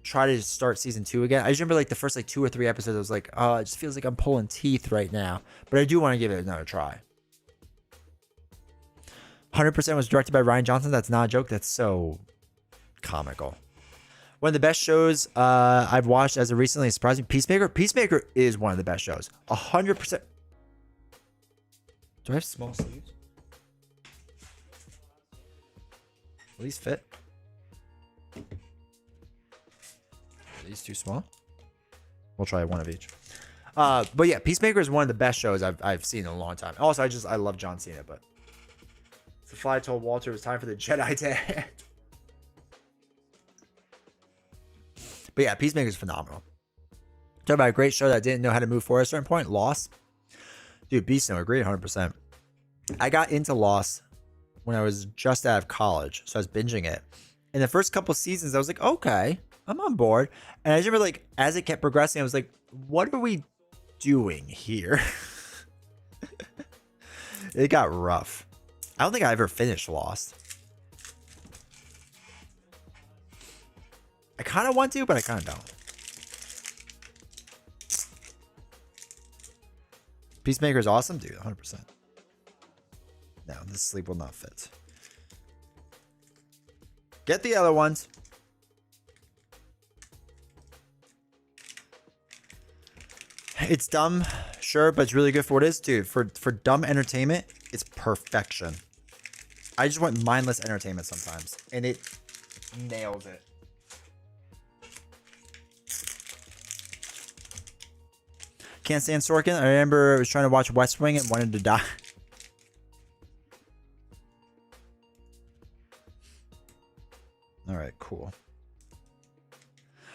try to start season 2 again. I just remember like the first like 2 or 3 episodes. I was like, oh, it just feels like I'm pulling teeth right now. But I do want to give it another try. 100% was directed by Ryan Johnson. That's not a joke. That's so comical. One of the best shows I've watched as of recently is surprising. Peacemaker. Peacemaker is one of the best shows. 100%. Do I have small sleeves? Will these fit? Are these too small? We'll try one of each. But yeah, Peacemaker is one of the best shows I've seen in a long time. Also, I love John Cena, but the Fly told Walter it was time for the Jedi to end. But yeah, Peacemaker is phenomenal. Talk about a great show that didn't know how to move forward at a certain point. Lost. Dude, Beast No, agreed 100%. I got into Lost when I was just out of college, so I was binging it. In the first couple seasons, I was like, okay, I'm on board. And I just remember, like, as it kept progressing, I was like, what are we doing here? It got rough. I don't think I ever finished Lost. I kind of want to, but I kind of don't. Peacemaker is awesome, dude. 100%. No, this sleeve will not fit. Get the other ones. It's dumb, sure, but it's really good for what it is, dude. For dumb entertainment, it's perfection. I just want mindless entertainment sometimes, and it nails it. Can't stand Sorkin. I remember I was trying to watch West Wing and wanted to die. All right, cool.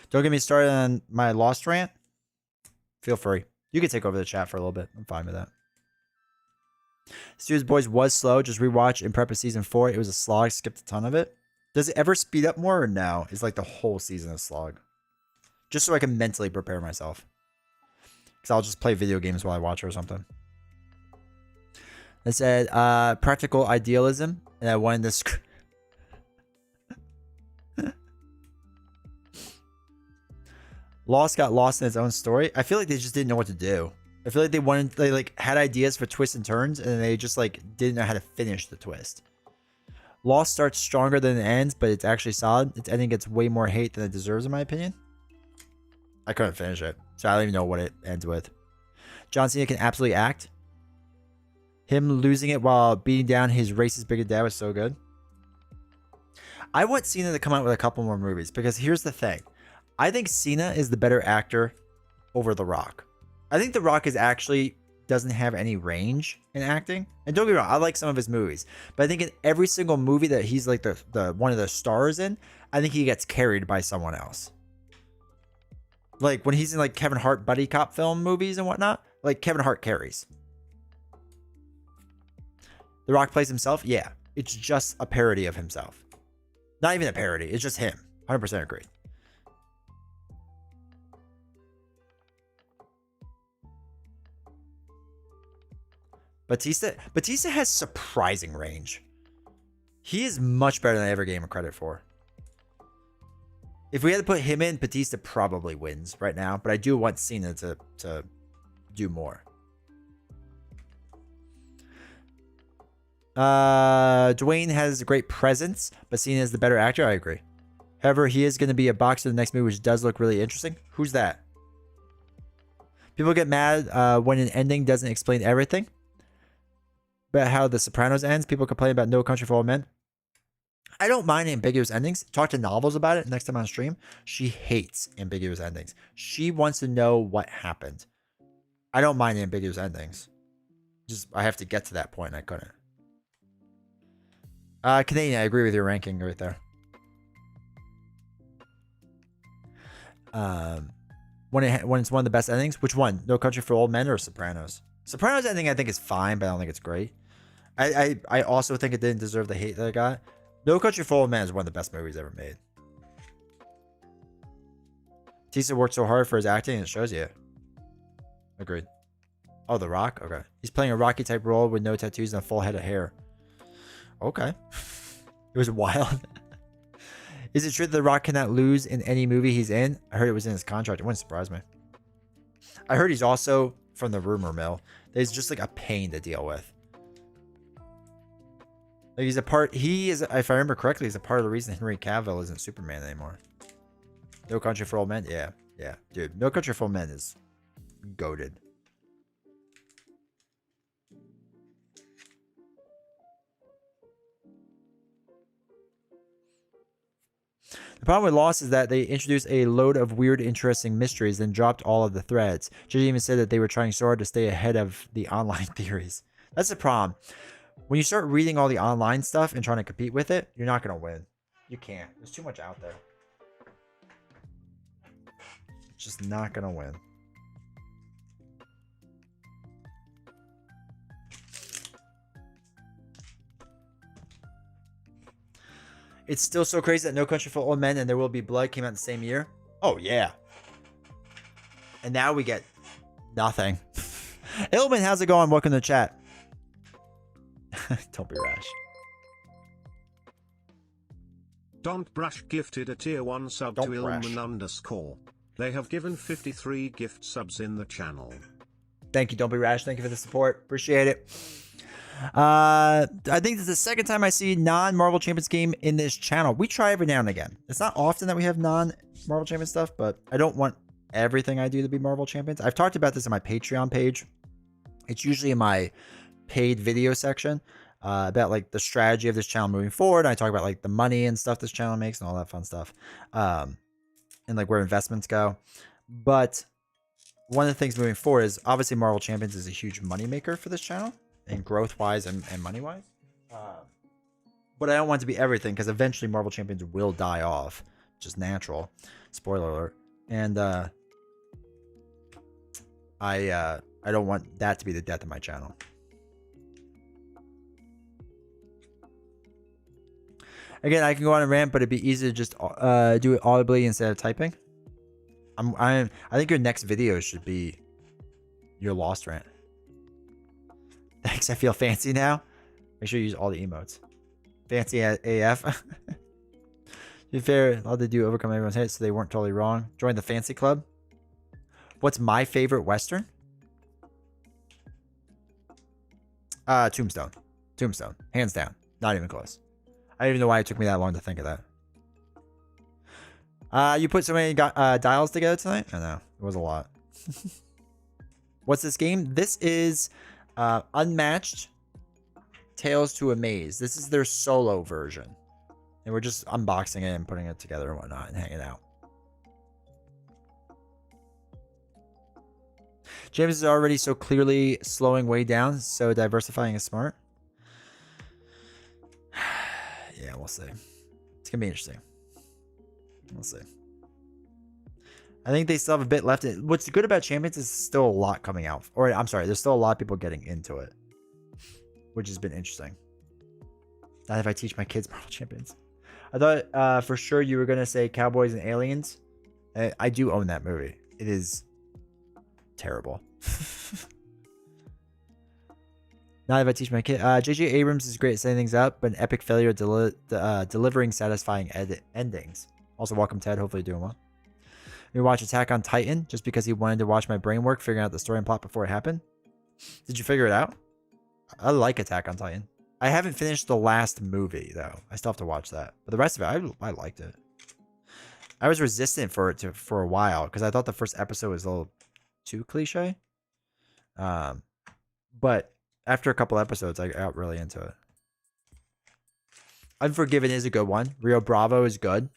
Don't get me started on my Lost rant. Feel free. You can take over the chat for a little bit. I'm fine with that. Stu's Boys was slow. Just rewatch in prep of season 4. It was a slog. Skipped a ton of it. Does it ever speed up more or no? It's like the whole season a slog. Just so I can mentally prepare myself. Because I'll just play video games while I watch or something. I said practical idealism. And I wanted this. Lost got lost in its own story. I feel like they just didn't know what to do. I feel like they like had ideas for twists and turns, and they just like didn't know how to finish the twist. Lost starts stronger than it ends, but it's actually solid. Its ending gets way more hate than it deserves, in my opinion. I couldn't finish it, so I don't even know what it ends with. John Cena can absolutely act. Him losing it while beating down his racist bigoted dad was so good. I want Cena to come out with a couple more movies, because here's the thing. I think Cena is the better actor over The Rock. I think The Rock is actually doesn't have any range in acting. And don't get me wrong, I like some of his movies. But I think in every single movie that he's like the one of the stars in, I think he gets carried by someone else. Like when he's in like Kevin Hart buddy cop film movies and whatnot, like Kevin Hart carries. The Rock plays himself? Yeah. It's just a parody of himself. Not even a parody. It's just him. 100% agreed. Batista has surprising range. He is much better than I ever gave him credit for. If we had to put him in, Batista probably wins right now, but I do want Cena to do more. Dwayne has a great presence, but Cena is the better actor. I agree. However, he is going to be a boxer in the next movie, which does look really interesting. Who's that? People get mad when an ending doesn't explain everything. About how The Sopranos ends. People complain about No Country for Old Men. I don't mind ambiguous endings. Talk to Novels about it next time on stream. She hates ambiguous endings. She wants to know what happened. I don't mind ambiguous endings. Just I have to get to that point. I couldn't. Canadian, I agree with your ranking right there. When it's one of the best endings, which one? No Country for Old Men or Sopranos? Sopranos ending I think is fine, but I don't think it's great. I also think it didn't deserve the hate that it got. No Country for Old Men is one of the best movies ever made. Tisa worked so hard for his acting, and it shows you. Agreed. Oh, The Rock? Okay. He's playing a Rocky type role with no tattoos and a full head of hair. Okay. It was wild. Is it true that The Rock cannot lose in any movie he's in? I heard it was in his contract. It wouldn't surprise me. I heard he's also, from the rumor mill, that he's just like a pain to deal with. Like he is, if I remember correctly, he's a part of the reason Henry Cavill isn't Superman anymore. No Country for Old Men? Yeah. Yeah. Dude, No Country for Old Men is goated. The problem with Lost is that they introduced a load of weird, interesting mysteries, then dropped all of the threads. Judge even said that they were trying so hard to stay ahead of the online theories. That's the problem. When you start reading all the online stuff and trying to compete with it, you're not going to win. You can't. There's too much out there. Just not going to win. It's still so crazy that No Country for Old Men and There Will Be Blood came out the same year. Oh, yeah. And now we get nothing. Ilman, how's it going? Welcome to the chat. Don't be rash. Don't Brush gifted a tier 1 sub to Ilman_. They have given 53 gift subs in the channel. Thank you, Don't Be Rash. Thank you for the support. Appreciate it. I think this is the second time I see non-Marvel Champions game in this channel. We try every now and again. It's not often that we have non-Marvel Champions stuff, but I don't want everything I do to be Marvel Champions. I've talked about this on my Patreon page. It's usually in my paid video section about like the strategy of this channel moving forward. I talk about like the money and stuff this channel makes and all that fun stuff, and like where investments go. But one of the things moving forward is obviously Marvel Champions is a huge money maker for this channel. And growth-wise and money-wise. But I don't want it to be everything, because eventually Marvel Champions will die off. Just natural. Spoiler alert. And I don't want that to be the death of my channel. Again, I can go on a rant, but it'd be easy to just do it audibly instead of typing. I think your next video should be your Lost rant. Thanks, I feel fancy now. Make sure you use all the emotes. Fancy AF. To be fair, all they do overcome everyone's hate, so they weren't totally wrong. Join the fancy club. What's my favorite Western? Tombstone. Tombstone. Hands down. Not even close. I don't even know why it took me that long to think of that. You put so many dials together tonight? I know. It was a lot. What's this game? This is... Unmatched Tales to Amaze. This is their solo version. And we're just unboxing it and putting it together and whatnot and hanging out. James is already so clearly slowing way down, so diversifying is smart. Yeah, we'll see. It's going to be interesting. We'll see. I think they still have a bit left. What's good about Champions is still a lot coming out. Or, I'm sorry, there's still a lot of people getting into it. Which has been interesting. Not if I teach my kids Marvel Champions. I thought for sure you were going to say Cowboys and Aliens. I do own that movie. It is terrible. Not if I teach my kid. J.J. Abrams is great at setting things up, but an epic failure delivering satisfying endings. Also, welcome, Ted. Hopefully doing well. We watch Attack on Titan just because he wanted to watch my brain work, figuring out the story and plot before it happened. Did you figure it out? I like Attack on Titan. I haven't finished the last movie, though. I still have to watch that. But the rest of it, I liked it. I was resistant for a while because I thought the first episode was a little too cliche. But after a couple episodes, I got really into it. Unforgiven is a good one. Rio Bravo is good.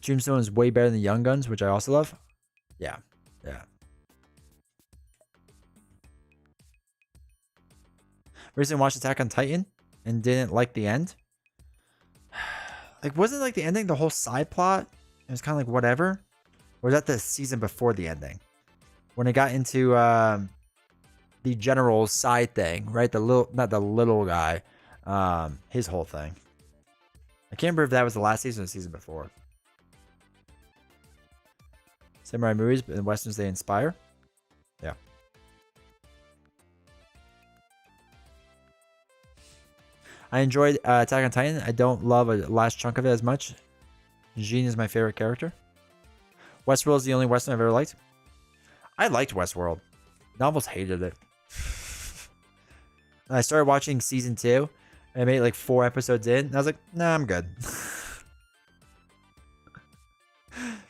Tombstone is way better than Young Guns, which I also love. Yeah. Recently watched Attack on Titan and didn't like the end. Like, wasn't like the ending the whole side plot? It was kind of like whatever. Or was that the season before the ending? When it got into the general side thing, right? Not the little guy. His whole thing. I can't remember if that was the last season or the season before. Samurai movies and westerns they inspire. Yeah. I enjoyed Attack on Titan. I don't love a last chunk of it as much. Jean is my favorite character. Westworld is the only western I've ever liked. I liked Westworld. Novels hated it. I started watching season 2. And I made like 4 episodes in. And I was like, nah, I'm good.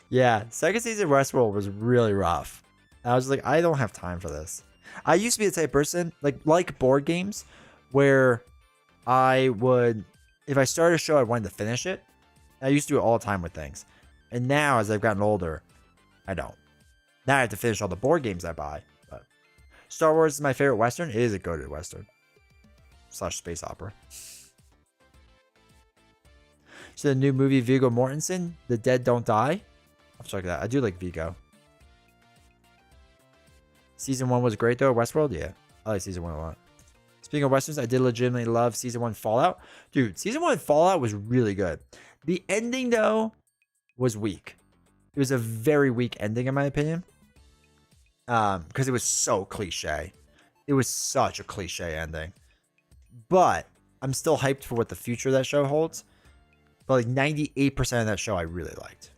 Yeah, second season of Westworld was really rough. I was like, I don't have time for this. I used to be the type of person, like board games, where I would, if I started a show, I wanted to finish it. I used to do it all the time with things. And now, as I've gotten older, I don't. Now I have to finish all the board games I buy. But Star Wars is my favorite Western. It is a goated Western. / space opera. So the new movie Viggo Mortensen, The Dead Don't Die. I'll check that. I do like Viggo. Season 1 was great though. Westworld, yeah. I like season 1 a lot. Speaking of westerns, I did legitimately love season 1 Fallout. Dude, season 1 Fallout was really good. The ending though was weak. It was a very weak ending in my opinion. Because it was so cliche. It was such a cliche ending. But I'm still hyped for what the future of that show holds. But like 98% of that show I really liked.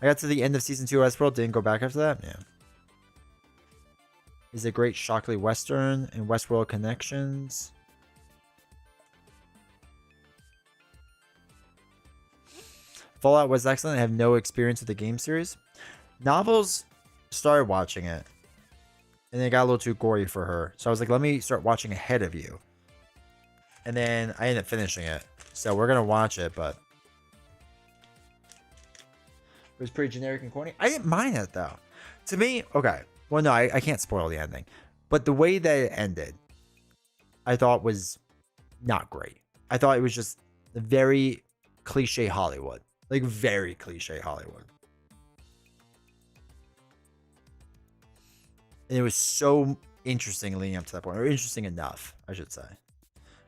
I got to the end of season 2 of Westworld, didn't go back after that. Yeah. Is a great Shockley Western and Westworld connections. Fallout was excellent. I have no experience with the game series. Novels, started watching it. And then it got a little too gory for her. So I was like, let me start watching ahead of you. And then I ended up finishing it. So we're going to watch it, but it was pretty generic and corny. I didn't mind it, though. To me, okay. Well, no, I can't spoil the ending. But the way that it ended, I thought was not great. I thought it was just very cliche Hollywood. Like, very cliche Hollywood. And it was so interesting leading up to that point. Or interesting enough, I should say.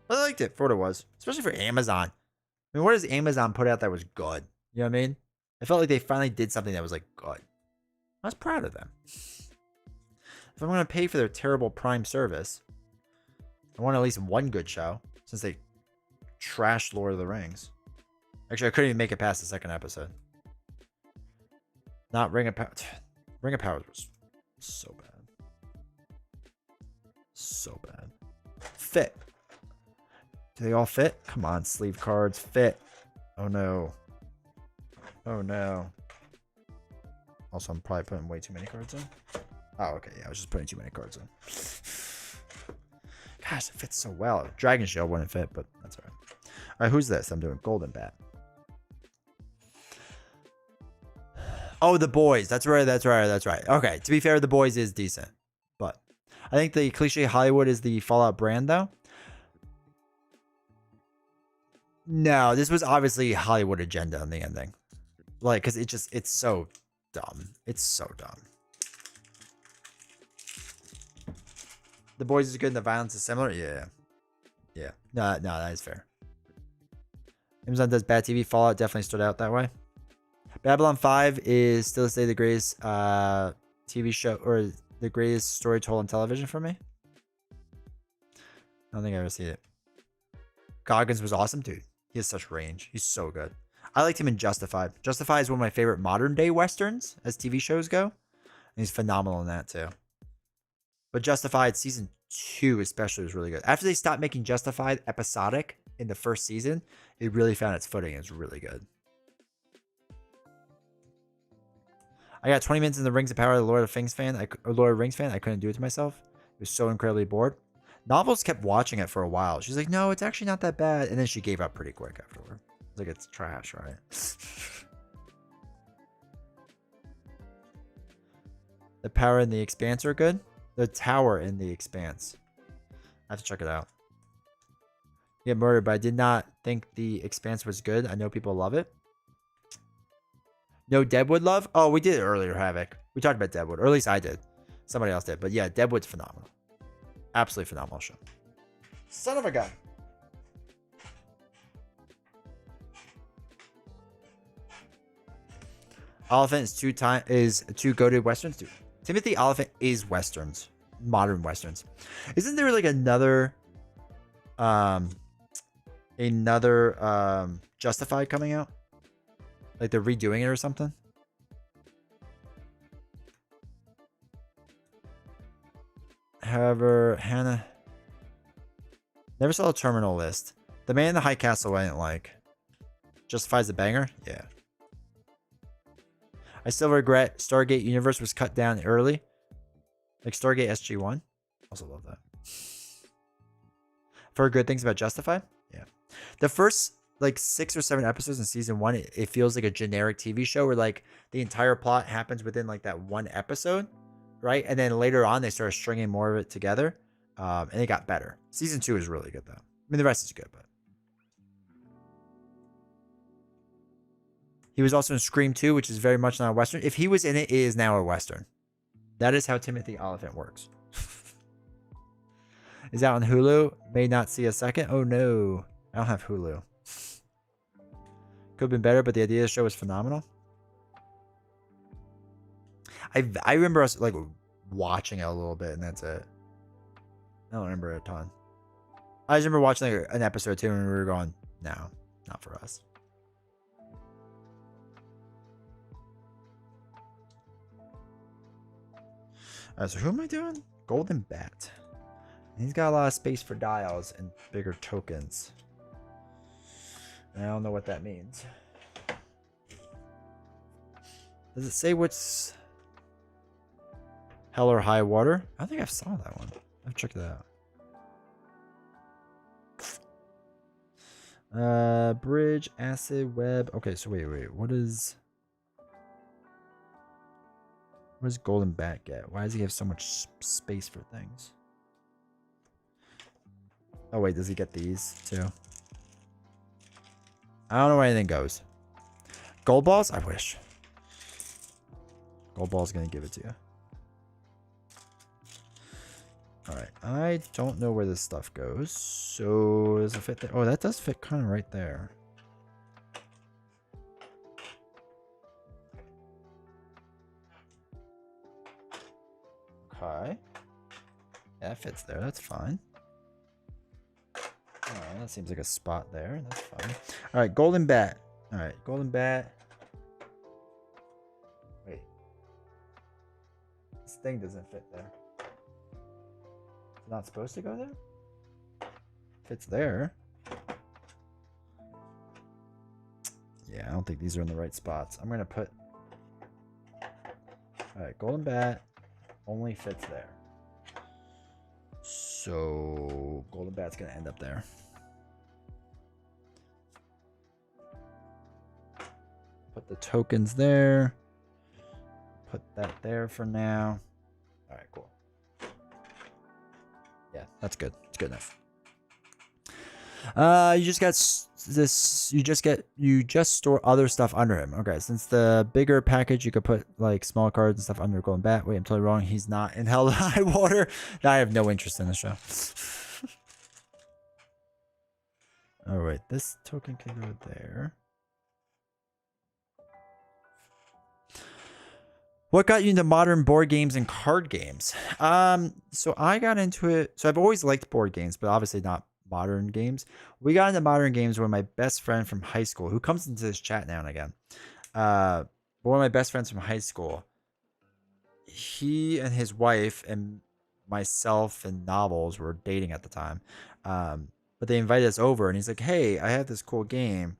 But I liked it for what it was. Especially for Amazon. I mean, what does Amazon put out that was good? You know what I mean? I felt like they finally did something that was, like, good. I was proud of them. If I'm going to pay for their terrible Prime service, I want at least one good show. Since they trashed Lord of the Rings. Actually, I couldn't even make it past the second episode. Not Ring of Power. Ring of Power was so bad. So bad. Fit. Do they all fit? Come on, sleeve cards. Fit. Oh, no. Oh, no. Also, I'm probably putting way too many cards in. Oh, okay. Yeah, I was just putting too many cards in. Gosh, it fits so well. Dragon Shield wouldn't fit, but that's all right. All right, who's this? I'm doing Golden Bat. Oh, The Boys. That's right. Okay, to be fair, The Boys is decent. But I think the cliche Hollywood is the Fallout brand, though. No, this was obviously Hollywood agenda in the ending. Like, because it's so dumb. It's so dumb. The Boys is good and the violence is similar? Yeah. Yeah. No, that is fair. Amazon does bad TV. Fallout definitely stood out that way. Babylon 5 is still to say the greatest TV show or the greatest story told on television for me. I don't think I ever seen it. Goggins was awesome, dude. He has such range. He's so good. I liked him in Justified. Justified is one of my favorite modern day westerns as TV shows go. And he's phenomenal in that too. But Justified season 2 especially was really good. After they stopped making Justified episodic in the first season, it really found its footing. It's really good. I got 20 minutes in the Rings of Power, the Lord of Rings fan. I couldn't do it to myself. It was so incredibly bored. Novels kept watching it for a while. She's like, no, it's actually not that bad. And then she gave up pretty quick afterward. Like, it's trash, right? The Power and the Expanse are good. The Tower in the Expanse. I have to check it out. Get murdered, but I did not think the Expanse was good. I know people love it. No Deadwood love? Oh, we did it earlier, Havoc. We talked about Deadwood, or at least I did. Somebody else did. But yeah, Deadwood's phenomenal. Absolutely phenomenal show. Son of a gun. Oliphant is two goated westerns. Dude, Timothy Oliphant is westerns. Modern westerns. Isn't there like another Justified coming out? Like they're redoing it or something? However, Hannah never saw a terminal list. The Man in the High Castle I didn't like. Justifies the banger? Yeah. I still regret Stargate Universe was cut down early. Like Stargate SG-1. Also love that. For good things about Justified? Yeah. The first like 6 or 7 episodes in season 1, it feels like a generic TV show where like the entire plot happens within like that one episode. Right, and then later on they started stringing more of it together, and it got better. Season 2 is really good though. I mean, the rest is good, but he was also in Scream 2, which is very much not a western. If he was in it, it is now a western. That is how Timothy Oliphant works. Is out on Hulu. May not see a second. Oh no, I don't have Hulu. Could have been better, but the idea of the show was phenomenal. I remember us like watching it a little bit, and that's it. I don't remember it a ton. I just remember watching like an episode or two, and we were going, no, not for us. Alright, so who am I doing? Golden Bat. He's got a lot of space for dials and bigger tokens. And I don't know what that means. Does it say what's Hell or High Water? I don't think I saw that one. I've checked that out. Bridge, acid, web. Okay, so wait. Where's Golden Bat get? Why does he have so much space for things? Oh wait, does he get these too? I don't know where anything goes. Gold balls? I wish. Gold ball's gonna give it to you. Alright, I don't know where this stuff goes. So, does it fit there? Oh, that does fit kind of right there. Okay. Yeah, that fits there. That's fine. Alright, that seems like a spot there. That's fine. Alright, Golden Bat. Alright, Golden Bat. Wait. This thing doesn't fit there. Not supposed to go there? Fits there. Yeah, I don't think these are in the right spots. I'm gonna put... Alright, Golden Bat only fits there. So Golden Bat's gonna end up there. Put the tokens there. Put that there for now. Alright, cool. Yeah, that's good. It's good enough. You just got this. You just store other stuff under him. Okay, since the bigger package, you could put like small cards and stuff under Golden Bat. Wait, I'm totally wrong. He's not in Hell or High Water. I have no interest in the show. Oh wait, this token can go there. What got you into modern board games and card games? So I got into it. So I've always liked board games, but obviously not modern games. We got into modern games when my best friend from high school, who comes into this chat now and again, one of my best friends from high school, he and his wife and myself and Novels were dating at the time. But they invited us over, and he's like, "Hey, I have this cool game."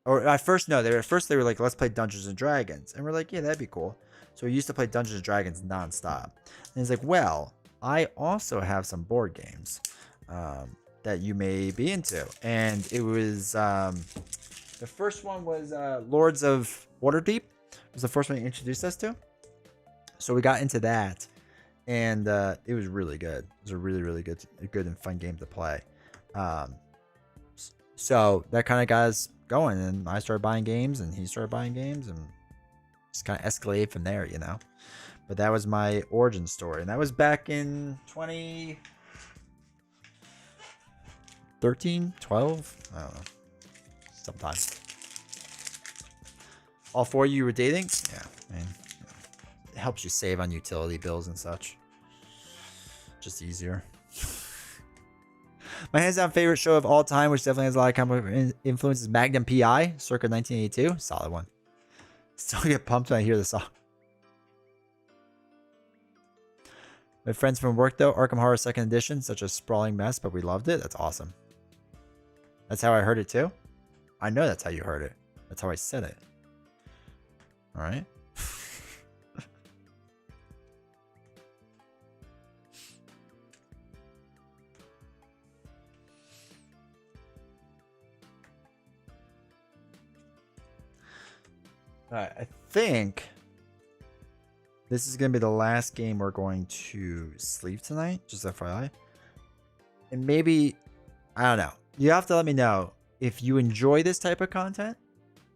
Or at first, no, they were like, "Let's play Dungeons and Dragons," and we're like, "Yeah, that'd be cool." So he used to play Dungeons and Dragons nonstop. And he's like, well, I also have some board games that you may be into. And it was the first one was Lords of Waterdeep. It was the first one he introduced us to. So we got into that, and it was really good. It was a really, really good and fun game to play. So that kind of got us going, and I started buying games, and he started buying games, and just kind of escalated from there, you know. But that was my origin story, and that was back in 2013, 12, I don't know, sometime. All four of you were dating? Yeah, I mean, it helps you save on utility bills and such. Just easier. My hands-down favorite show of all time, which definitely has a lot of comic influence, is Magnum P.I., circa 1982. Solid one. Still get pumped when I hear the song. My friends from work, though, Arkham Horror 2nd Edition, such a sprawling mess, but we loved it. That's awesome. That's how I heard it, too? I know that's how you heard it. That's how I said it. All right. Alright, I think this is going to be the last game we're going to sleeve tonight, just FYI. And maybe, I don't know. You have to let me know if you enjoy this type of content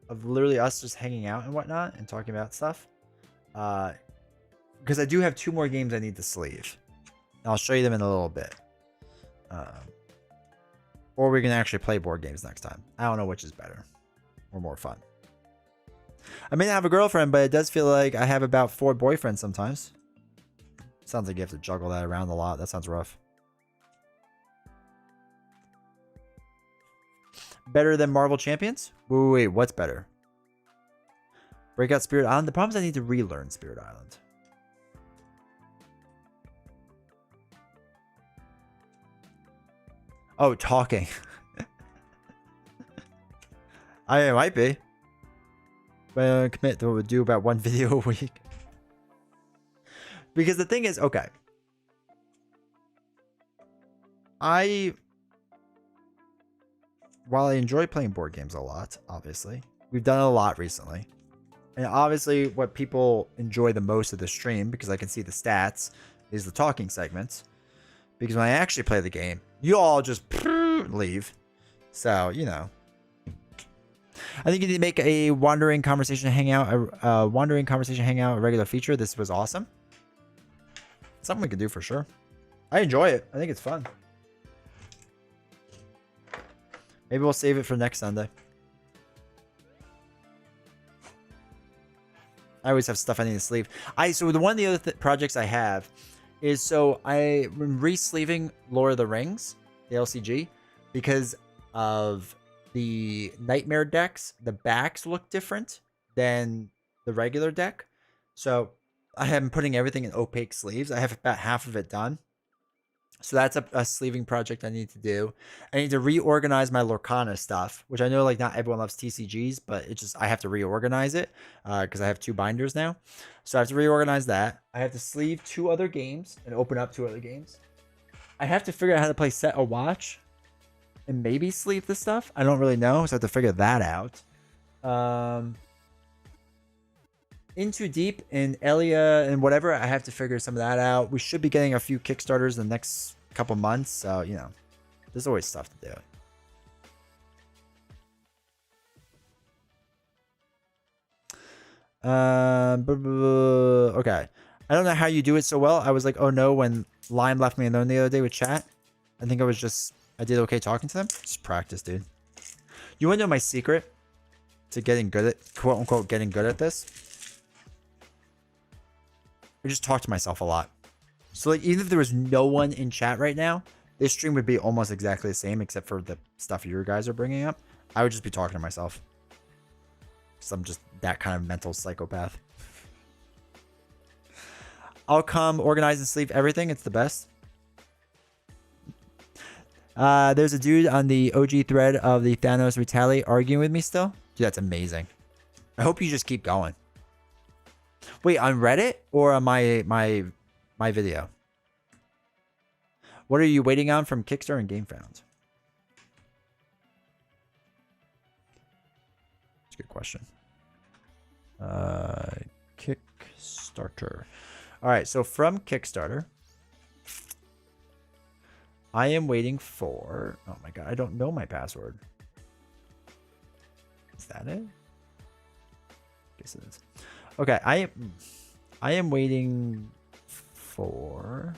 of literally us just hanging out and whatnot and talking about stuff. Because I do have 2 more games I need to sleeve. And I'll show you them in a little bit. Or we can actually play board games next time. I don't know which is better or more fun. I may not have a girlfriend, but it does feel like I have about 4 boyfriends sometimes. Sounds like you have to juggle that around a lot. That sounds rough. Better than Marvel Champions? Wait, what's better? Breakout Spirit Island? The problem is I need to relearn Spirit Island. Oh, talking. I might be. But commit to do about 1 video a week. Because the thing is, okay. While I enjoy playing board games a lot, obviously, we've done it a lot recently. And obviously, what people enjoy the most of the stream, because I can see the stats, is the talking segments. Because when I actually play the game, you all just leave. So, you know. I think you need to make a wandering conversation hangout, a regular feature. This was awesome. Something we could do for sure. I enjoy it. I think it's fun. Maybe we'll save it for next Sunday. I always have stuff I need to sleeve. So one of the other projects I have is, so I'm re-sleeving Lord of the Rings, the LCG, because of the Nightmare decks. The backs look different than the regular deck. So I am putting everything in opaque sleeves. I have about half of it done. So that's a sleeving project I need to do. I need to reorganize my Lorcana stuff, which I know like not everyone loves TCGs, but it's just I have to reorganize it because I have 2 binders now. So I have to reorganize that. I have to sleeve 2 other games and open up 2 other games. I have to figure out how to play Set a Watch and maybe sleeve the stuff. I don't really know, so I have to figure that out. Into Deep and Elia and whatever, I have to figure some of that out. We should be getting a few Kickstarters in the next couple months, so, you know, there's always stuff to do. Okay. I don't know how you do it so well. I was like, oh no, when Lime left me alone the other day with chat. I think I did okay talking to them. Just practice, dude. You want to know my secret to getting good at, quote unquote, getting good at this? I just talk to myself a lot. So like, even if there was no one in chat right now, this stream would be almost exactly the same, except for the stuff you guys are bringing up. I would just be talking to myself. Because I'm just that kind of mental psychopath. I'll come organize and sleeve everything. It's the best. There's a dude on the OG thread of the Thanos Retaliate arguing with me still. Dude, that's amazing. I hope you just keep going. Wait, on Reddit or on my video? What are you waiting on from Kickstarter and GameFound? That's a good question. Kickstarter. All right, so from Kickstarter, I am waiting for... Oh my god, I don't know my password. Is that it? Guess it is. Okay, I am waiting for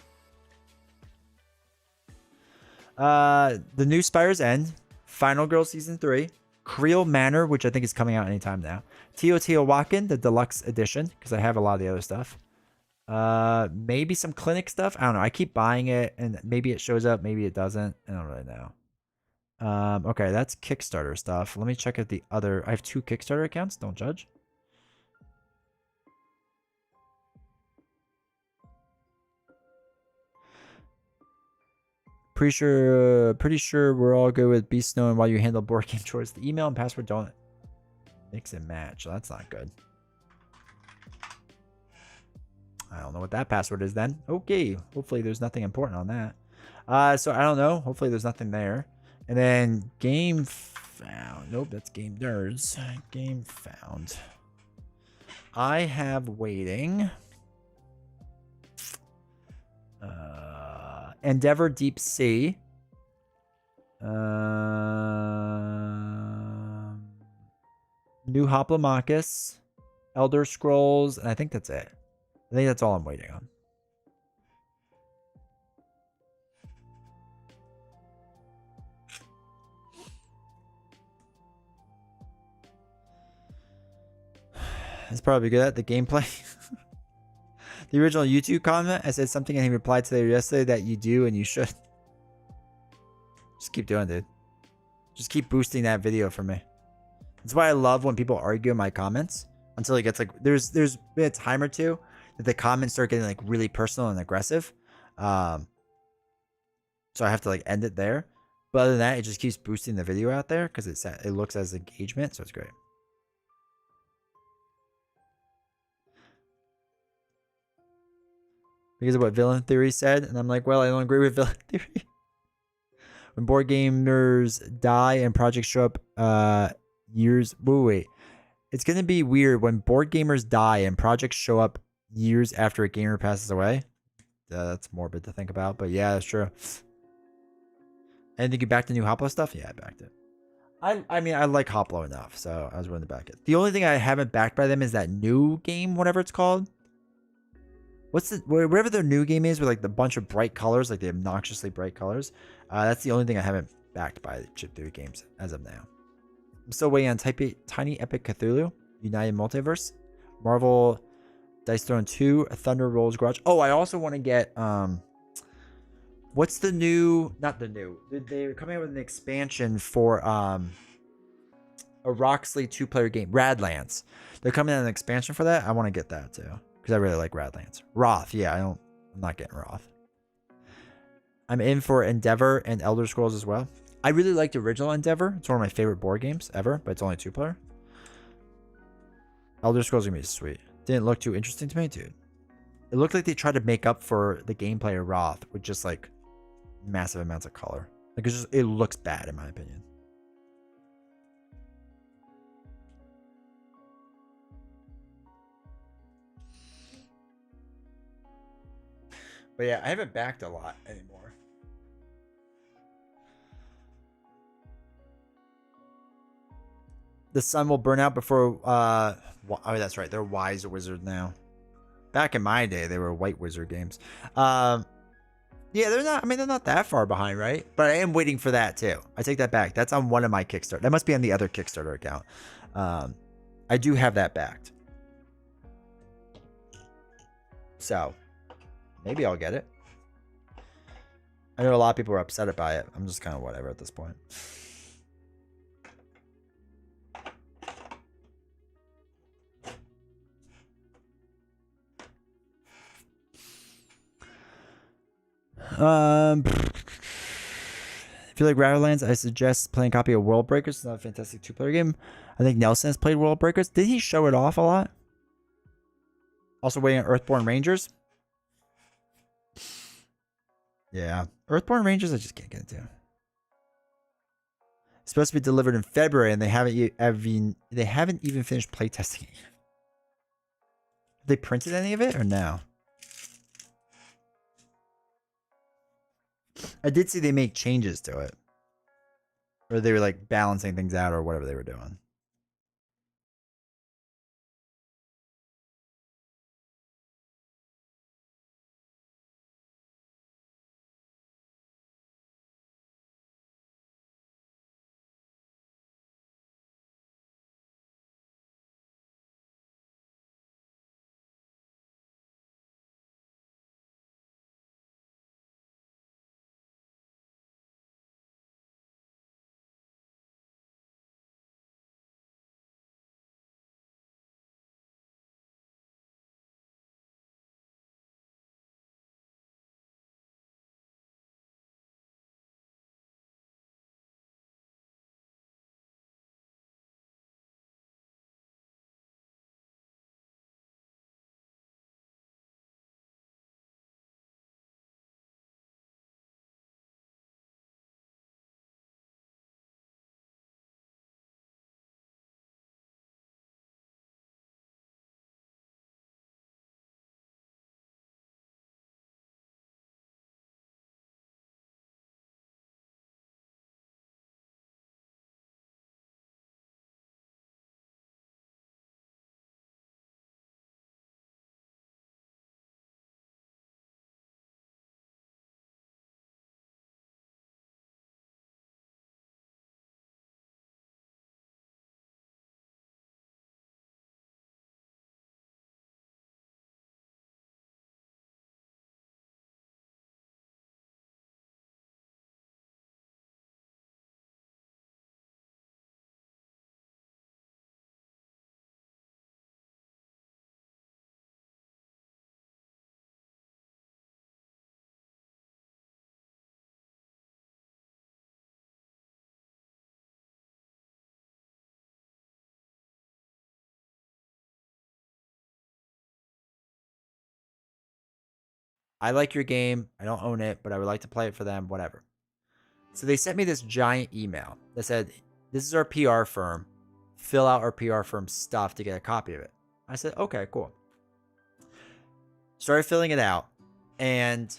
the new Spire's End, Final Girl Season 3, Creel Manor, which I think is coming out anytime now, Teotihuacan, the deluxe edition, because I have a lot of the other stuff. Maybe some Clinic stuff. I don't know. I keep buying it, and maybe it shows up, maybe it doesn't. I don't really know. Okay, that's Kickstarter stuff. Let me check out the other. I have 2 Kickstarter accounts. Don't judge. Pretty sure we're all good with Beast knowing why you handle board game chores. The email and password don't mix and match. So that's not good. I don't know what that password is then. Okay. Hopefully there's nothing important on that. So I don't know. Hopefully there's nothing there. And then game found. Nope, that's game nerds. Game found. I have waiting. Endeavor Deep Sea. New Hoplomachus. Elder Scrolls. And I think that's it. I think that's all I'm waiting on. It's probably good at the gameplay. The original YouTube comment, I said something and he replied today or yesterday that you do and you should. Just keep doing it, dude. Just keep boosting that video for me. That's why I love when people argue in my comments until it gets like, there's been a time or two that the comments start getting like really personal and aggressive. So I have to like end it there. But other than that, it just keeps boosting the video out there because it looks as engagement. So it's great. Because of what Villain Theory said. And I'm like, well, I don't agree with Villain Theory. When board gamers die and projects show up years... Wait. It's going to be weird when board gamers die and projects show up years after a gamer passes away. That's morbid to think about. But yeah, that's true. And did you back the new Hoplo stuff? Yeah, I backed it. I mean, I like Hoplo enough. So I was willing to back it. The only thing I haven't backed by them is that new game, whatever it's called. Whatever their new game is with like the bunch of bright colors, like the obnoxiously bright colors. That's the only thing I haven't backed by Chip Theory games as of now. I'm still waiting on Tiny Epic Cthulhu, United Multiverse, Marvel Dice Throne 2, Thunder Rolls Garage. Oh, I also want to get what's the new? Not the new. They're coming out with an expansion for a Roxley 2-player game, Radlands. They're coming out with an expansion for that. I want to get that too. Because I really like Radlands. Roth, yeah, I'm not getting Roth. I'm in for Endeavor and Elder Scrolls as well. I really liked original Endeavor. It's one of my favorite board games ever, but it's only 2-player. Elder Scrolls are gonna be sweet. Didn't look too interesting to me, dude. It looked like they tried to make up for the gameplay of Roth with just like massive amounts of color. Like it looks bad in my opinion. But yeah, I haven't backed a lot anymore. The sun will burn out before... oh, that's right. They're Wise Wizard now. Back in my day, they were White Wizard games. Yeah, they're not... I mean, they're not that far behind, right? But I am waiting for that, too. I take that back. That's on one of my Kickstarter. That must be on the other Kickstarter account. I do have that backed. So... maybe I'll get it. I know a lot of people are upset about it. I'm just kind of whatever at this point. If you like Radlands, I suggest playing a copy of World Breakers. It's not a fantastic 2-player game. I think Nelson has played World Breakers. Did he show it off a lot? Also waiting on Earthborn Rangers. Yeah. Earthborn Rangers, I just can't get into. It's supposed to be delivered in February, and they haven't even finished playtesting it. Have they printed any of it or no? I did see they make changes to it. Or they were like balancing things out or whatever they were doing. I like your game. I don't own it, but I would like to play it for them, whatever. So they sent me this giant email that said, this is our PR firm. Fill out our PR firm stuff to get a copy of it. I said, okay, cool. Started filling it out. And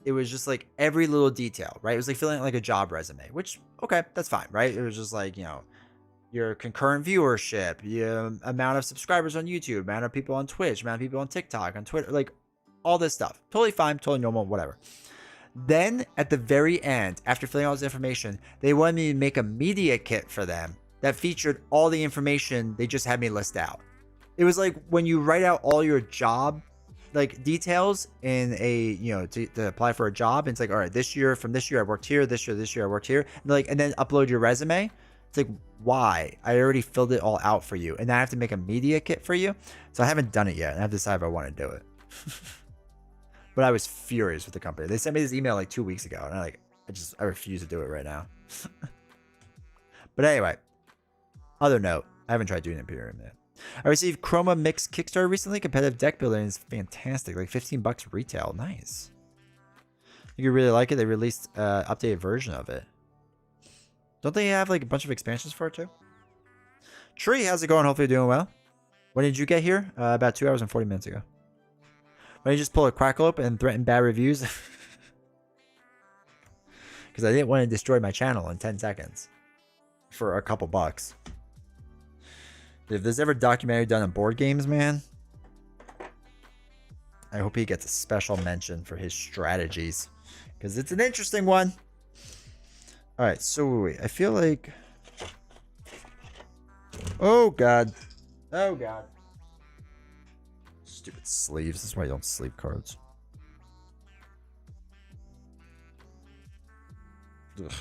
it was just like every little detail, right? It was like filling out like a job resume, which, okay, that's fine, right? It was just like, you know, your concurrent viewership, your amount of subscribers on YouTube, amount of people on Twitch, amount of people on TikTok, on Twitter, like all this stuff. Totally fine, totally normal, whatever. Then at the very end, after filling out all this information, they wanted me to make a media kit for them that featured all the information they just had me list out. It was like when you write out all your job like details in a, you know, to apply for a job. And it's like, all right, this year, from this year I worked here, this year I worked here. And then upload your resume. It's like, why? I already filled it all out for you. And now I have to make a media kit for you. So I haven't done it yet. And I have to decide if I want to do it. But I was furious with the company. They sent me this email like 2 weeks ago. And I refuse to do it right now. But anyway, other note, I haven't tried doing Imperium yet. I received Chroma Mix Kickstarter recently. Competitive deck building is fantastic. Like $15 retail. Nice. You really like it. They released an updated version of it. Don't they have like a bunch of expansions for it too? Tree, how's it going? Hopefully you're doing well. When did you get here? About 2 hours and 40 minutes ago. When you just pull a crackle open and threaten bad reviews? Because I didn't want to destroy my channel in 10 seconds. For a couple bucks. If there's ever a documentary done on board games, man, I hope he gets a special mention for his strategies. Because it's an interesting one. Alright, so wait. I feel like... Oh, God. Oh, God. Stupid sleeves. This is why you don't sleeve cards. Ugh.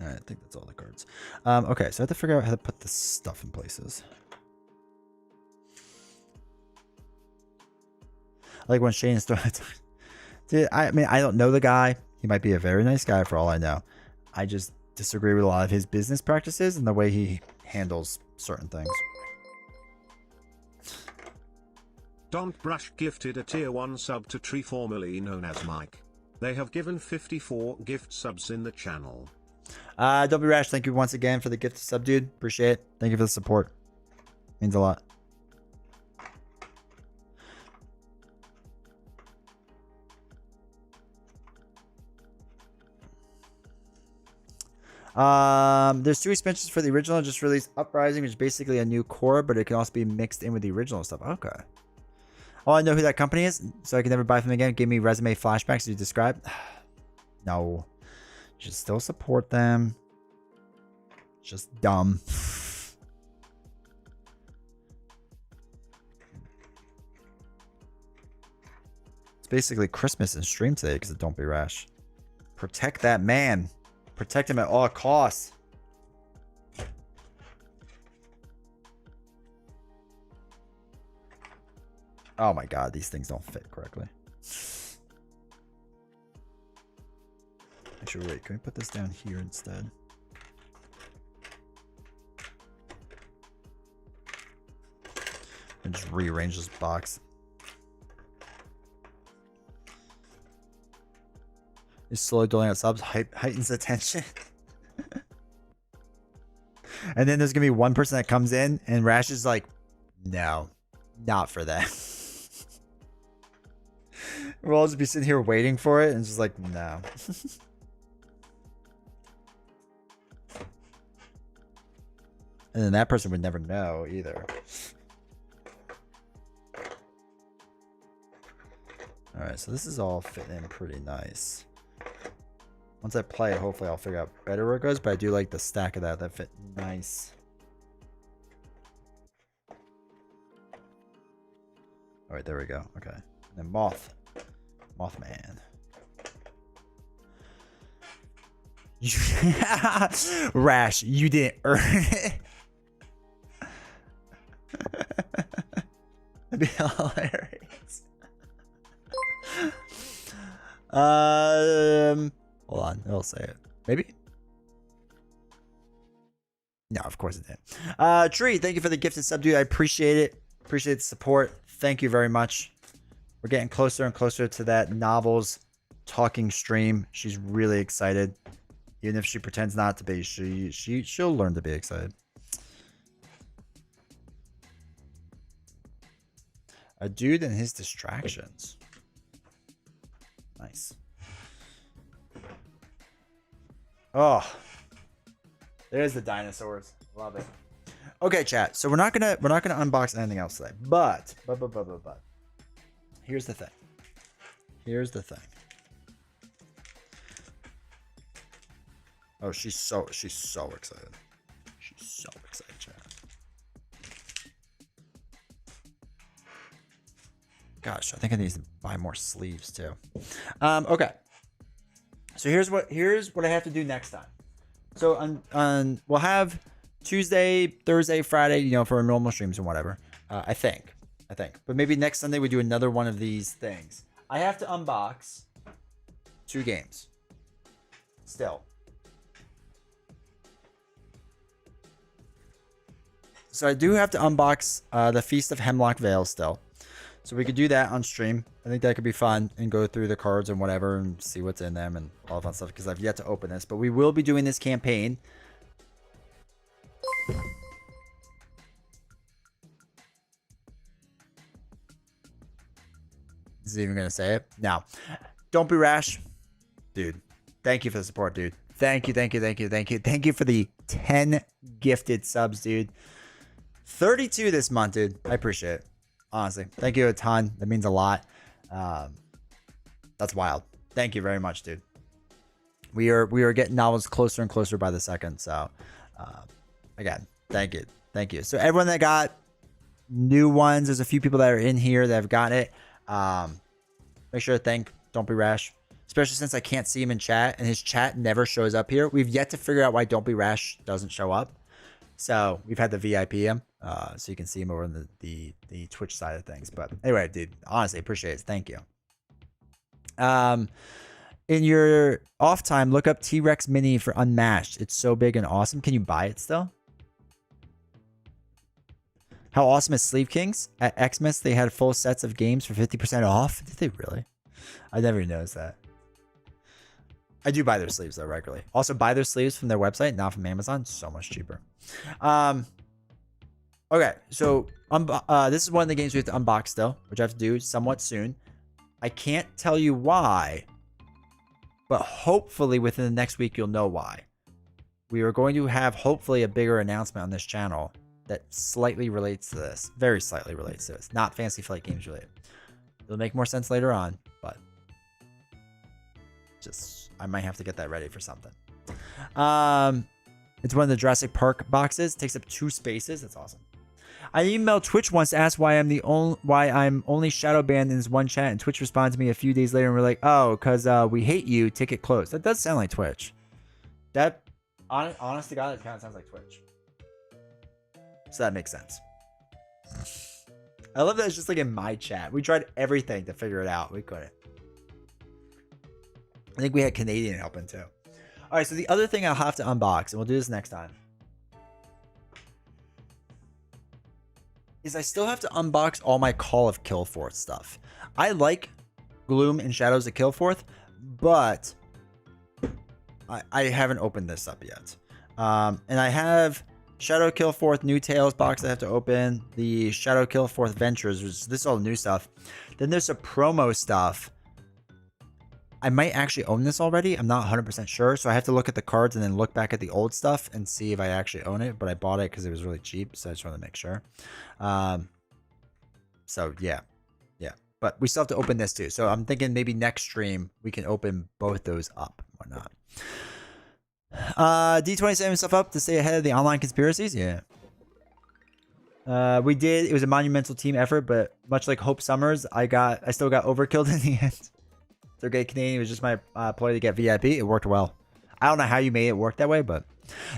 I think that's all the cards. Okay, so I have to figure out how to put this stuff in places. Like when Shane started... Dude, I mean, I don't know the guy. He might be a very nice guy for all I know. I just disagree with a lot of his business practices and the way he handles certain things. Don't Brush gifted a tier 1 sub to Tree, formerly known as Mike. They have given 54 gift subs in the channel. Don't Be Rash, thank you once again for the gift sub, dude. Appreciate it. Thank you for the support. Means a lot. There's 2 expansions for the original. Just released Uprising, which is basically a new core, but it can also be mixed in with the original stuff. Okay. Oh, I know who that company is, so I can never buy from them again. Give me resume flashbacks as you described. No. You should still support them. Just dumb. It's basically Christmas and stream today because of Don't Be Rash. Protect that man. Protect him at all costs. Oh my god, these things don't fit correctly. Actually, wait, can we put this down here instead? And just rearrange this box. Is slowly doling out subs heightens attention. And then there's gonna be one person that comes in and Rash is like, no, not for that. We'll all just be sitting here waiting for it and it's just like, no. And then that person would never know either. Alright, so this is all fitting in pretty nice. Once I play it, hopefully I'll figure out better where it goes, but I do like the stack of that. That fit nice. Alright, there we go. Okay. And then Mothman. Rash, you didn't earn it. That'd be hilarious. Hold on, it'll say it. Maybe? No, of course it didn't. Tree, thank you for the gifted sub, dude. I appreciate it. Appreciate the support. Thank you very much. We're getting closer and closer to that novels talking stream. She's really excited. Even if she pretends not to be, she'll learn to be excited. A dude and his distractions. Nice. Oh, there's the dinosaurs. Love it. Okay, chat. So we're not gonna unbox anything else today. But here's the thing. Here's the thing. Oh, she's so excited. She's so excited, chat. Gosh, I think I need to buy more sleeves too. Okay. So here's what I have to do next time. So on we'll have Tuesday, Thursday, Friday, you know, for our normal streams and whatever. I think. But maybe next Sunday we do another one of these things. I have to unbox 2 games. Still. So I do have to unbox the Feast of Hemlock Vale still. So we could do that on stream. I think that could be fun and go through the cards and whatever and see what's in them and all that stuff because I've yet to open this. But we will be doing this campaign. Is he even going to say it? No. Don't Be Rash. Dude, thank you for the support, dude. Thank you. Thank you for the 10 gifted subs, dude. 32 this month, dude. I appreciate it. Honestly, thank you a ton. That means a lot. That's wild. Thank you very much, dude. We are getting novels closer and closer by the second. So, again, thank you. So everyone that got new ones, there's a few people that are in here that have got it. Make sure to thank Don't Be Rash, especially since I can't see him in chat and his chat never shows up here. We've yet to figure out why Don't Be Rash doesn't show up. So we've had to VIP him, so you can see him over on the Twitch side of things. But anyway, dude, honestly, appreciate it. Thank you. In your off time, look up T-Rex Mini for Unmatched. It's so big and awesome. Can you buy it still? How awesome is Sleeve Kings? At Xmas, they had full sets of games for 50% off. Did they really? I never noticed that. I do buy their sleeves though regularly. Also buy their sleeves from their website, not from Amazon. So much cheaper. Okay, so this is one of the games we have to unbox still, which I have to do somewhat soon. I can't tell you why, but hopefully within the next week you'll know why. We are going to have hopefully a bigger announcement on this channel that slightly relates to this. Very slightly relates to this. Not Fantasy Flight Games related. It'll make more sense later on, but just I might have to get that ready for something. It's one of the Jurassic Park boxes. It takes up 2 spaces. That's awesome. I emailed Twitch once to ask why I'm only shadow banned in this one chat, and Twitch responded to me a few days later and we're like, oh, because we hate you, ticket closed. That does sound like Twitch. That honest to God, it kind of sounds like Twitch. So that makes sense. I love that it's just like in my chat. We tried everything to figure it out. We couldn't. I think we had Canadian helping too. All right, so the other thing I'll have to unbox, and we'll do this next time, is I still have to unbox all my Call of Killforth stuff. I like Gloom and Shadows of Killforth, but I haven't opened this up yet. And I have Shadow Killforth New Tales box I have to open. The Shadow Killforth Ventures, which this is all new stuff. Then there's some promo stuff. I might actually own this already. I'm not 100% sure. So I have to look at the cards and then look back at the old stuff and see if I actually own it. But I bought it because it was really cheap. So I just wanted to make sure. So yeah. But we still have to open this too. So I'm thinking maybe next stream we can open both those up. Why not? D20 setting himself up to stay ahead of the online conspiracies. Yeah. We did. It was a monumental team effort, but much like Hope Summers, I still got overkilled in the end. Third Canadian was just my ploy to get VIP. It worked well. I don't know how you made it work that way, but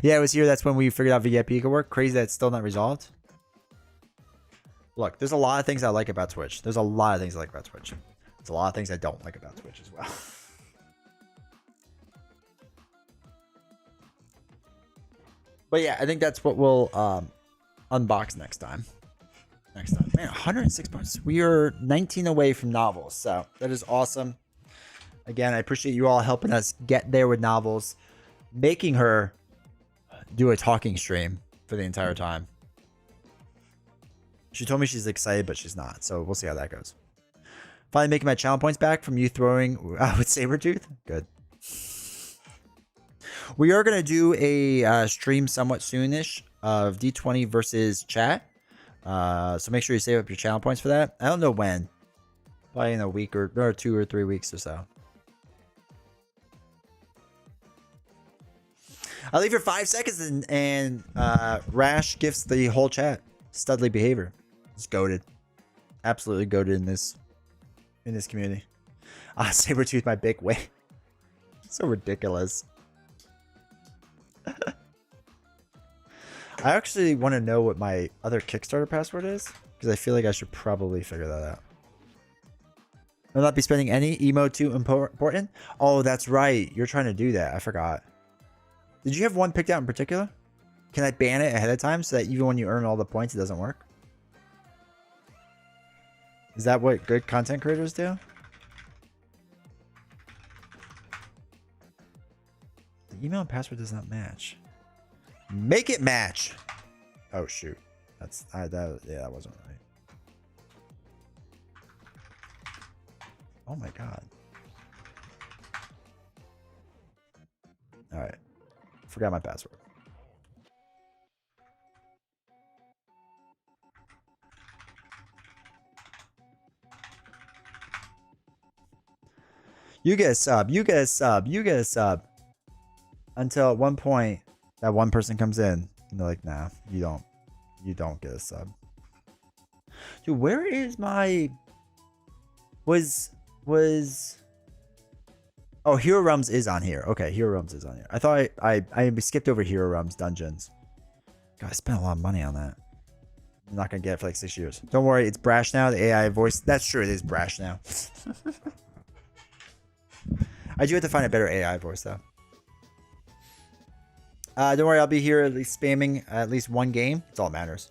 yeah, it was here. That's when we figured out VIP could work. Crazy that it's still not resolved. Look, there's a lot of things I like about Twitch. There's a lot of things I like about Twitch. There's a lot of things I don't like about Twitch as well. But yeah, I think that's what we'll unbox next time. Man, 106 points. We are 19 away from novels, so that is awesome. Again, I appreciate you all helping us get there with novels, making her do a talking stream for the entire time. She told me she's excited, but she's not, so we'll see how that goes. Finally making my channel points back from you throwing with Sabretooth. Good. We are going to do a stream somewhat soonish of D20 versus chat. So make sure you save up your channel points for that. I don't know when. Probably in a week or 2 or 3 weeks or so. I'll leave for 5 seconds and Rash gifts the whole chat. Studly behavior. It's goated. Absolutely goated in this community. Sabretooth, my big way. So ridiculous. I actually want to know what my other Kickstarter password is, because I feel like I should probably figure that out. Will not be spending any emote too important? Oh, that's right. You're trying to do that. I forgot. Did you have one picked out in particular? Can I ban it ahead of time so that even when you earn all the points, it doesn't work? Is that what good content creators do? The email and password does not match. Make it match. Oh shoot, yeah, that wasn't right. Oh my god. All right, forgot my password. You get a sub. You get a sub. You get a sub. Until at one point that one person comes in and they're like, nah, you don't get a sub. Dude, where is my oh, Hero Realms is on here. Okay, Hero Realms is on here. I thought I skipped over Hero Realms dungeons. God, I spent a lot of money on that. I'm not gonna get it for like 6 years. Don't worry, it's Brash now, the AI voice. That's true, it is Brash now. I do have to find a better AI voice though. Don't worry, I'll be here at least spamming at least one game. It's all that matters.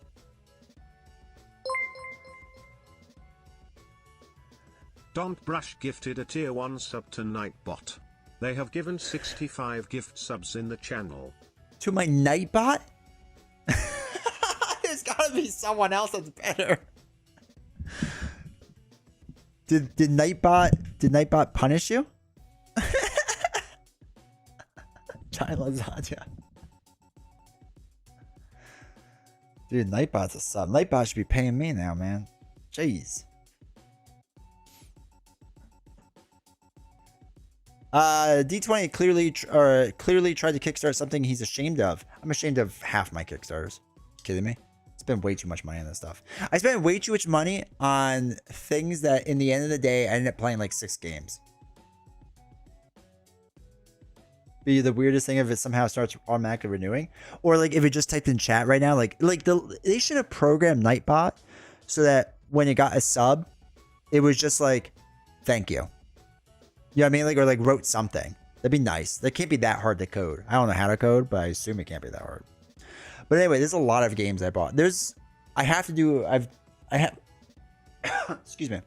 Don't Brush gifted a tier 1 sub to Nightbot. They have given 65 gift subs in the channel. To my Nightbot? There's gotta be someone else that's better. Did Nightbot punish you? Giant lasagna. Dude, Nightbot's a sub. Nightbot should be paying me now, man. Jeez. D20 clearly tried to kickstart something he's ashamed of. I'm ashamed of half my Kickstarters. Kidding me? Spend way too much money on this stuff. I spent way too much money on things that in the end of the day I ended up playing like 6 games. Be the weirdest thing if it somehow starts automatically renewing, or like if it just typed in chat right now, they should have programmed Nightbot so that when it got a sub, it was just like, thank you. You know what I mean? Like, or like wrote something. That'd be nice. That can't be that hard to code. I don't know how to code, but I assume it can't be that hard. But anyway, there's a lot of games I bought. Excuse me.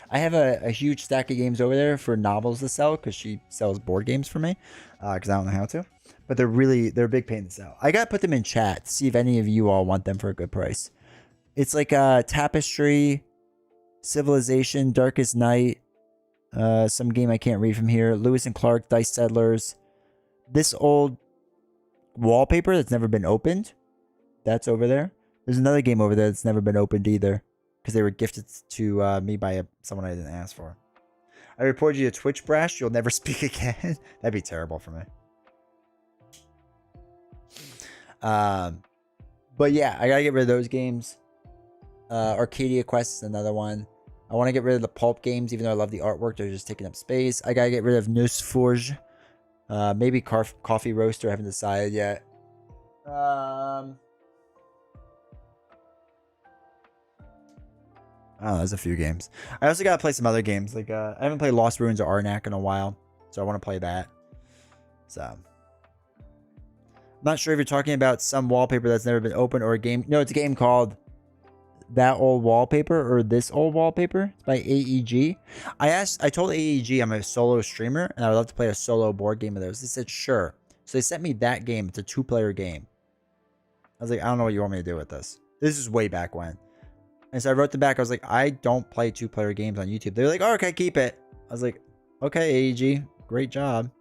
I have a huge stack of games over there for novels to sell because she sells board games for me because I don't know how to. But they're a big pain to sell. I got to put them in chat to see if any of you all want them for a good price. It's like Tapestry, Civilization, Darkest Night, some game I can't read from here, Lewis and Clark, Dice Settlers, this old wallpaper that's never been opened. That's over there. There's another game over there that's never been opened either, because they were gifted to me by someone I didn't ask for. I reported you to Twitch, Brash. You'll never speak again. That'd be terrible for me. But yeah, I gotta get rid of those games. Arcadia Quest is another one. I want to get rid of the pulp games, even though I love the artwork. They're just taking up space. I gotta get rid of Neus Forge. Maybe Coffee Roaster. I haven't decided yet. Oh, there's a few games. I also gotta play some other games. Like I haven't played Lost Ruins or Arnak in a while, so I want to play that. So I'm not sure if you're talking about some wallpaper that's never been opened or a game. No, it's a game called That Old Wallpaper or This Old Wallpaper. It's by AEG. I told AEG I'm a solo streamer and I would love to play a solo board game of theirs. They said sure. So they sent me that game. It's a 2-player game. I was like, I don't know what you want me to do with this. This is way back when. And so I wrote them back. I was like, I don't play 2-player games on YouTube. They were like, oh, okay, keep it. I was like, okay, AEG, great job.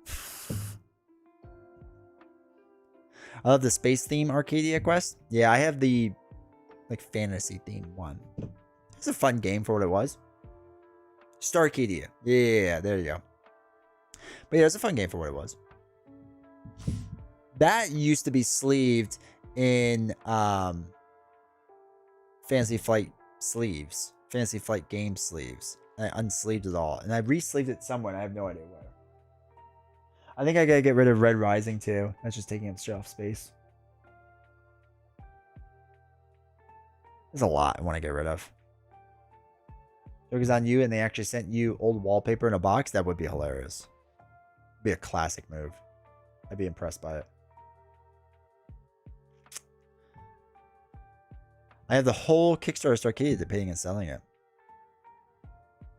I love the space theme Arcadia Quest. Yeah, I have the like fantasy theme one. It's a fun game for what it was. Starcadia. Yeah, there you go. But yeah, it's a fun game for what it was. That used to be sleeved in Fantasy Flight sleeves. Fantasy Flight game sleeves. And I unsleeved it all. And I re-sleeved it somewhere. I have no idea where. I think I gotta get rid of Red Rising too. That's just taking up shelf space. There's a lot I want to get rid of. Joke is on you and they actually sent you old wallpaper in a box. That would be hilarious. It'd be a classic move. I'd be impressed by it. I have the whole Kickstarter Starcadia debating and selling it.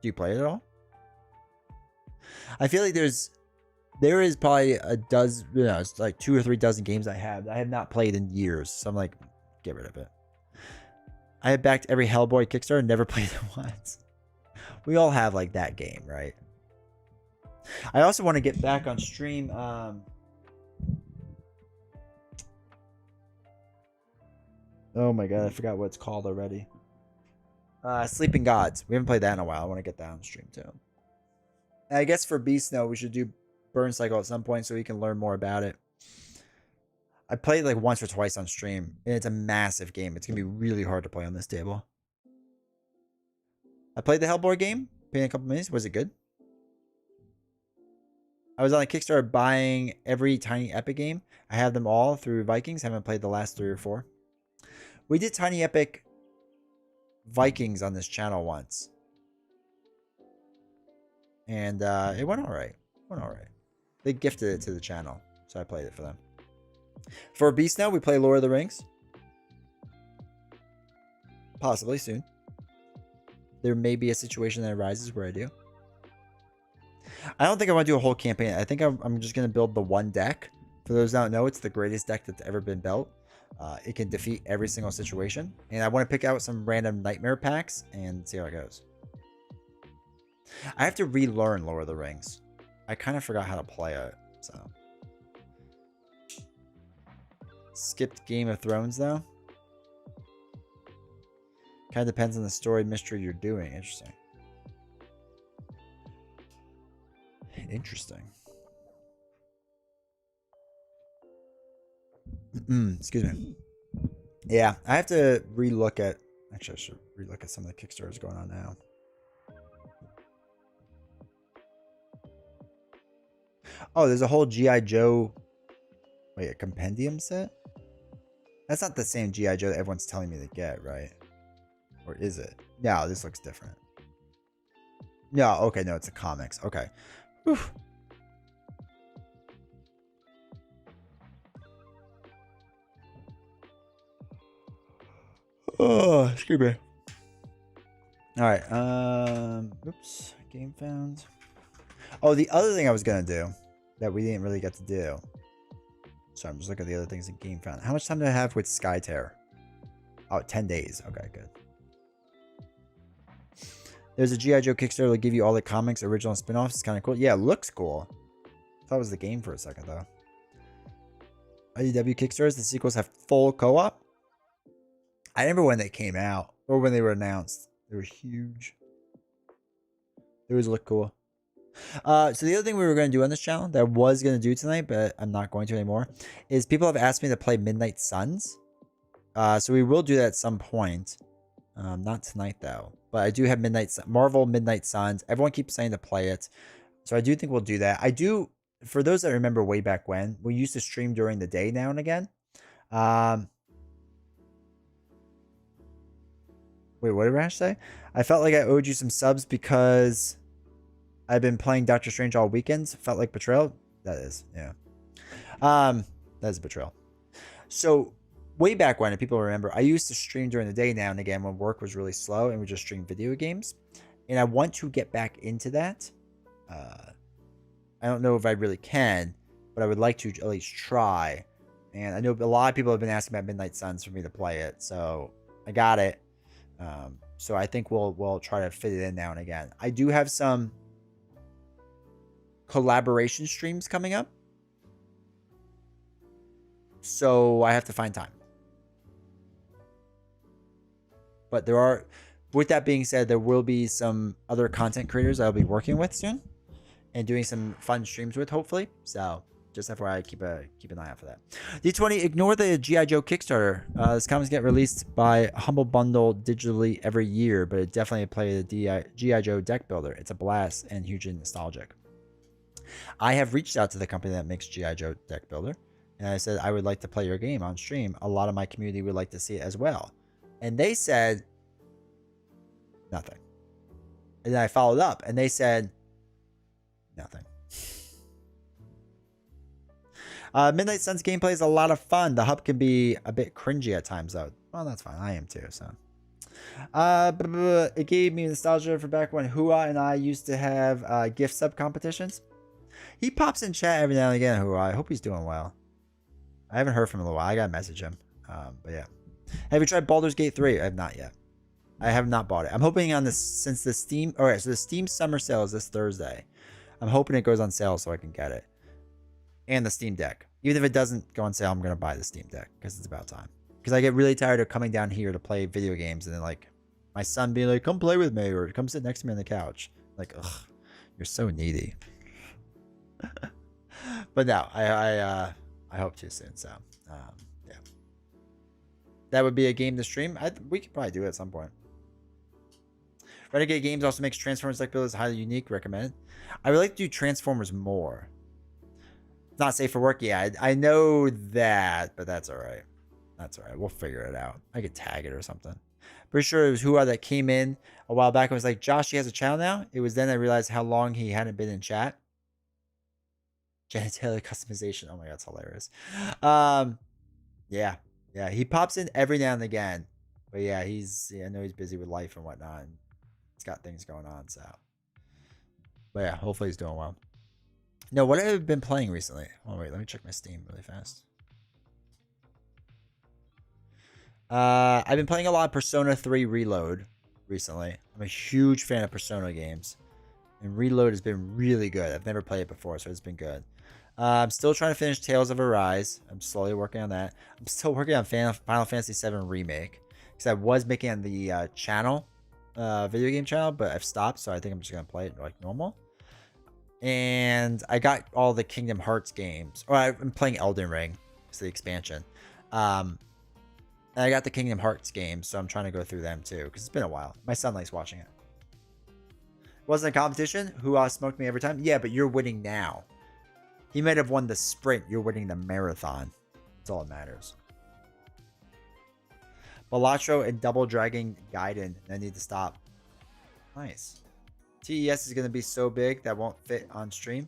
Do you play it at all? I feel like there is probably a dozen, it's like 2 or 3 dozen games I have not played in years. So I'm like, get rid of it. I have backed every Hellboy Kickstarter and never played it once. We all have like that game, right? I also want to get back on stream. Oh my god, I forgot what it's called already. Sleeping Gods. We haven't played that in a while. I want to get that on stream too. And I guess for Beast Snow, we should do Burn Cycle at some point so we can learn more about it. I played like once or twice on stream, and it's a massive game. It's gonna be really hard to play on this table. I played the Hellboy game, paid a couple minutes. Was it good? I was on a Kickstarter buying every Tiny Epic game. I have them all through Vikings. Haven't played the last 3 or 4. We did Tiny Epic Vikings on this channel once. And it went alright. They gifted it to the channel, so I played it for them. For Beast Now, we play Lord of the Rings. Possibly soon. there may be a situation that arises where I do. I don't think I want to do a whole campaign. I think I'm just going to build the one deck. For those that don't know, it's the greatest deck that's ever been built. It can defeat every single situation. And I want to pick out some random nightmare packs and see how it goes. I have to relearn Lord of the Rings. I kind of forgot how to play it, so. Skipped Game of Thrones, though. Kind of depends on the story mystery you're doing. Interesting. Interesting. Excuse me. Yeah, I have to relook at... Actually, I should relook at some of the Kickstarters going on now. Oh, there's a whole G.I. Joe... Wait, a compendium set? That's not the same G.I. Joe that everyone's telling me to get, right? Or is it? No, this looks different. No, okay, no, it's a comics. Okay. Whew. Oh, excuse me. All right. Oops. Game found. Oh, the other thing I was gonna do that we didn't really get to do. So I'm just looking at the other things in game found. How much time do I have with Skytear? Oh, 10 days. Okay, good. There's a G.I. Joe Kickstarter that'll give you all the comics, original spin-offs. It's kind of cool. Yeah, it looks cool. I thought it was the game for a second, though. IDW Kickstarters, the sequels have full co-op. I remember when they came out, or when they were announced. They were huge. They always look cool. So the other thing we were going to do on this channel, that I was going to do tonight, but I'm not going to anymore, is people have asked me to play Midnight Suns. So we will do that at some point. Not tonight, though. But I do have Marvel Midnight Suns. Everyone keeps saying to play it. So I do think we'll do that. I do, for those that remember way back when, we used to stream during the day now and again. Wait, what did Rash say? I felt like I owed you some subs because I've been playing Doctor Strange all weekends. Felt like betrayal. That is, yeah. That is a betrayal. So way back when, if people remember, I used to stream during the day now and again when work was really slow and we just stream video games. And I want to get back into that. I don't know if I really can, but I would like to at least try. And I know a lot of people have been asking about Midnight Suns for me to play it, so I got it. So I think we'll try to fit it in now and again. I do have some collaboration streams coming up, so I have to find time. But there are, with that being said, there will be some other content creators I'll be working with soon and doing some fun streams with, hopefully. So just FYI, keep an eye out for that. D20, ignore the G.I. Joe Kickstarter. This comics get released by Humble Bundle digitally every year, but it definitely play the G.I. Joe deck builder. It's a blast and hugely nostalgic. I have reached out to the company that makes G.I. Joe deck builder, and I said I would like to play your game on stream. A lot of my community would like to see it as well. And they said nothing. And then I followed up, and they said nothing. Midnight Suns gameplay is a lot of fun. The hub can be a bit cringy at times, though. Well, that's fine. I am too, so. It gave me nostalgia for back when Hua and I used to have gift sub competitions. He pops in chat every now and again, Hua. I hope he's doing well. I haven't heard from him in a while. I gotta message him. But yeah. Have you tried Baldur's Gate 3? I have not yet. I have not bought it. I'm hoping on this, since the Steam... Alright, so the Steam summer sale is this Thursday. I'm hoping it goes on sale so I can get it. And the Steam Deck. Even if it doesn't go on sale, I'm going to buy the Steam Deck. Because it's about time. Because I get really tired of coming down here to play video games. And then, like, my son being like, come play with me. Or come sit next to me on the couch. Like, ugh. You're so needy. But no, I hope to soon. So, yeah. That would be a game to stream. We could probably do it at some point. Renegade Games also makes Transformers deck builders highly unique. Recommend. I would like to do Transformers more. It's not safe for work. Yeah, I know that, but that's all right. That's all right. We'll figure it out. I could tag it or something. Pretty sure it was Hua that came in a while back and was like, Josh, he has a channel now. It was then I realized how long he hadn't been in chat. Genitalia customization. Oh my god, it's hilarious. Yeah. He pops in every now and again. But yeah, I know he's busy with life and whatnot. He's got things going on, so. But yeah, hopefully he's doing well. No, what have I been playing recently? Oh wait, let me check my Steam really fast. I've been playing a lot of Persona 3 Reload recently. I'm a huge fan of Persona games. And Reload has been really good. I've never played it before, so it's been good. I'm still trying to finish Tales of Arise. I'm slowly working on that. I'm still working on Final Fantasy VII Remake. Because I was making on the channel, video game channel, but I've stopped, so I think I'm just going to play it like normal. And I got all the Kingdom Hearts games. Or I'm playing Elden Ring. It's the expansion. And I got the Kingdom Hearts games, so I'm trying to go through them too. Because it's been a while. My son likes watching it. Wasn't a competition? Who smoked me every time? Yeah, but you're winning now. He might have won the sprint. You're winning the marathon. That's all that matters. Balatro and Double Dragon Gaiden. I need to stop. Nice. TES is going to be so big that won't fit on stream.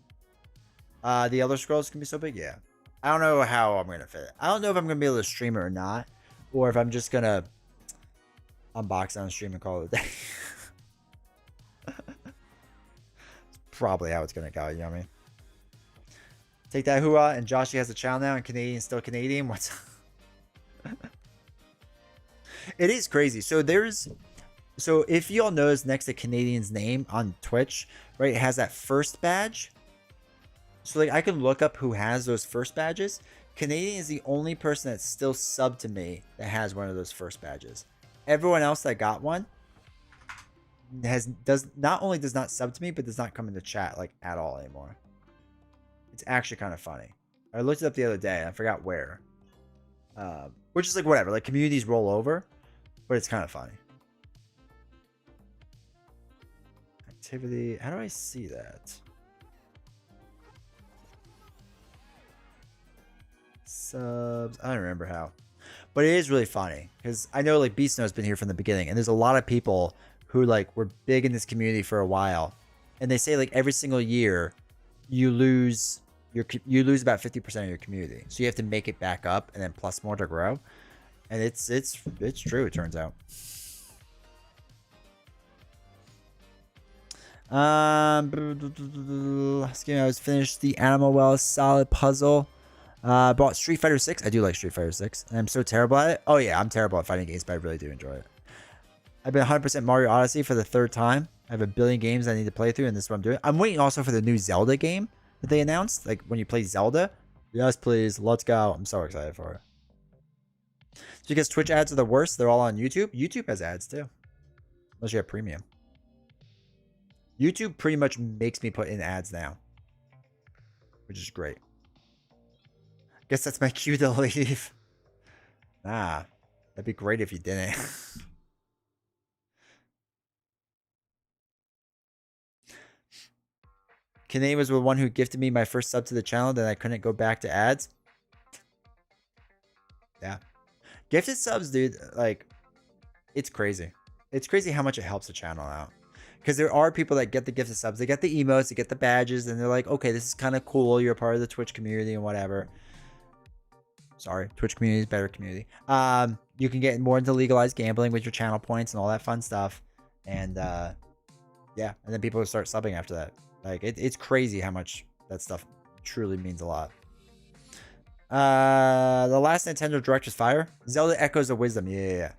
The Elder Scrolls can be so big? Yeah. I don't know how I'm going to fit it. I don't know if I'm going to be able to stream it or not. Or if I'm just going to unbox it on stream and call it a day. Probably how it's going to go. You know what I mean? Take that hooah. And Joshy has a channel now. And Canadian still Canadian. What's It is crazy. So if y'all notice next to Canadian's name on Twitch, right, it has that first badge. So like I can look up who has those first badges. Canadian is the only person that's still subbed to me that has one of those first badges. Everyone else that got one not only does not sub to me, but does not come into chat like at all anymore. It's actually kind of funny. I looked it up the other day and I forgot where. Which is like whatever, like communities roll over, but it's kind of funny. Activity, how do I see that? Subs, I don't remember how. But it is really funny because I know like Beast Snow's been here from the beginning, and there's a lot of people who like were big in this community for a while, and they say like every single year you lose about 50% of your community, so you have to make it back up and then plus more to grow. And it's true, it turns out. Last game I was finished the Animal Well solid puzzle. Bought Street Fighter 6. I do like Street Fighter 6. And I'm so terrible at it. Oh yeah, I'm terrible at fighting games, but I really do enjoy it. I've been 100% Mario Odyssey for the 3rd time. I have a billion games I need to play through, and this is what I'm doing. I'm waiting also for the new Zelda game that they announced. Like when you play Zelda. Yes, please. Let's go. I'm so excited for it. It's because Twitch ads are the worst. They're all on YouTube. YouTube has ads too. Unless you have premium. YouTube pretty much makes me put in ads now. Which is great. Guess that's my cue to leave. Nah. That'd be great if you didn't. Kane was the one who gifted me my first sub to the channel, then I couldn't go back to ads. Yeah. Gifted subs, dude, like, it's crazy. It's crazy how much it helps the channel out. Because there are people that get the gifted subs. They get the emotes, they get the badges, and they're like, okay, this is kind of cool. You're a part of the Twitch community and whatever. Sorry, Twitch community is better community. You can get more into legalized gambling with your channel points and all that fun stuff. And, yeah, and then people start subbing after that. Like, it's crazy how much that stuff truly means a lot. The last Nintendo Direct was fire. Zelda Echoes of Wisdom. Yeah.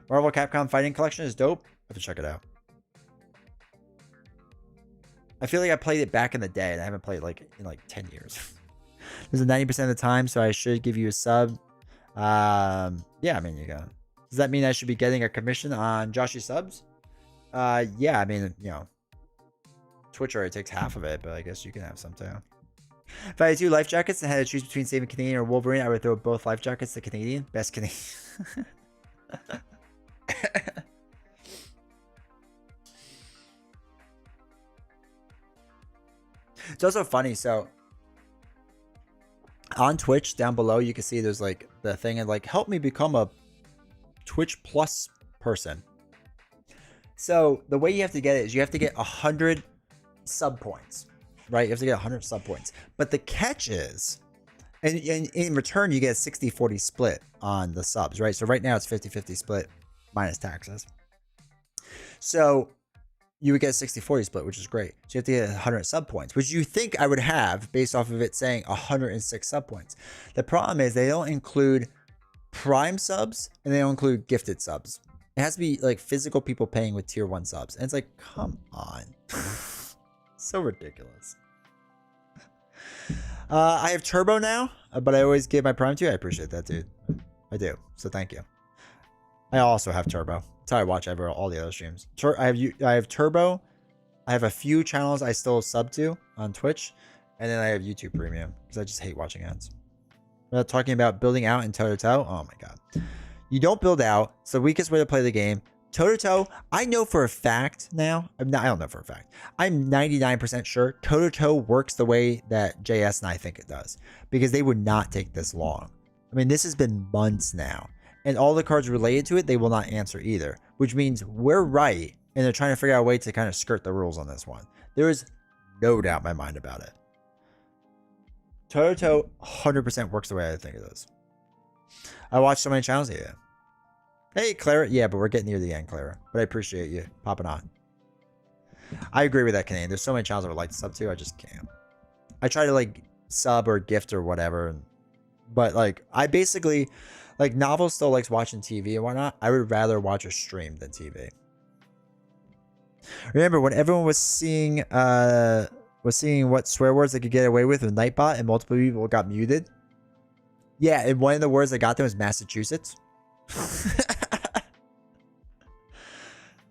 Marvel Capcom Fighting Collection is dope. I have to check it out. I feel like I played it back in the day, and I haven't played it like in like 10 years. There's a 90% of the time, so I should give you a sub. Yeah, I mean, you got. Does that mean I should be getting a commission on Joshy subs? Yeah, I mean, you know, Twitch already takes half of it, but I guess you can have some too. If I had 2 life jackets and had to choose between saving Canadian or Wolverine, I would throw both life jackets to Canadian. Best Canadian. It's also funny. So on Twitch down below, you can see there's like the thing and like, help me become a Twitch Plus person. So the way you have to get it is you have to get 100 sub points, right? You have to get 100 sub points. But the catch is, and in return, you get a 60-40 split on the subs, right? So right now it's 50-50 split minus taxes. So you would get a 60-40 split, which is great. So you have to get 100 sub points, which you think I would have based off of it saying 106 sub points. The problem is they don't include prime subs and they don't include gifted subs. It has to be like physical people paying with tier 1 subs. And it's like, come on. So ridiculous. I have turbo now, but I always give my prime to you. I appreciate that, dude. I do. So thank you. I also have turbo. That's how I watch all the other streams. I have turbo. I have a few channels I still sub to on Twitch, and then I have YouTube Premium because I just hate watching ads. We're talking about building out in toe-to-toe. Oh my god, you don't build out. It's the weakest way to play the game. Toe-to-toe, I know for a fact now. I don't know for a fact. I'm 99% sure toe-to-toe works the way that JS and I think it does, because they would not take this long. I mean, this has been months now. And all the cards related to it, they will not answer either, which means we're right, and they're trying to figure out a way to kind of skirt the rules on this one. There is no doubt in my mind about it. Toe-to-toe 100% works the way I think it does. I watch so many channels here. Hey, Clara. Yeah, but we're getting near the end, Clara. But I appreciate you popping on. I agree with that, Canadian. There's so many channels I would like to sub to. I just can't. I try to like sub or gift or whatever. But like, I basically... Like, Novel still likes watching TV and whatnot. I would rather watch a stream than TV. Remember when everyone was seeing what swear words they could get away with Nightbot and multiple people got muted? Yeah, and one of the words that got them was Massachusetts.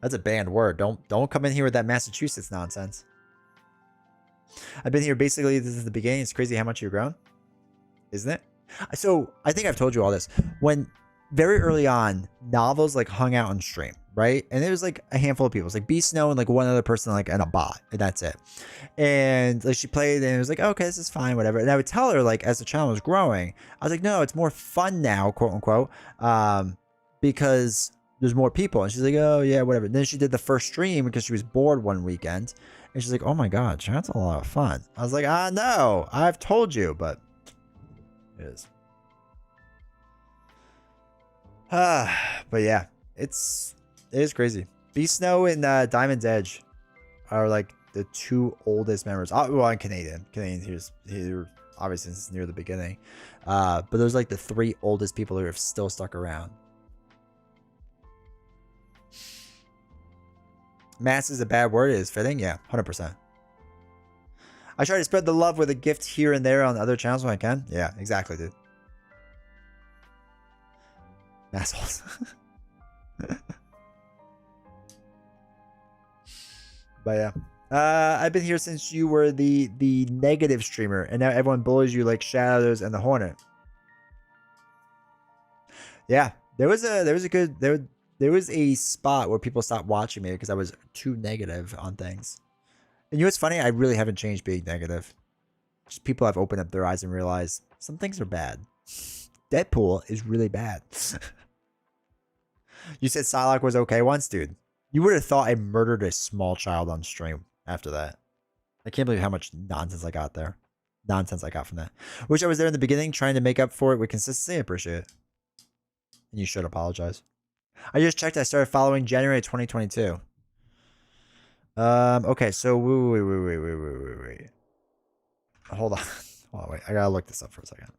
That's a banned word. Don't come in here with that Massachusetts nonsense. I've been here basically, this is the beginning. It's crazy how much you've grown. Isn't it? So I think I've told you all this. When very early on, Novels like hung out on stream, right? And there was like a handful of people. It was like B Snow and like one other person, like, and a bot, and that's it. And like she played, and it was like, okay, this is fine, whatever. And I would tell her, like, as the channel was growing, I was like, no, it's more fun now, quote unquote, because there's more people. And she's like, oh yeah, whatever. And then she did the first stream because she was bored one weekend, and she's like, oh my god, that's a lot of fun. I was like, no, I've told you, but. It is. But yeah, it is crazy. Beast Snow and Diamond's Edge are like the two oldest members. Well, I'm Canadian. Here's obviously since near the beginning. But those are like the three oldest people who have still stuck around. Mass is a bad word. It is fitting. Yeah, 100%. I try to spread the love with a gift here and there on other channels when I can. Yeah, exactly, dude. Assholes. But yeah. I've been here since you were the negative streamer, and now everyone bullies you like Shadows and the Hornet. Yeah, there was a spot where people stopped watching me because I was too negative on things. And you know what's funny? I really haven't changed being negative. Just people have opened up their eyes and realized some things are bad. Deadpool is really bad. You said Psylocke was okay once, dude. You would have thought I murdered a small child on stream after that. I can't believe how much nonsense I got there. Nonsense I got from that. Wish I was there in the beginning trying to make up for it with consistency. I appreciate it. And you should apologize. I just checked. I started following January 2022. Okay, so wait. Hold on. Wait. I gotta look this up for a second.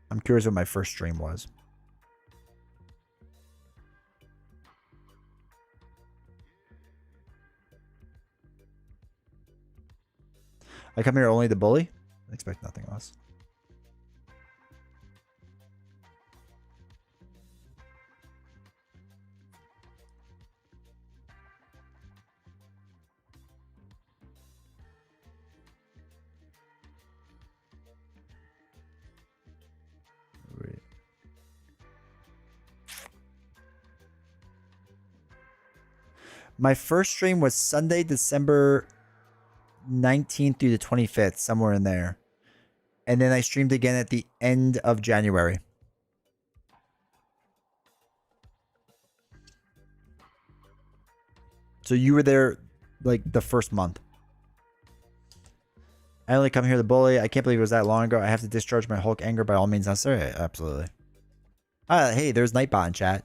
I'm curious what my first stream was. I come here only to bully? I expect nothing less. Wait. My first stream was Sunday, December 19th through the 25th, somewhere in there. And then I streamed again at the end of January. So you were there like the first month. I only come here to bully. I can't believe it was that long ago. I have to discharge my Hulk anger by all means necessary. Absolutely. Hey, there's Nightbot in chat.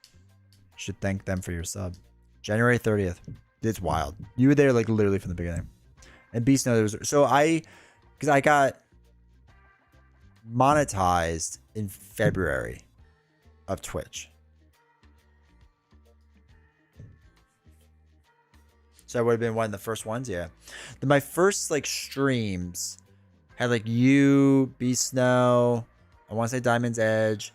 You should thank them for your sub. January 30th. It's wild. You were there like literally from the beginning. And Beast knows. So because I got monetized in February of Twitch. So I would have been one of the first ones, yeah. Then my first like streams had like you, Beast Snow, I want to say Diamond's Edge,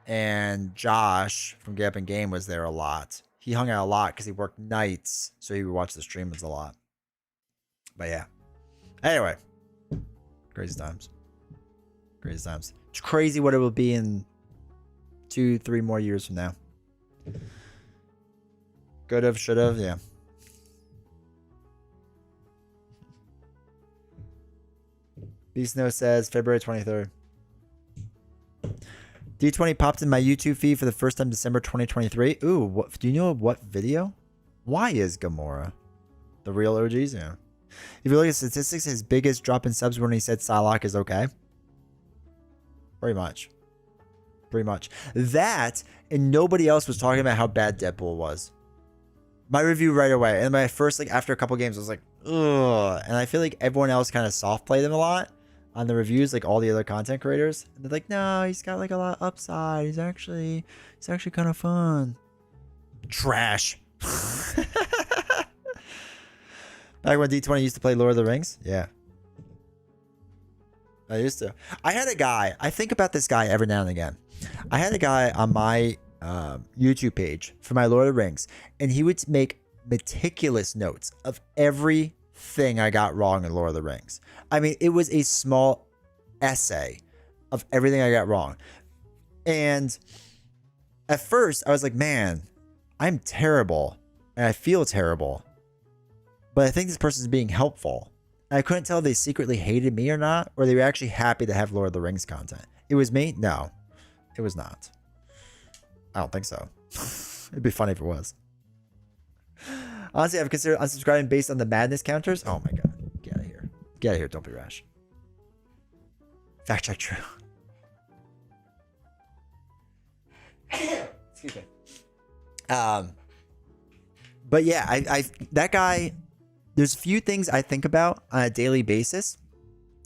and Josh from Get Up and Game was there a lot. He hung out a lot because he worked nights, so he would watch the streams a lot. But yeah. Anyway, crazy times. Crazy times. It's crazy what it will be in 2-3 more years from now. Could have, should have, yeah. Beast Snow says February 23rd. D20 popped in my YouTube feed for the first time December 2023. Ooh, what, do you know what video? Why is Gamora? The real OGs? Yeah. If you look at statistics, his biggest drop in subs when he said Psylocke is okay. Pretty much. Pretty much. That, and nobody else was talking about how bad Deadpool was. My review right away. And my first, like, after a couple games, I was like, ugh. And I feel like everyone else kind of soft played him a lot on the reviews, like all the other content creators. And they're like, no, he's got like a lot of upside. He's actually kind of fun. Trash. Back when D20 used to play Lord of the Rings? Yeah. I used to. I had a guy, I think about this guy every now and again. I had a guy on my YouTube page for my Lord of the Rings, and he would make meticulous notes of everything I got wrong in Lord of the Rings. I mean, it was a small essay of everything I got wrong. And at first, I was like, man, I'm terrible, and I feel terrible. But I think this person's being helpful. And I couldn't tell if they secretly hated me or not, or they were actually happy to have Lord of the Rings content. It was me? No, it was not. I don't think so. It'd be funny if it was. Honestly, I've considered unsubscribing based on the madness counters. Oh my god. Get out of here. Get out of here. Don't be rash. Fact check true. Excuse me. But yeah, I that guy, there's a few things I think about on a daily basis.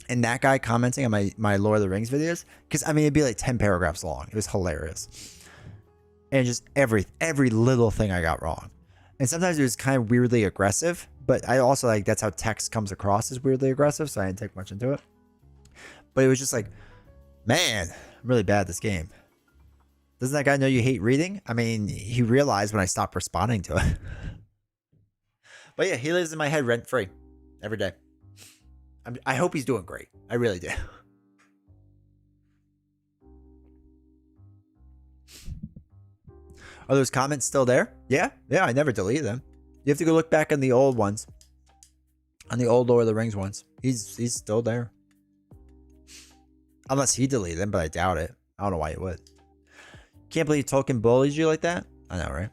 And that guy commenting on my Lord of the Rings videos, because I mean, it'd be like 10 paragraphs long. It was hilarious. And just every little thing I got wrong. And sometimes it was kind of weirdly aggressive, but I also like, that's how text comes across as weirdly aggressive. So I didn't take much into it, but it was just like, man, I'm really bad at this game. Doesn't that guy know you hate reading? I mean, he realized when I stopped responding to it. But yeah, he lives in my head rent free every day. I hope he's doing great. I really do. Are those comments still there? Yeah, I never delete them. You have to go look back on the old ones. On the old Lord of the Rings ones. He's still there. Unless he deleted them, but I doubt it. I don't know why he would. Can't believe Tolkien bullies you like that. I know, right?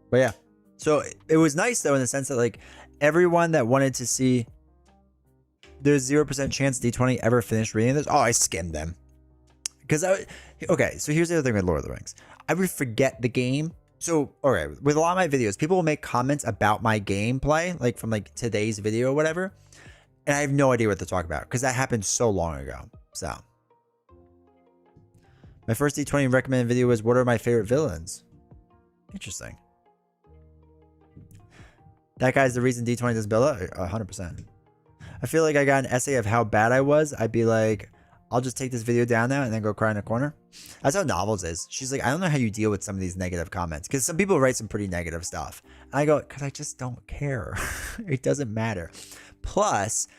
But yeah. So it was nice though in the sense that like everyone that wanted to see, there's 0% chance D20 ever finished reading this. Oh, I skimmed them. Because okay, so here's the other thing with Lord of the Rings. I would forget the game. So, okay, with a lot of my videos, people will make comments about my gameplay, like from like today's video or whatever. And I have no idea what to talk about because that happened so long ago. So, my first D20 recommended video was, what are my favorite villains? Interesting. That guy's the reason D20 does build up? 100%. I feel like I got an essay of how bad I was. I'd be like, I'll just take this video down now and then go cry in a corner. That's how Novels is. She's like, I don't know how you deal with some of these negative comments. Because some people write some pretty negative stuff. And I go, because I just don't care. It doesn't matter. Plus,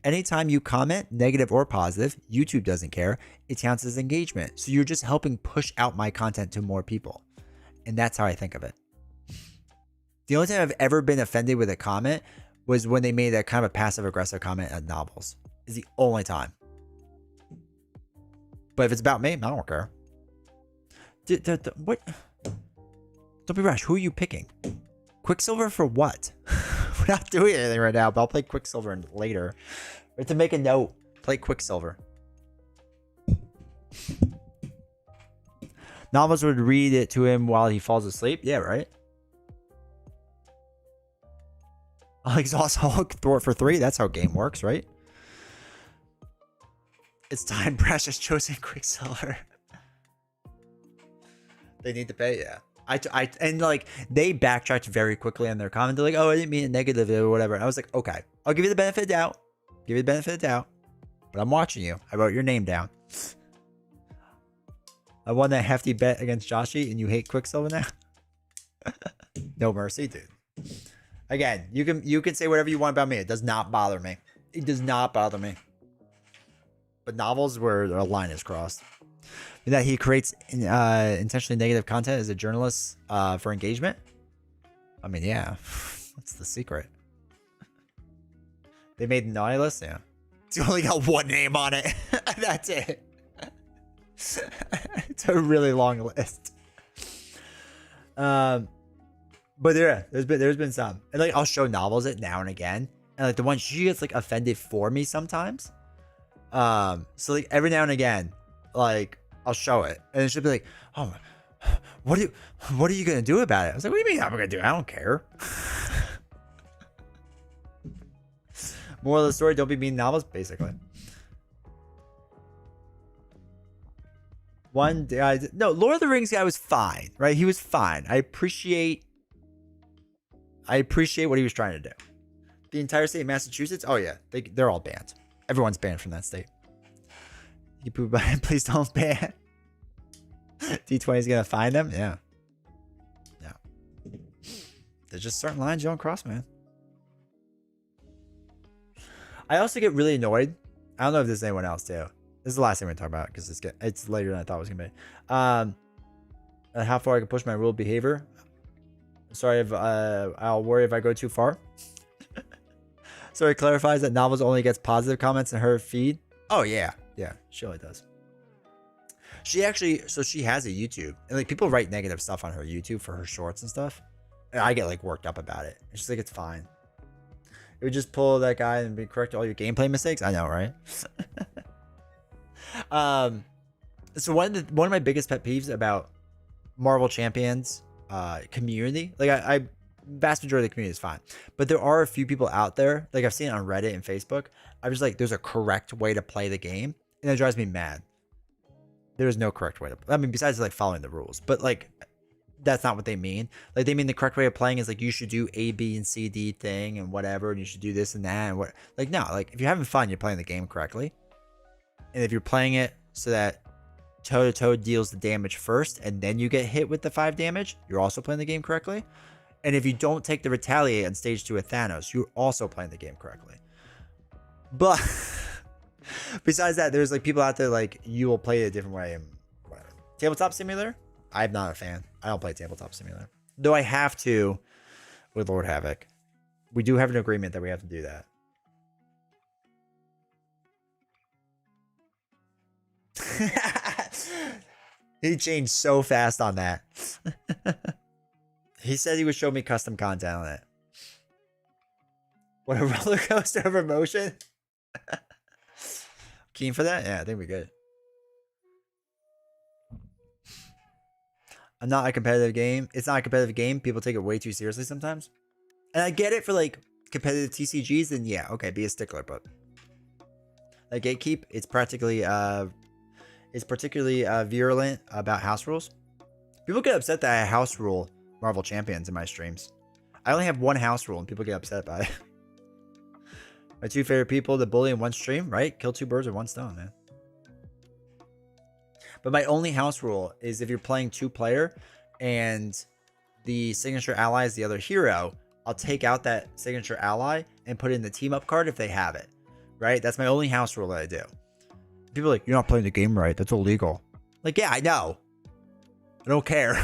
anytime you comment, negative or positive, YouTube doesn't care. It counts as engagement. So you're just helping push out my content to more people. And that's how I think of it. The only time I've ever been offended with a comment was when they made that kind of a passive-aggressive comment at Novels. Is the only time. But if it's about me, I don't care. What? Don't be rash. Who are you picking? Quicksilver for what? We're not doing anything right now, but I'll play Quicksilver later. We have to make a note. Play Quicksilver. Novels would read it to him while he falls asleep. Yeah, right? I'll exhaust Hulk, throw it for 3. That's how game works, right? It's time Brash has chosen Quicksilver. They need to pay, yeah. And like they backtracked very quickly on their comment. They're like, "Oh, I didn't mean it negatively or whatever." And I was like, "Okay, I'll give you the benefit of the doubt. Give you the benefit of the doubt. But I'm watching you. I wrote your name down. I won that hefty bet against Joshi, and you hate Quicksilver now? No mercy, dude. Again, you can say whatever you want about me. It does not bother me. It does not bother me. But novels where a line is crossed. That he creates intentionally negative content as a journalist for engagement. I mean, yeah, that's the secret. They made the naughty list, yeah. It's only got one name on it. That's it. It's a really long list. But there's been some, and like I'll show novels it now and again, and like the one she gets like offended for me sometimes. So like every now and again, like I'll show it, and she'll be like, "Oh, what are you gonna do about it?" I was like, "What do you mean I'm gonna do it? I don't care." Moral of the story: don't be mean novels, basically. One guy, no, Lord of the Rings guy was fine, right? He was fine. I appreciate what he was trying to do. The entire state of Massachusetts, oh yeah, they're all banned. Everyone's banned from that state. You poop, please don't ban. D20 is gonna find them. Yeah. There's just certain lines you don't cross, man. I also get really annoyed. I don't know if there's anyone else too. This is the last thing we're gonna talk about because it's later than I thought it was gonna be. How far I can push my rule behavior. Sorry if I'll worry if I go too far. So it clarifies that novels only gets positive comments in her feed. Oh yeah, she only does. She actually, so she has a YouTube, and like people write negative stuff on her YouTube for her shorts and stuff, and I get like worked up about it. And she's like, it's fine. It would just pull that guy and be correct all your gameplay mistakes. I know, right? So one of my biggest pet peeves about Marvel Champions community, like I vast majority of the community is fine, but there are a few people out there, like I've seen it on Reddit and Facebook. I'm just like, there's a correct way to play the game, and it drives me mad. There is no correct way to play. I mean, besides like following the rules, but like that's not what they mean. Like they mean the correct way of playing is like you should do A, B, and C, D thing and whatever, and you should do this and that and what. Like no, like if you're having fun, you're playing the game correctly, and if you're playing it so that toe to toe deals the damage first, and then you get hit with the 5 damage, you're also playing the game correctly. And if you don't take the retaliate on stage 2 with Thanos, you're also playing the game correctly. But besides that, there's like people out there like you will play it a different way and whatever. Tabletop Simulator, I'm not a fan. I don't play Tabletop Simulator, though I have to with Lord Havoc. We do have an agreement that we have to do that. He changed so fast on that. He said he would show me custom content on it. What a roller coaster of emotion. Keen for that? Yeah, I think we're good. I'm not a competitive game. It's not a competitive game. People take it way too seriously sometimes. And I get it for like competitive TCGs, then yeah, okay, be a stickler, but like Gatekeep, it's particularly virulent about house rules. People get upset that I house rule Marvel Champions in my streams. I only have one house rule and people get upset by it. My 2 favorite people to bully in one stream, right? Kill 2 birds with 1 stone, man. But my only house rule is if you're playing 2-player and the signature ally is the other hero, I'll take out that signature ally and put in the team up card if they have it, right? That's my only house rule that I do. People are like, you're not playing the game right. That's illegal. Like, yeah, I know. I don't care.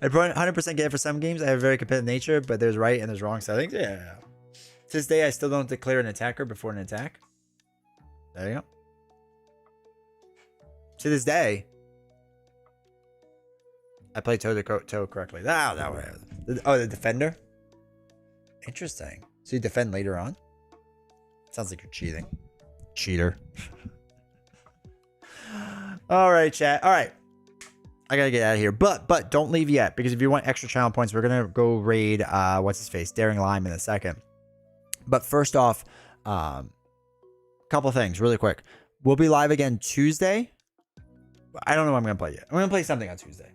I 100% get it for some games. I have a very competitive nature, but there's right and there's wrong settings. Yeah. To this day, I still don't declare an attacker before an attack. There you go. To this day, I play toe to toe correctly. No, whatever. Oh, the defender? Interesting. So you defend later on? Sounds like you're cheating. Cheater. All right, chat. All right. I gotta get out of here. But don't leave yet, because if you want extra channel points, we're gonna go raid what's his face? Daring Lime in a second. But first off, couple things really quick. We'll be live again Tuesday. I don't know what I'm gonna play yet. I'm gonna play something on Tuesday.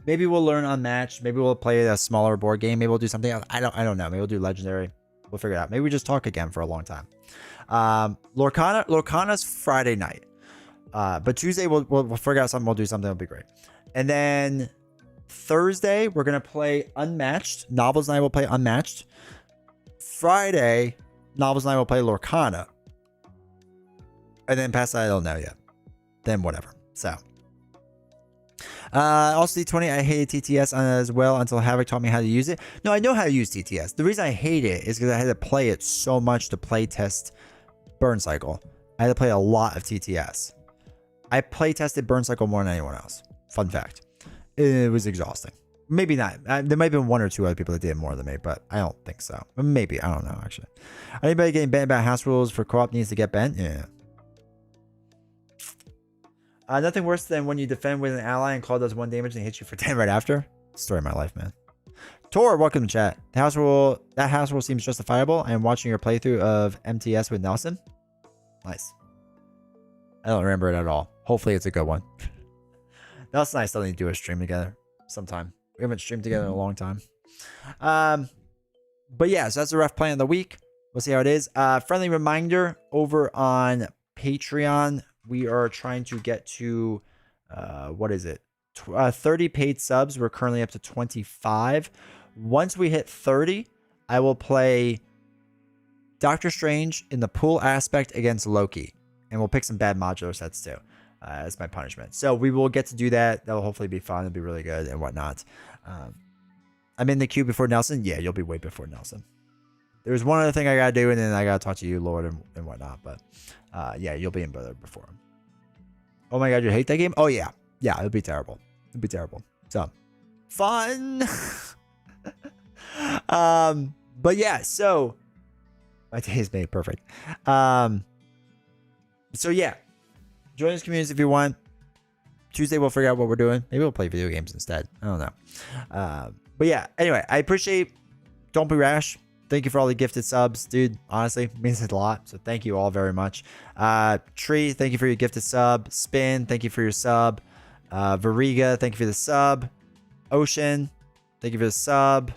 Maybe we'll learn Unmatched. Maybe we'll play a smaller board game. Maybe we'll do something else. I don't know. Maybe we'll do Legendary. We'll figure it out. Maybe we just talk again for a long time. Lorcana's Friday night. But Tuesday we'll figure out something. We'll do something. It'll be great. And then Thursday we're gonna play Unmatched. Novels and I will play Unmatched. Friday, Novels and I will play Lorcana. And then past that, I don't know yet. Then whatever. So. Also D20, I hated TTS as well until Havoc taught me how to use it. No, I know how to use TTS. The reason I hate it is because I had to play it so much to play test Burn Cycle. I had to play a lot of TTS. I play tested Burn Cycle more than anyone else. Fun fact. It was exhausting. Maybe not. There might have been one or two other people that did more than me, but I don't think so. Maybe. I don't know, actually. Anybody getting banned about house rules for co-op needs to get banned? Yeah. Nothing worse than when you defend with an ally and Claw does 1 damage and hits you for 10 right after. Story of my life, man. Tor, welcome to chat. That house rule seems justifiable. I am watching your playthrough of MTS with Nelson. Nice. I don't remember it at all. Hopefully it's a good one. Nelson and I still need to do a stream together sometime. We haven't streamed together in a long time. But yeah, so that's the rough plan of the week. We'll see how it is. Friendly reminder, over on Patreon, we are trying to get to, what is it? 30 paid subs. We're currently up to 25. Once we hit 30, I will play Doctor Strange in the pool aspect against Loki. And we'll pick some bad modular sets too, as my punishment. So we will get to do that. That'll hopefully be fun. It'll be really good and whatnot. I'm in the queue before Nelson. Yeah, you'll be way before Nelson. There's one other thing I gotta do, and then I gotta talk to you, Lord, and whatnot. But yeah, you'll be in brother before him. Oh my god, you hate that game? Oh yeah, yeah, it'll be terrible. It'll be terrible. So fun. But yeah, so my day is made perfect. So yeah, join this community if you want. Tuesday we'll figure out what we're doing. Maybe we'll play video games instead. I don't know. But yeah, anyway, I appreciate. Don't be rash. Thank you for all the gifted subs, dude. Honestly, it means a lot. So thank you all very much. Tree, thank you for your gifted sub. Spin, thank you for your sub. Variga, thank you for the sub. Ocean, thank you for the sub.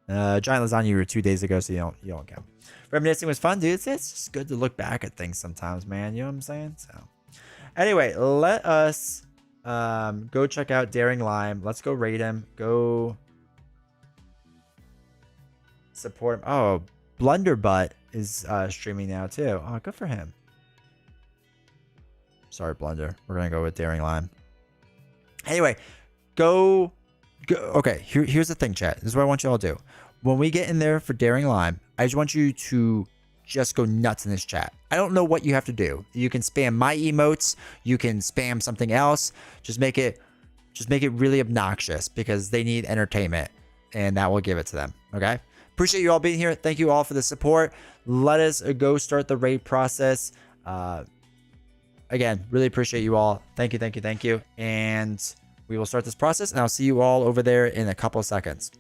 Giant Lasagna, you were 2 days ago, so you don't count. Reminiscing was fun, dude. It's just good to look back at things sometimes, man. You know what I'm saying? So anyway, let us go check out Daring Lime. Let's go raid him. Go support him. Oh, Blunderbutt is streaming now too. Oh, good for him. Sorry, Blunder. We're gonna go with Daring Lime. Anyway, go. Okay, here's the thing, chat. This is what I want you all to do. When we get in there for Daring Lime, I just want you to just go nuts in this chat. I don't know what you have to do. You can spam my emotes. You can spam something else. Just make it really obnoxious because they need entertainment, and that will give it to them. Okay. Appreciate you all being here. Thank you all for the support. Let us go start the raid process. Again, really appreciate you all. Thank you. And we will start this process, and I'll see you all over there in a couple of seconds.